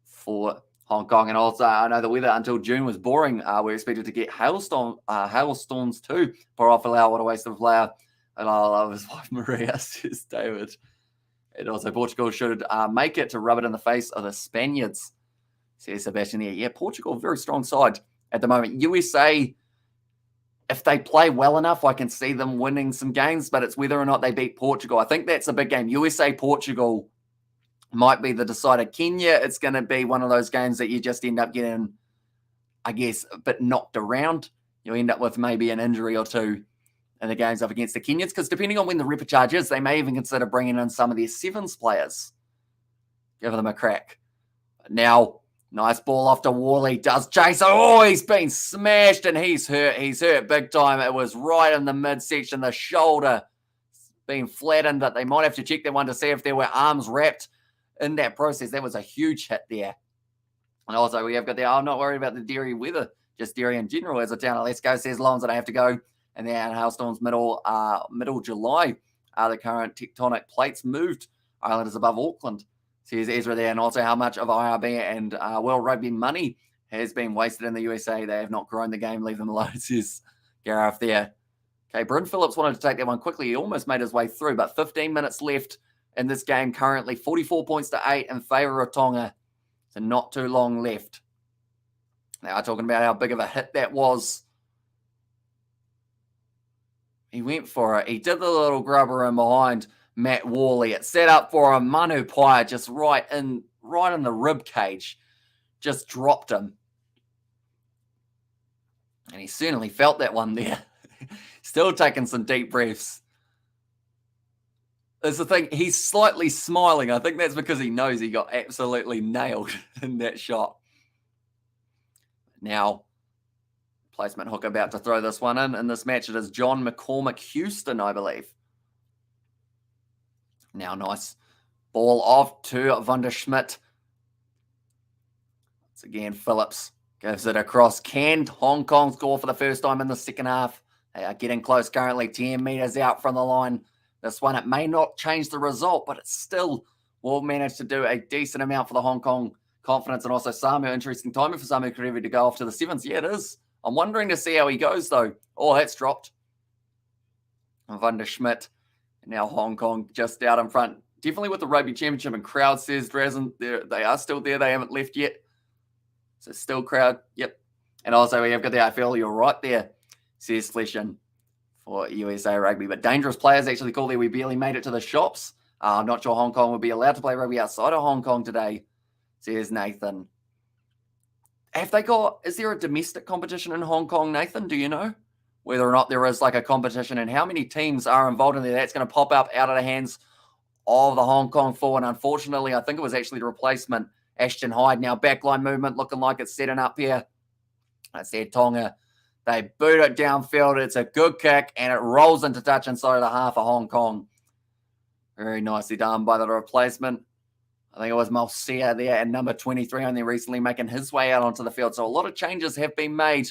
for Hong Kong. And also, I know the weather until June was boring. We're expected to get hailstorms too. Poor off allow, what a waste of a player. And I love his wife Maria, says David. And also, Portugal should make it to rub it in the face of the Spaniards, says Sebastian here. Yeah, Portugal, very strong side at the moment. USA if they play well enough, I can see them winning some games, but it's whether or not they beat Portugal. I think that's a big game. USA-Portugal might be the decider. Kenya, it's going to be one of those games that you just end up getting, I guess, a bit knocked around. You'll end up with maybe an injury or two in the games up against the Kenyans, because depending on when the repechage is, they may even consider bringing in some of their sevens players. Give them a crack. Now, nice ball off to Worley. Does chase. Oh, he's been smashed and he's hurt. He's hurt big time. It was right in the midsection. The shoulder being flattened, but they might have to check that one to see if there were arms wrapped in that process. That was a huge hit there. And also, we have got there. I'm not worried about the Derry weather, just Derry in general as a town. Let's go, says Lons, and I have to go. And then hailstorms middle July. The current tectonic plates moved. Ireland is above Auckland. Says Ezra there. And also how much of IRB and World Rugby money has been wasted in the USA. They have not grown the game. Leave them alone, says Gareth there. Okay, Bryn Phillips wanted to take that one quickly. He almost made his way through, but 15 minutes left in this game currently. 44 points to 8 in favour of Tonga. So not too long left. Now, talking about how big of a hit that was. He went for it. He did the little grubber in behind Matt Worley. It set up for a Manu Paya just right in the rib cage. Just dropped him. And he certainly felt that one there. Still taking some deep breaths. That's the thing. He's slightly smiling. I think that's because he knows he got absolutely nailed in that shot. Now, placement hook about to throw this one in this match. It is John McCormick Houston, I believe. Now, nice ball off to Van der Schmidt. Once again, Phillips gives it across. Can Hong Kong score for the first time in the second half? They are getting close currently, 10 metres out from the line. This one, it may not change the result, but it still will manage to do a decent amount for the Hong Kong confidence. And also Samu, interesting timing for Samu Karevi to go off to the sevens. Yeah, it is. I'm wondering to see how he goes, though. Oh, that's dropped. Van der Schmidt. Now Hong Kong just out in front. Definitely with the Rugby Championship, and crowd says Drazen, they are still there. They haven't left yet. So still crowd. Yep. And also we have got the AFL. You're right there, says Fleshin for USA Rugby. But dangerous players actually called there. We barely made it to the shops. I'm not sure Hong Kong will be allowed to play rugby outside of Hong Kong today, says Nathan. Have they got, is there a domestic competition in Hong Kong, Nathan? Do you know whether or not there is like a competition, and how many teams are involved in there? That's going to pop up out of the hands of the Hong Kong forward. Unfortunately, I think it was actually the replacement, Ashton Hyde. Now backline movement looking like it's setting up here. That's their Tonga. They boot it downfield. It's a good kick, and it rolls into touch inside of the half of Hong Kong. Very nicely done by the replacement. I think it was Malsia there, and number 23 only recently making his way out onto the field. So a lot of changes have been made.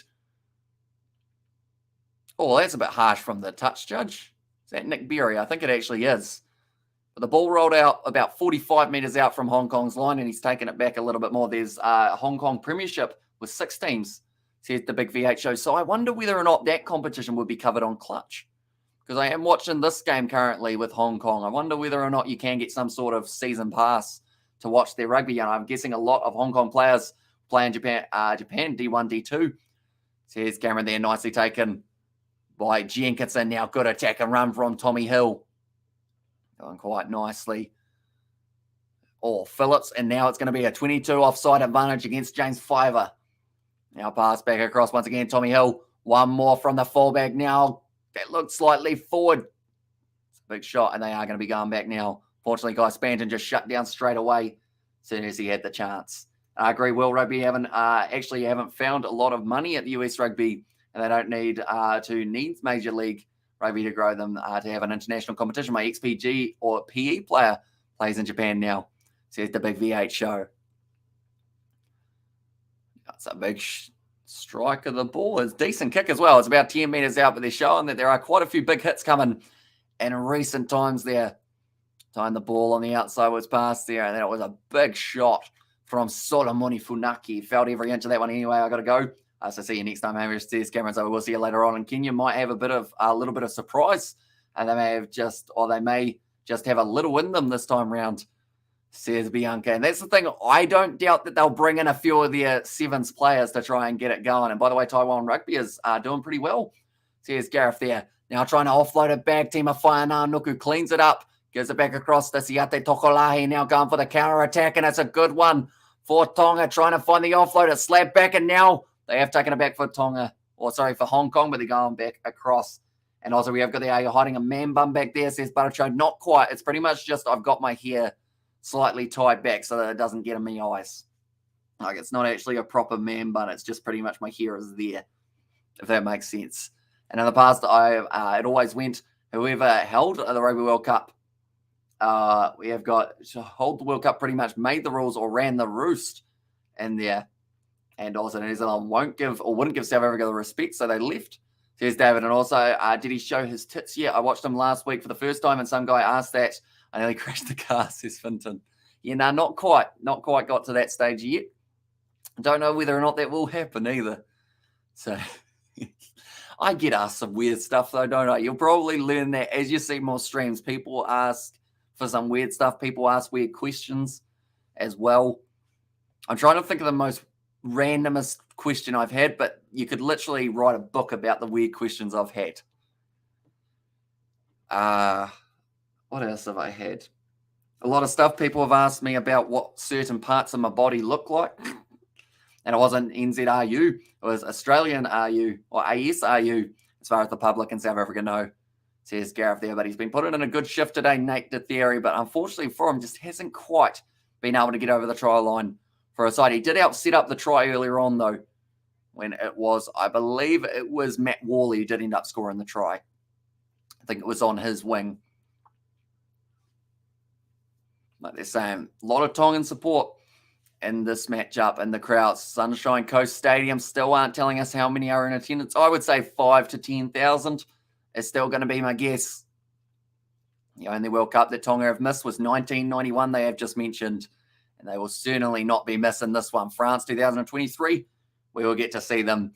Oh, that's a bit harsh from the touch judge. Is that Nick Berry? I think it actually is. But the ball rolled out about 45 metres out from Hong Kong's line, and he's taken it back a little bit more. There's a Hong Kong Premiership with 6 teams, says the Big V8 show. So I wonder whether or not that competition would be covered on Clutch. Because I am watching this game currently with Hong Kong. I wonder whether or not you can get some sort of season pass to watch their rugby. And I'm guessing a lot of Hong Kong players play in Japan, D1, D2. Says Cameron there, nicely taken by Jenkinson. Now good attack and run from Tommy Hill. Going quite nicely. Oh, Phillips. And now it's going to be a 22 offside advantage against James Fiver. Now pass back across once again. Tommy Hill. One more from the fullback now. That looked slightly forward. It's a big shot, and they are going to be going back now. Fortunately, Guy Spanton just shut down straight away as soon as he had the chance. I agree, World Rugby haven't found a lot of money at the US Rugby, and they don't need to needs Major League Rugby to grow them to have an international competition. My XPG or PE player plays in Japan now, says the Big V8 show. That's a big strike of the ball. It's a decent kick as well. It's about 10 metres out, but they're showing that there are quite a few big hits coming in recent times there. Tying the ball on the outside was passed there, and then it was a big shot from Solomoni Funaki. Felt every inch of that one anyway. I got to go. So see you next time. I'm Stairs Cameron. So we'll see you later on. And Kenya might have a little bit of surprise, and they may just have a little in them this time round, says Bianca. And that's the thing. I don't doubt that they'll bring in a few of their sevens players to try and get it going. And by the way, Taiwan Rugby is doing pretty well So here's Gareth there. Now trying to offload it back. Tima Whainaunuku cleans it up. Gives it back across to Siate Tokolahi. Now going for the counter attack, and it's a good one for Tonga. Trying to find the offload. It slapped back, and now they have taken it back for Tonga. Or sorry, for Hong Kong, but they're going back across. And also we have got the hiding a man bum back there, says Buttercho. Not quite. It's pretty much just I've got my hair slightly tied back so that it doesn't get in my eyes. Like, it's not actually a proper man bun. It's just pretty much my hair is there, if that makes sense. And in the past, it always went whoever held the Rugby World Cup. We have got to hold the World Cup, pretty much made the rules or ran the roost in there. And also New Zealand wouldn't give South Africa the respect, so they left. Says David. And also, did he show his tits yet? I watched him last week for the first time, and some guy asked that. I nearly crashed the car, says Finton. Yeah, no, not quite. Not quite got to that stage yet. Don't know whether or not that will happen either. So I get asked some weird stuff, though, don't I? You'll probably learn that as you see more streams. People ask for some weird stuff. People ask weird questions as well. I'm trying to think of the most randomest question I've had, but you could literally write a book about the weird questions I've had. What else have I had? A lot of stuff. People have asked me about what certain parts of my body look like. And it wasn't NZRU. It was Australian RU or ASRU, as far as the public in South Africa know, says Gareth there. But he's been putting in a good shift today, Nate de Theory. But unfortunately for him, just hasn't quite been able to get over the try line for a side. He did help set up the try earlier on, though, when it was, I believe it was Matt Worley who did end up scoring the try. I think it was on his wing. Like they're saying, a lot of Tongan support in this matchup, and the crowds. Sunshine Coast Stadium still aren't telling us how many are in attendance. I would say 5,000 to 10,000 is still going to be my guess. The only World Cup that Tonga have missed was 1991, they have just mentioned, and they will certainly not be missing this one. France 2023, we will get to see them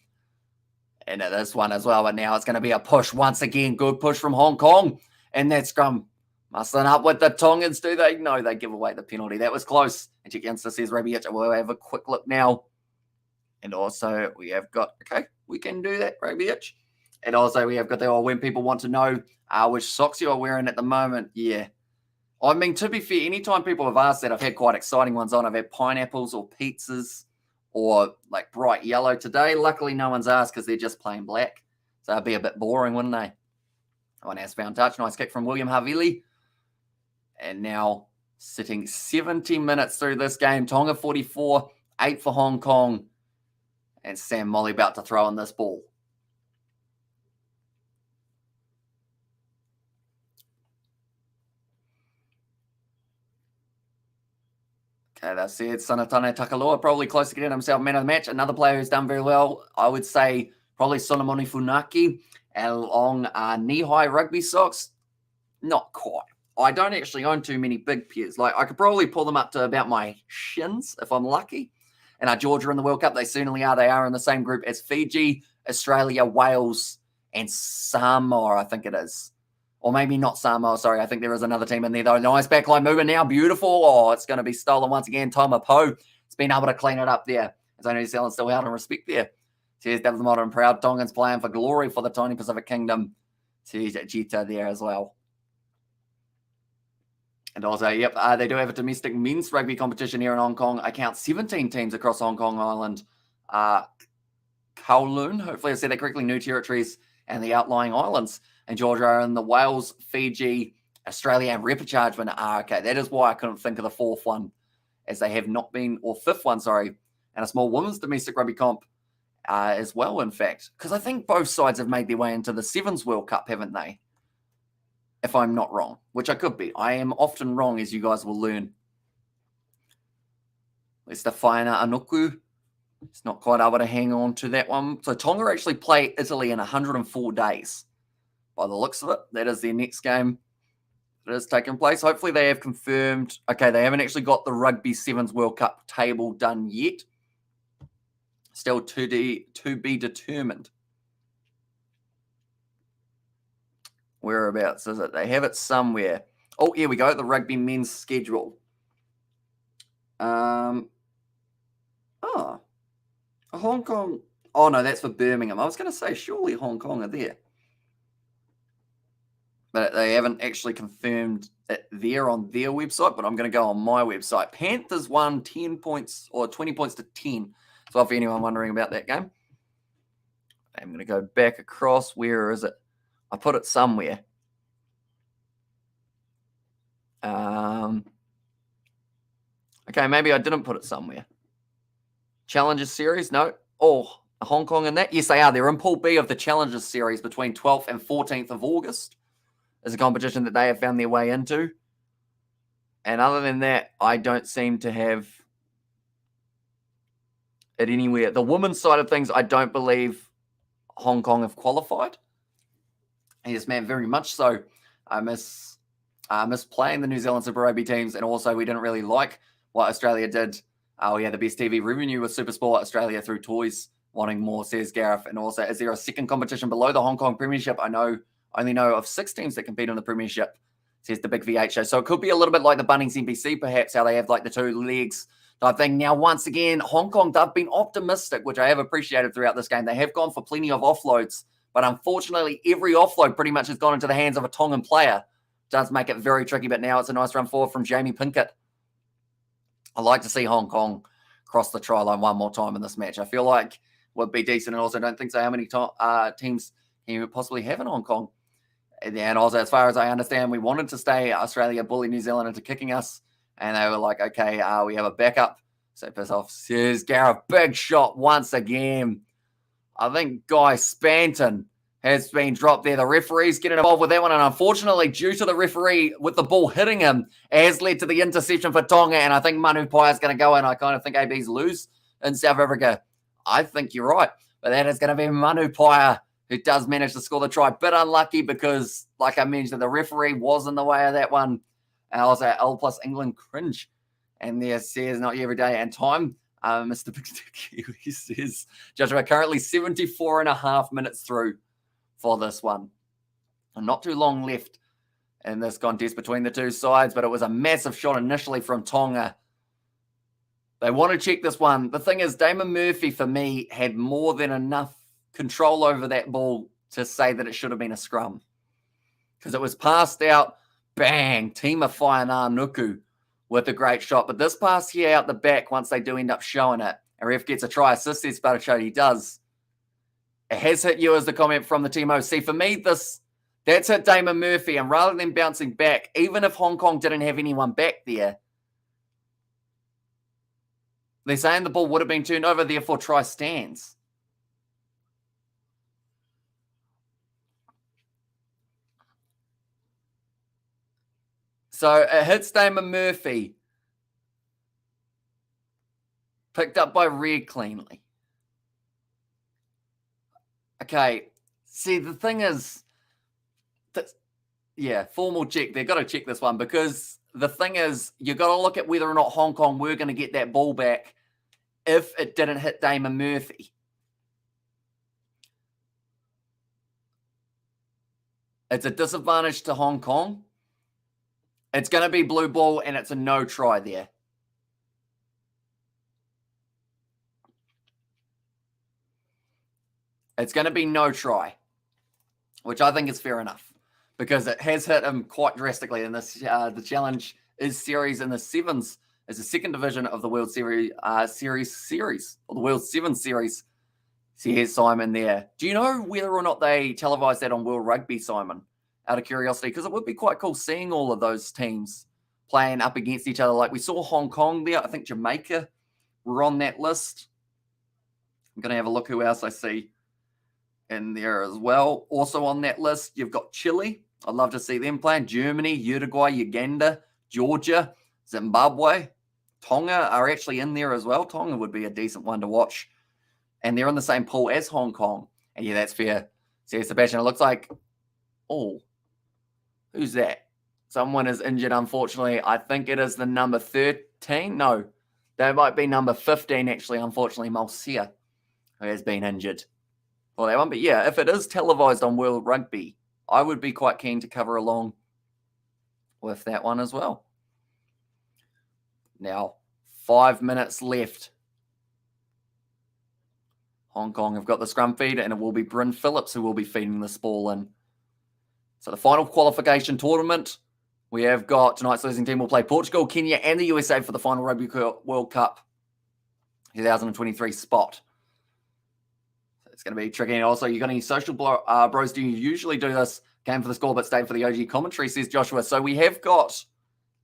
in this one as well, but now it's going to be a push once again. Good push from Hong Kong, and that scrum muscling up with the Tongans. Do they? No, they give away the penalty. That was close. And Chick Youngster says, Rugby, we'll have a quick look now. And also we have got, okay, we can do that, Rugby. And also we have got when people want to know which socks you are wearing at the moment. Yeah. I mean, to be fair, anytime people have asked that, I've had quite exciting ones on. I've had pineapples or pizzas or like bright yellow today. Luckily, no one's asked because they're just plain black. So it'd be a bit boring, wouldn't they? One has found touch. Nice kick from William Havili. And now sitting 70 minutes through this game. Tonga 44, 8 for Hong Kong. And Sam Molly about to throw in this ball. Okay, that's it. Sanatane Takaloa probably close to getting himself man of the match. Another player who's done very well, I would say probably Solomoni Funaki along knee-high rugby socks. Not quite. I don't actually own too many big pairs. Like, I could probably pull them up to about my shins if I'm lucky. And Georgia in the World Cup, they certainly are. They are in the same group as Fiji, Australia, Wales, and Samoa, I think it is. Or maybe not Samoa, sorry. I think there is another team in there, though. Nice backline movement now. Beautiful. Oh, it's going to be stolen once again. Toma Poe has been able to clean it up there. As New Zealand still out in respect there. Cheers, David the Modern Proud. Tongans playing for glory for the tiny Pacific Kingdom. Cheers, Jita there as well. And also, yep, they do have a domestic men's rugby competition here in Hong Kong. I count 17 teams across Hong Kong Island. Kowloon, hopefully I said that correctly, New Territories and the outlying islands. And Georgia are in the Wales, Fiji, Australia, and repechage win. Okay, that is why I couldn't think of the fourth one, as they have not been, or fifth one, sorry, and a small women's domestic rugby comp as well, in fact. Because I think both sides have made their way into the Sevens World Cup, haven't they? If I'm not wrong, which I could be. I am often wrong, as you guys will learn. Stefana Anuku. It's not quite able to hang on to that one. So Tonga actually play Italy in 104 days. By the looks of it, that is their next game that is taking place. Hopefully they have confirmed. Okay, they haven't actually got the Rugby Sevens World Cup table done yet. Still to be determined. Whereabouts is it? They have it somewhere. Oh, here we go. The rugby men's schedule. Hong Kong. Oh, no, that's for Birmingham. I was going to say, surely Hong Kong are there. but they haven't actually confirmed it there on their website, but I'm going to go on my website. Panthers won 10 points or 20 points to 10. So for anyone wondering about that game, I'm going to go back across. Where is it? I put it somewhere. Okay, maybe I didn't put it somewhere. Challengers Series? No. Oh, Hong Kong and that? Yes, they are. They're in Pool B of the Challengers Series between 12th and 14th of August. It's a competition that they have found their way into. And other than that, I don't seem to have it anywhere. The women's side of things, I don't believe Hong Kong have qualified. Yes, man, very much so. I miss playing the New Zealand Super Rugby teams, and also we didn't really like what Australia did. We had the best TV revenue with Supersport Australia through toys, wanting more, says Gareth. And also, is there a second competition below the Hong Kong Premiership? I only know of 6 teams that compete in the Premiership, says the Big VH show. So it could be a little bit like the Bunnings NBC, perhaps, how they have like the 2 legs type thing. Now, once again, Hong Kong, they've been optimistic, which I have appreciated throughout this game. They have gone for plenty of offloads, but unfortunately, every offload pretty much has gone into the hands of a Tongan player. Does make it very tricky, but now it's a nice run forward from Jamie Pinkett. I'd like to see Hong Kong cross the try line one more time in this match. I feel like would be decent, and also don't think so how many teams you possibly have in Hong Kong. And also, as far as I understand, we wanted to stay Australia, bully New Zealand into kicking us, and they were like, okay, we have a backup. So piss off, says Gareth. Big shot once again. I think Guy Spanton has been dropped there. The referee's getting involved with that one, and unfortunately, due to the referee with the ball hitting him, has led to the interception for Tonga, and I think Manu Pai is going to go in. I kind of think ABs lose in South Africa. I think you're right, but that is going to be Manu Pai who does manage to score the try. Bit unlucky because, like I mentioned, the referee was in the way of that one. And also L plus England cringe. And there says not every day and time. Mr. Big Sticky, he says, Judge, we're currently 74 and a half minutes through for this one. And not too long left in this contest between the two sides, but it was a massive shot initially from Tonga. They want to check this one. The thing is, Damon Murphy, for me, had more than enough control over that ball to say that it should have been a scrum. Because it was passed out, bang, Tima Whainā-Nuku with a great shot. But this pass here out the back, once they do end up showing it, and ref gets a try assist, says Sparachode, he does. It has hit you as the comment from the team OC. For me, that's hit Damon Murphy, and rather than bouncing back, even if Hong Kong didn't have anyone back there, they're saying the ball would have been turned over, therefore try stands. So it hits Damon Murphy. Picked up by Red cleanly. Okay. See, the thing is, formal check. They've got to check this one because the thing is, you've got to look at whether or not Hong Kong were going to get that ball back if it didn't hit Damon Murphy. It's a disadvantage to Hong Kong. It's going to be blue ball, and it's a no try there. It's going to be no try, which I think is fair enough because it has hit him quite drastically. And this the challenge is series in the sevens. It's the second division of the World Series, or the World Sevens Series. See, here's Simon there. Do you know whether or not they televise that on World Rugby, Simon? Out of curiosity, because it would be quite cool seeing all of those teams playing up against each other. Like we saw Hong Kong there. I think Jamaica were on that list. I'm going to have a look who else I see in there as well. Also on that list, you've got Chile. I'd love to see them playing. Germany, Uruguay, Uganda, Georgia, Zimbabwe. Tonga are actually in there as well. Tonga would be a decent one to watch. And they're in the same pool as Hong Kong. And yeah, that's fair. See, Sebastian, it looks like, who's that? Someone is injured, unfortunately. I think it is the number 13. No, that might be number 15, actually, unfortunately, Malsia, who has been injured for that one. But yeah, if it is televised on World Rugby, I would be quite keen to cover along with that one as well. Now, 5 minutes left. Hong Kong have got the scrum feed, and it will be Bryn Phillips who will be feeding this ball in. So the final qualification tournament, we have got tonight's losing team will play Portugal, Kenya, and the USA for the final Rugby World Cup 2023 spot. So it's going to be tricky. And also, you got any social bros? Do you usually do this? Came for the score, but stayed for the OG commentary, says Joshua. So we have got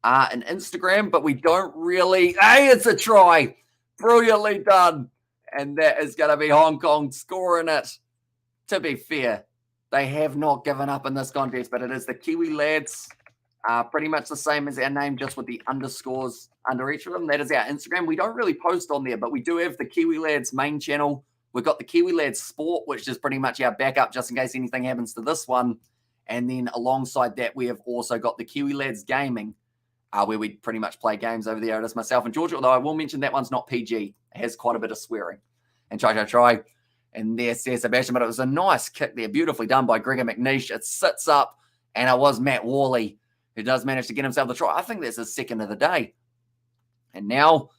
an Instagram, but we don't really. Hey, it's a try. Brilliantly done. And that is going to be Hong Kong scoring it. To be fair, they have not given up in this contest, but it is the Kiwi lads. Pretty much the same as our name, just with the underscores under each of them. That is our Instagram. We don't really post on there, but we do have the Kiwi lads main channel. We've got the Kiwi lads sport, which is pretty much our backup just in case anything happens to this one. And then alongside that, we have also got the Kiwi lads gaming, where we pretty much play games over there. It is myself and Georgia, although I will mention that one's not PG. It has quite a bit of swearing. And try. And there's Sebastian, but it was a nice kick there, beautifully done by Gregor McNeish. It sits up, and it was Matt Worley who does manage to get himself the try. I think that's his second of the day. And now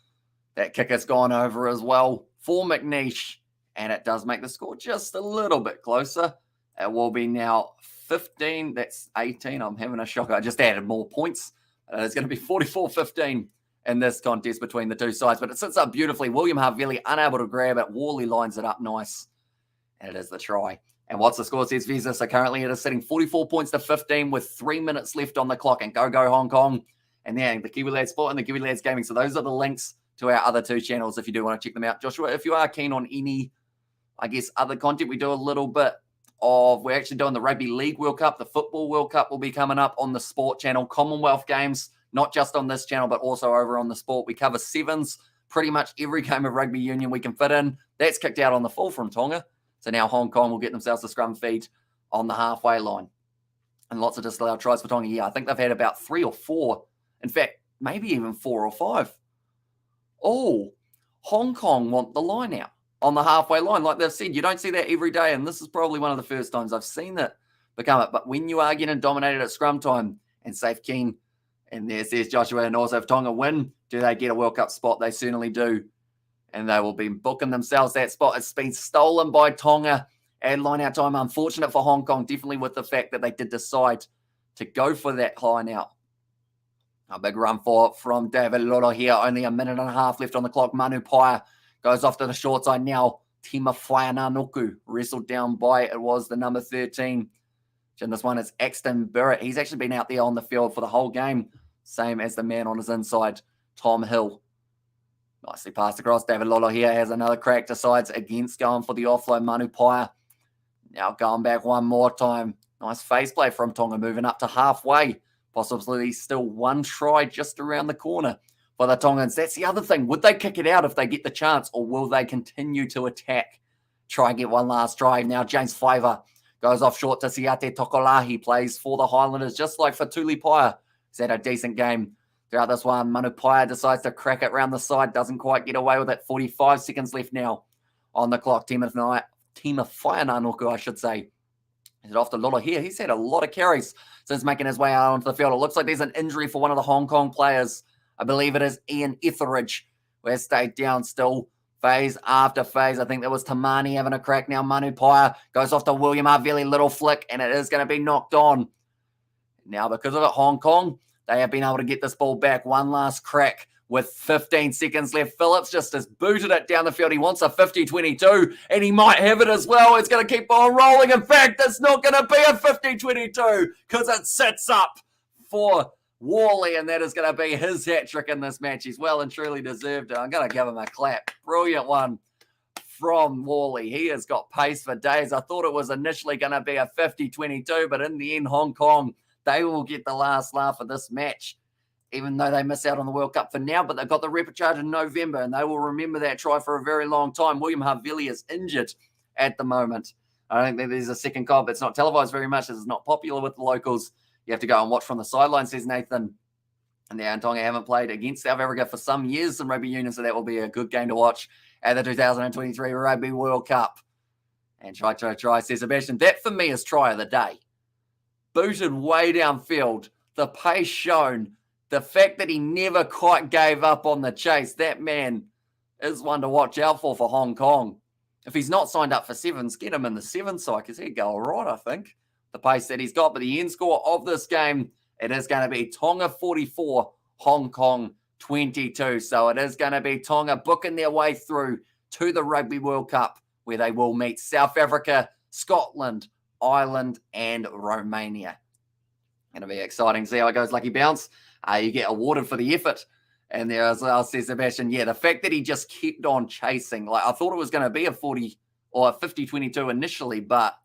that kick has gone over as well for McNeish, and it does make the score just a little bit closer. It will be now 15. That's 18. I'm having a shock. I just added more points. It's going to be 44-15 in this contest between the two sides, but it sits up beautifully. William Havili unable to grab it. Worley lines it up nice, and it is the try. And what's the score, says Visa? So currently it is sitting 44 points to 15 with 3 minutes left on the clock, and go Hong Kong. And then the Kiwi Lads Sport and the Kiwi Lads Gaming. So those are the links to our other two channels if you do want to check them out. Joshua, if you are keen on any, I guess, other content, we do a little bit of, we're actually doing the Rugby League World Cup. The Football World Cup will be coming up on the Sport channel. Commonwealth Games, not just on this channel, but also over on the Sport. We cover sevens, pretty much every game of rugby union we can fit in. That's kicked out on the full from Tonga. So now Hong Kong will get themselves a scrum feed on the halfway line. And lots of disallowed tries for Tonga. Yeah, I think they've had about 3 or 4. In fact, maybe even 4 or 5. Oh, Hong Kong want the line out on the halfway line. Like they've said, you don't see that every day. And this is probably one of the first times I've seen it become it. But when you are getting dominated at scrum time, and Safe Keen, and there's Joshua, and also if Tonga win, do they get a World Cup spot? They certainly do. And they will be booking themselves that spot. It's been stolen by Tonga at line out time. Unfortunate for Hong Kong, definitely with the fact that they did decide to go for that line out. A big run from David Lolo here. Only a minute and a half left on the clock. Manu Paia goes off to the short side now. Tima Whaiananuku wrestled down by, it was the number 13. And this one is Axton Barrett. He's actually been out there on the field for the whole game. Same as the man on his inside, Tom Hill. Nicely passed across. David Lolo here has another crack. Decides against going for the offload. Manu Paia now going back one more time. Nice face play from Tonga, moving up to halfway. Possibly still one try just around the corner for the Tongans. That's the other thing. Would they kick it out if they get the chance, or will they continue to attack? Try and get one last try. Now James Fiver goes off short to Siate Tokolahi. Plays for the Highlanders, just like for Tuli Paia. He's had a decent game throughout this one. Manu Paia decides to crack it round the side. Doesn't quite get away with it. 45 seconds left now on the clock. Tima Whaiananuku, I should say. Is it off to Lolo here? He's had a lot of carries since making his way out onto the field. It looks like there's an injury for one of the Hong Kong players. I believe it is Ian Etheridge, who has stayed down still phase after phase. I think that was Tamani having a crack. Now Manu Paia goes off to William Havili, little flick, and it is going to be knocked on. Now, because of it, Hong Kong, they have been able to get this ball back. One last crack with 15 seconds left. Phillips just has booted it down the field. He wants a 50-22, and he might have it as well. It's going to keep on rolling. In fact, it's not going to be a 50-22 because it sets up for Worley, and that is going to be his hat trick in this match. He's well and truly deserved it. I'm going to give him a clap. Brilliant one from Worley. He has got pace for days. I thought it was initially going to be a 50-22, but in the end, Hong Kong, they will get the last laugh of this match, even though they miss out on the World Cup for now. But they've got the repechage in November, and they will remember that try for a very long time. William Havili is injured at the moment. I don't think there's a second comp. It's not televised very much. It's not popular with the locals. You have to go and watch from the sideline, says Nathan. And the Tonga haven't played against South Africa for some years in rugby union, so that will be a good game to watch at the 2023 Rugby World Cup. And try, says Sebastian. That for me is try of the day. Booted way downfield. The pace shown. The fact that he never quite gave up on the chase. That man is one to watch out for Hong Kong. If he's not signed up for sevens, get him in the seven side because he'd go all right, I think. the pace that he's got. But the end score of this game, it is going to be Tonga 44, Hong Kong 22. So it is going to be Tonga booking their way through to the Rugby World Cup, where they will meet South Africa, Scotland, Ireland, and Romania. Going to be exciting. See how it goes, Lucky Bounce. You get awarded for the effort. And there as well, says Sebastian, yeah, the fact that he just kept on chasing. Like, I thought it was going to be a 40 or a 50-22 initially, but,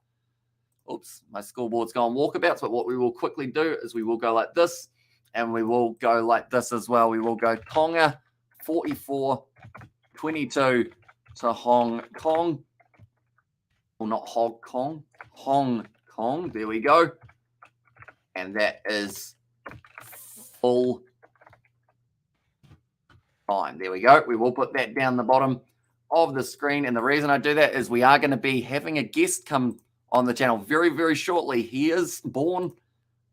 oops, my scoreboard's gone walkabouts. But what we will quickly do is we will go like this, and we will go like this as well. We will go Tonga 44-22 to Hong Kong. Well, not Hong Kong. Hong Kong. There we go. And that is full time. There we go. We will put that down the bottom of the screen. And the reason I do that is we are going to be having a guest come on the channel very, very shortly. He is born,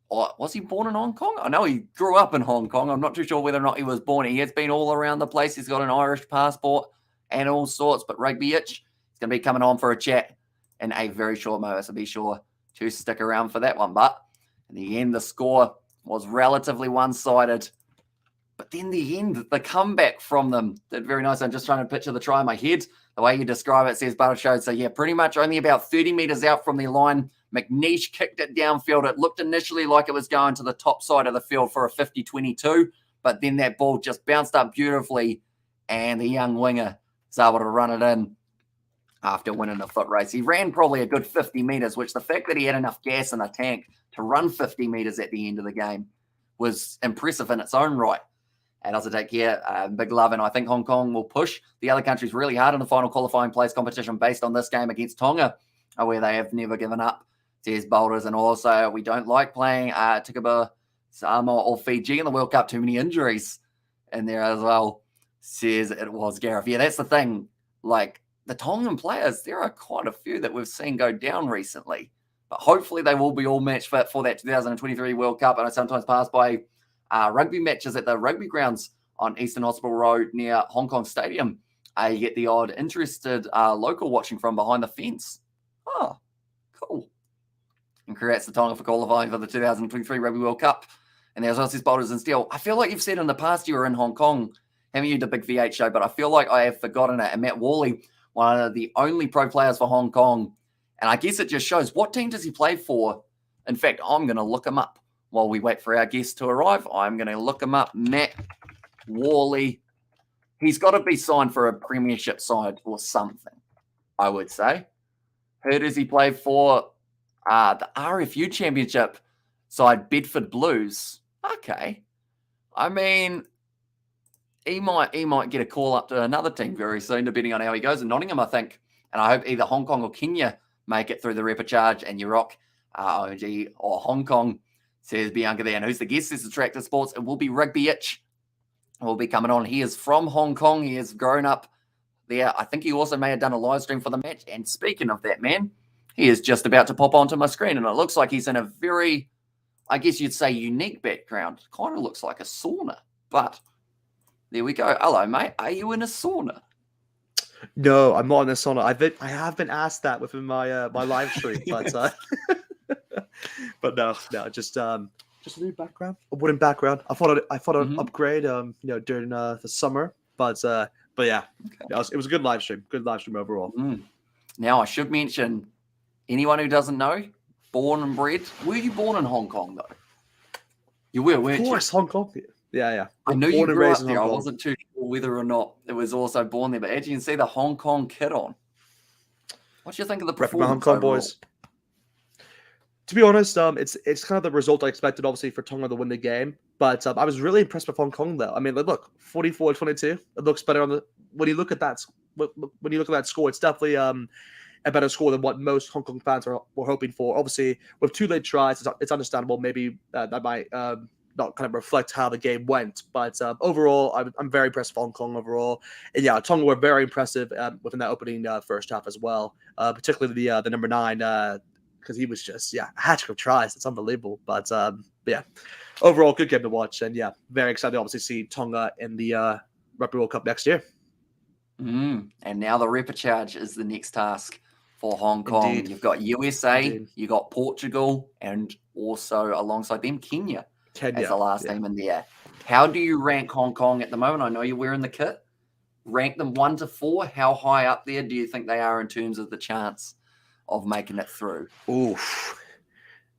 or was he born in Hong Kong? I know he grew up in Hong Kong. I'm not too sure whether or not he was born. He has been all around the place. He's got an Irish passport and all sorts, but Rugby Itch is going to be coming on for a chat in a very short moment. So be sure to stick around for that one. But in the end, the score was relatively one-sided. But then the end, the comeback from them did very nice. I'm just trying to picture the try in my head. The way you describe it says Butter showed. So, yeah, pretty much only about 30 metres out from the line. McNeish kicked it downfield. It looked initially like it was going to the top side of the field for a 50-22. But then that ball just bounced up beautifully. And the young winger was able to run it in after winning the foot race. He ran probably a good 50 metres, which the fact that he had enough gas in the tank to run 50 metres at the end of the game was impressive in its own right. And also take care, big love. And I think Hong Kong will push the other countries really hard in the final qualifying place competition based on this game against Tonga, where they have never given up. Says Boulders. And also, we don't like playing Tikaba, Samoa, or Fiji in the World Cup. Too many injuries in there as well, says it was Gareth. Yeah, that's the thing. Like, the Tongan players, there are quite a few that we've seen go down recently. But hopefully they will be all match fit for that 2023 World Cup. And I sometimes pass by rugby matches at the rugby grounds on Eastern Hospital Road near Hong Kong Stadium. You get the odd interested local watching from behind the fence. Oh, cool. And congrats to Tonga for qualifying for the 2023 Rugby World Cup. And there's also Boulders and Steel. I feel like you've said in the past you were in Hong Kong, haven't you, the big V8 show, but I feel like I have forgotten it. And Matt Worley, one of the only pro players for Hong Kong. And I guess it just shows, what team does he play for? In fact, I'm going to look him up. While we wait for our guest to arrive, I'm going to look him up. Matt Worley. He's got to be signed for a premiership side or something, I would say. Who does he play for? The RFU Championship side, Bedford Blues. Okay. I mean, he might get a call up to another team very soon, depending on how he goes. In Nottingham, I think. And I hope either Hong Kong or Kenya make it through the repechage, and you rock OG or Hong Kong. Says Bianca there. And who's the guest? This is Tractor Sports. It will be Rugby Itch. Will be coming on. He is from Hong Kong. He has grown up there. I think he also may have done a live stream for the match. And speaking of that, man, he is just about to pop onto my screen. And it looks like he's in a very, I guess you'd say, unique background. Kind of looks like a sauna. But there we go. Hello, mate. Are you in a sauna? No, I'm not in a sauna. I have been asked that within my my live stream, but but no, just a new background, a wooden background. I thought I'd upgrade, during the summer, but yeah, okay. It was a good live stream overall. Now I should mention, anyone who doesn't know, born and bred. Were you born in Hong Kong though? You were, weren't you? Of course, Hong Kong. Yeah. I knew you grew up there. I wasn't too sure whether or not it was also born there, but as you can see, the Hong Kong kit on. What do you think of the performance? Hong Kong overall? Boys. To be honest, it's kind of the result I expected, obviously, for Tonga to win the game. But I was really impressed with Hong Kong, though. I mean, look, 44-22. It looks better on the when you look at that. When you look at that score, it's definitely a better score than what most Hong Kong fans were hoping for. Obviously, with 2 late tries, it's understandable. Maybe that might not kind of reflect how the game went. But overall, I'm very impressed with Hong Kong overall. And yeah, Tonga were very impressive within that opening first half as well. Particularly the number 9. Because he was just, a hat-trick of tries. It's unbelievable. But, yeah, overall, good game to watch. And, yeah, very excited to obviously see Tonga in the Rugby World Cup next year. And now the repechage is the next task for Hong Kong. Indeed. You've got USA, Indeed. you got Portugal, and also alongside them, Kenya as the last team in there. How do you rank Hong Kong at the moment? I know you're wearing the kit. Rank them 1 to 4. How high up there do you think they are in terms of the chance of making it through? Oof.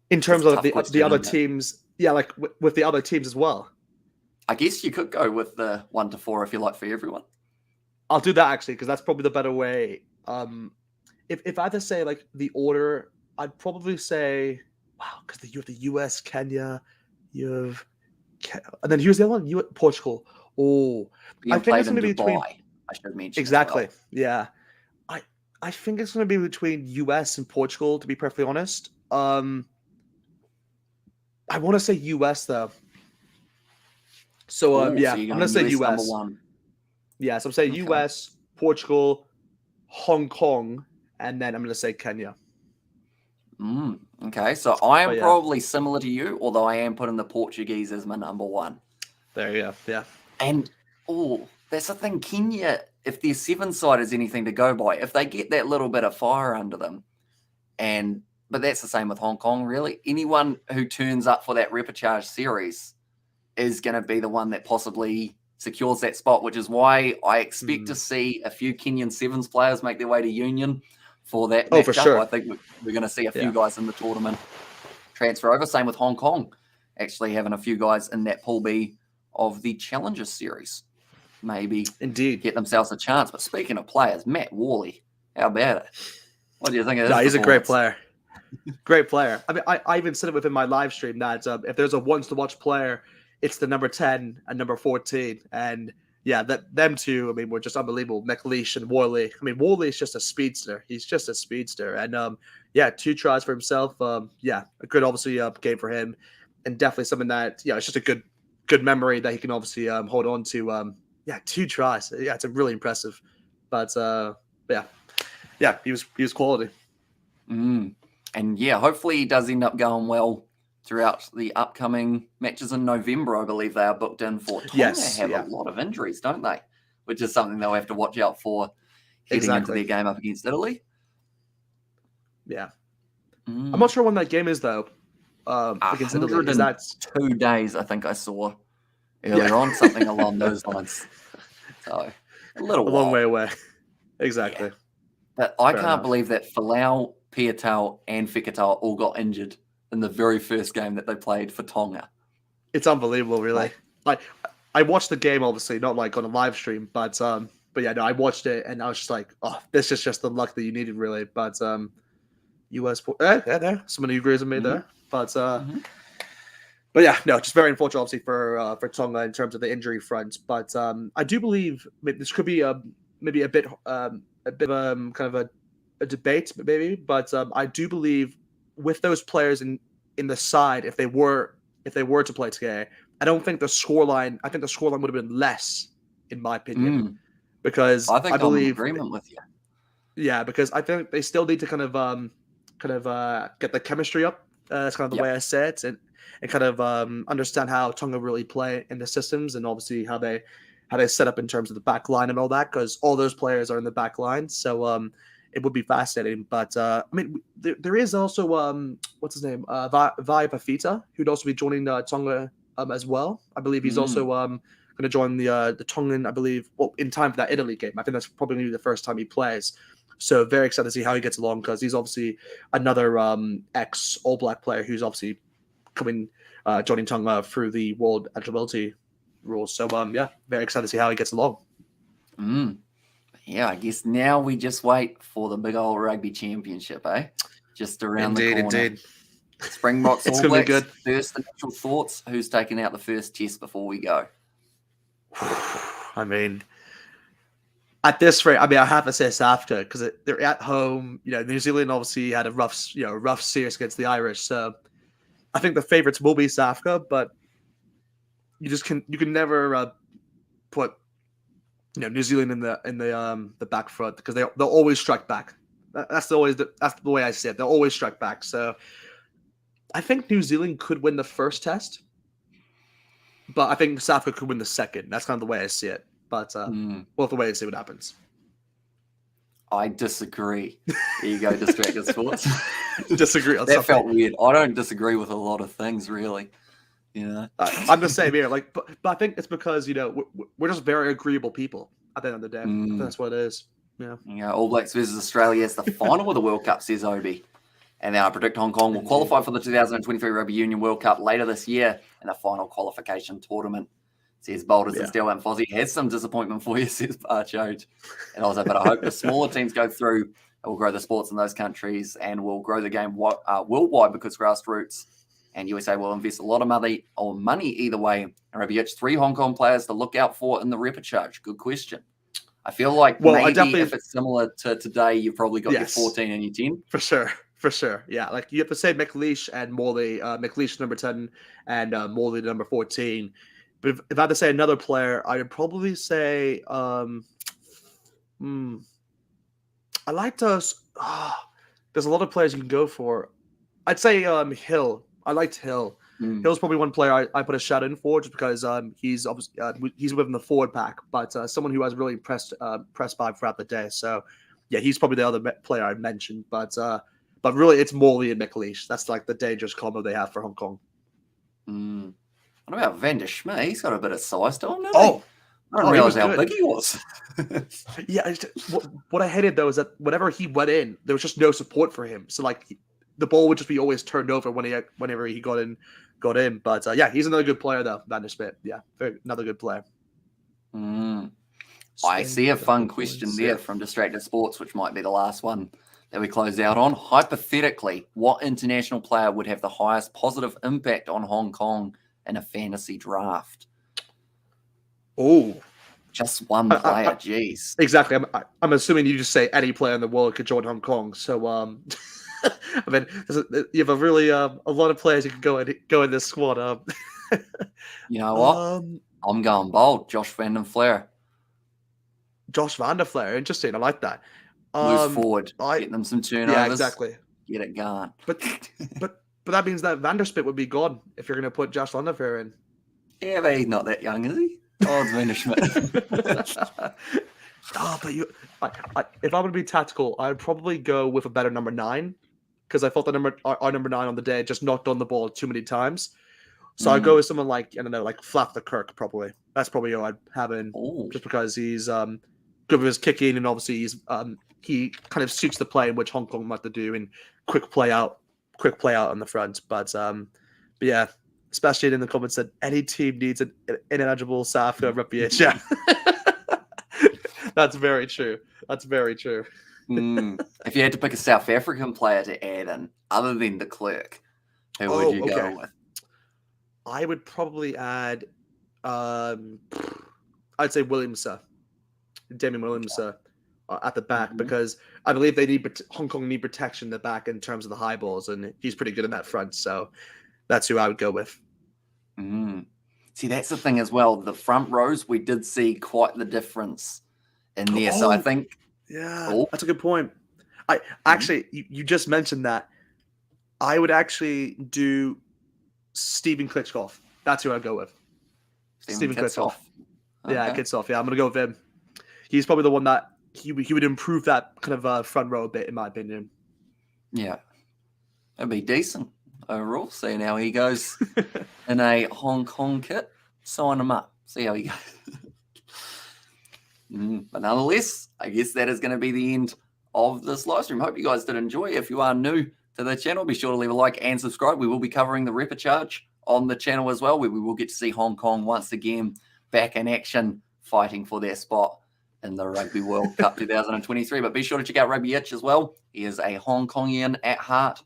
In terms of the other teams, like with the other teams as well. I guess you could go with the 1 to 4 if you like for everyone. I'll do that actually because that's probably the better way. If I had to say like the order, I'd probably say because you have the US, Kenya, and then here's the other one, Portugal. Oh, I think it's going to be between. I should mention exactly. Well. Yeah, I think it's going to be between US and Portugal. To be perfectly honest, I want to say US though. So I'm going to say US. Number 1. Yeah, so I'm saying US, Portugal, Hong Kong, and then I'm going to say Kenya. Okay, so I am probably similar to you, although I am putting the Portuguese as my number 1. There you go, yeah. And, that's the thing, Kenya, if their 7-side is anything to go by, if they get that little bit of fire under them, but that's the same with Hong Kong, really. Anyone who turns up for that repechage series is going to be the one that possibly secures that spot, which is why I expect to see a few Kenyan Sevens players make their way to Union for that matchup. For sure. I think we're going to see a few guys in the tournament transfer over. Same with Hong Kong, actually having a few guys in that Pool B of the Challenger Series. Maybe get themselves a chance. But speaking of players, Matt Worley, how about it? What do you think of his he's a great player. Great player. I mean, I even said it within my live stream that if there's a once-to-watch player, it's the number 10 and number 14. And them two, I mean, were just unbelievable. McLeish and Worley. I mean, Worley is just a speedster. He's just a speedster. And 2 tries for himself. A good, obviously, game for him. And definitely something that, it's just a good memory that he can obviously hold on to. 2 tries. Yeah, it's really impressive. But he was quality. And hopefully he does end up going well throughout the upcoming matches in November. I believe they are booked in for. Tonga have a lot of injuries, don't they? Which is something they'll have to watch out for heading into their game up against Italy. Yeah. I'm not sure when that game is, though, against Italy. Is that 2 days, I think I saw earlier on, something along those lines. So, a long way away. Exactly. Yeah. But I can't believe that Falau, Piatal, and Feketau all got injured in the very first game that they played for Tonga. It's unbelievable, really. Like I watched the game, obviously, not like on a live stream, but I watched it and I was just like, this is just the luck that you needed, really. But US, there, somebody agrees with me there. But just very unfortunate, obviously, for Tonga in terms of the injury front. But I do believe this could be maybe a bit of kind of a debate, maybe. But I do believe with those players in the side, if they were to play together, I don't think the scoreline. I think the scoreline would have been less, in my opinion, because I think believe I'm in agreement with you. Yeah, because I think they still need to kind of get the chemistry up. That's kind of the way I say it, and kind of understand how Tonga really play in the systems, and obviously how they set up in terms of the back line and all that, because all those players are in the back line. So it would be fascinating. But I mean, there is also what's his name, Vai Pafita, who'd also be joining Tonga as well. I believe he's also going to join the Tongan, I believe, in time for that Italy game. I think that's probably going to be the first time he plays. So very excited to see how he gets along, because he's obviously another ex All Black player who's obviously joining Tonga through the World Eligibility rules. So very excited to see how he gets along. Yeah, I guess now we just wait for the big old rugby championship, eh? Just around the corner. Indeed. Springboks, it's All going to Blacks, be good. First initial thoughts. Who's taking out the first test before we go? I mean, at this rate, I have to say South Africa, because they're at home. New Zealand obviously had a rough series against the Irish. So I think the favorites will be South Africa, but you can never put New Zealand in the back front, because they'll always strike back. That's the way I see it. They'll always strike back. So I think New Zealand could win the first test, but I think South Africa could win the second. That's kind of the way I see it. But we'll have to wait and see what happens. I disagree. There you go, Distracted Sports. Disagree on That something. felt weird. I don't disagree with a lot of things, really. You know, I'm the same here. Like, but I think it's because we're just very agreeable people at the end of the day. I think that's what it is. Yeah. You know, All Blacks versus Australia is the final of the World Cup, says Obi. And then I predict Hong Kong will qualify for the 2023 Rugby Union World Cup later this year in the final qualification tournament. Says Boulders and Steel and Fozzie has some disappointment for you, says Barchode. And also, but I hope the smaller teams go through. It will grow the sports in those countries and will grow the game worldwide because grassroots and USA will invest a lot of money either way. And Rugby Itch, 3 Hong Kong players to look out for in the repechage. Good question. I feel like maybe if it's similar to today, you've probably got your 14 and your 10. For sure. Yeah, like you have to say McLeish and Morley, McLeish number 10 and Morley number 14. But if I had to say another player, I would probably say I like to. There's a lot of players you can go for. I'd say Hill. I liked Hill. Hill's probably one player I put a shout in for just because he's obviously he's within the forward pack, but someone who I was really impressed by throughout the day. So yeah, he's probably the other player I mentioned. But really, it's Morley and McLeish. That's like the dangerous combo they have for Hong Kong. What about Van der Schmidt? He's got a bit of size to him, doesn't he? I didn't realize how big he was. Yeah, what I hated though is that whenever he went in, there was just no support for him. So like the ball would just be always turned over whenever he got in. But yeah, he's another good player though, Van der Schmidt. Yeah, another good player. I see a fun question there from Distracted Sports, which might be the last one that we close out on. Hypothetically, what international player would have the highest positive impact on Hong Kong in a fantasy draft? Oh, just one player. Jeez. Exactly. I'm assuming you just say any player in the world could join Hong Kong. So I mean, you have a really a lot of players who can go in this squad. You know what? I'm going bold. Josh Van der Flair. Josh Van der Flair. Interesting. I like that. Loose forward. Get them some turnovers. Yeah, exactly. Get it going. But that means that Van der Spit would be gone if you're going to put Josh Van der Flair in. Yeah, but he's not that young, is he? Oh, it's Van der Schmidt. But if I'm going to be tactical, I'd probably go with a better number 9 because I thought our number 9 on the day just knocked on the ball too many times. So I'd go with someone like, I don't know, like Flap the Kirk probably. That's probably who I'd have in just because he's good with his kicking and obviously he kind of suits the play in which Hong Kong like to do and quick play out on the front. But yeah, especially in the comments that any team needs an ineligible South Africa rugby. Yeah. That's very true. If you had to pick a South African player to add in, other than the Clerk, who would you go with? I would probably add, I'd say Damien Williams at the back because I believe Hong Kong need protection in the back in terms of the high balls, and he's pretty good in that front. So that's who I would go with. See, that's the thing as well. The front rows, we did see quite the difference in there. So I think, that's a good point. I actually, you just mentioned that. I would actually do Stephen Klitschkoff. That's who I'd go with. Stephen Klitschkoff. Okay. Yeah, Klitschkoff. Yeah, I'm gonna go with him. He's probably the one that he would improve that kind of front row a bit, in my opinion. Yeah, that'd be decent overall. Seeing how he goes in a Hong Kong kit, sign him up. See how he goes. But nonetheless, I guess that is going to be the end of this live stream. Hope you guys did enjoy. If you are new to the channel, be sure to leave a like and subscribe. We will be covering the repechage on the channel as well, where we will get to see Hong Kong once again back in action, fighting for their spot in the Rugby World Cup 2023. But be sure to check out Rugby Itch as well. He is a Hong Kongian at heart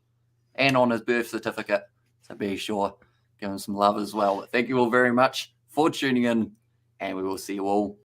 and on his birth certificate. So be sure to give him some love as well. But thank you all very much for tuning in, and we will see you all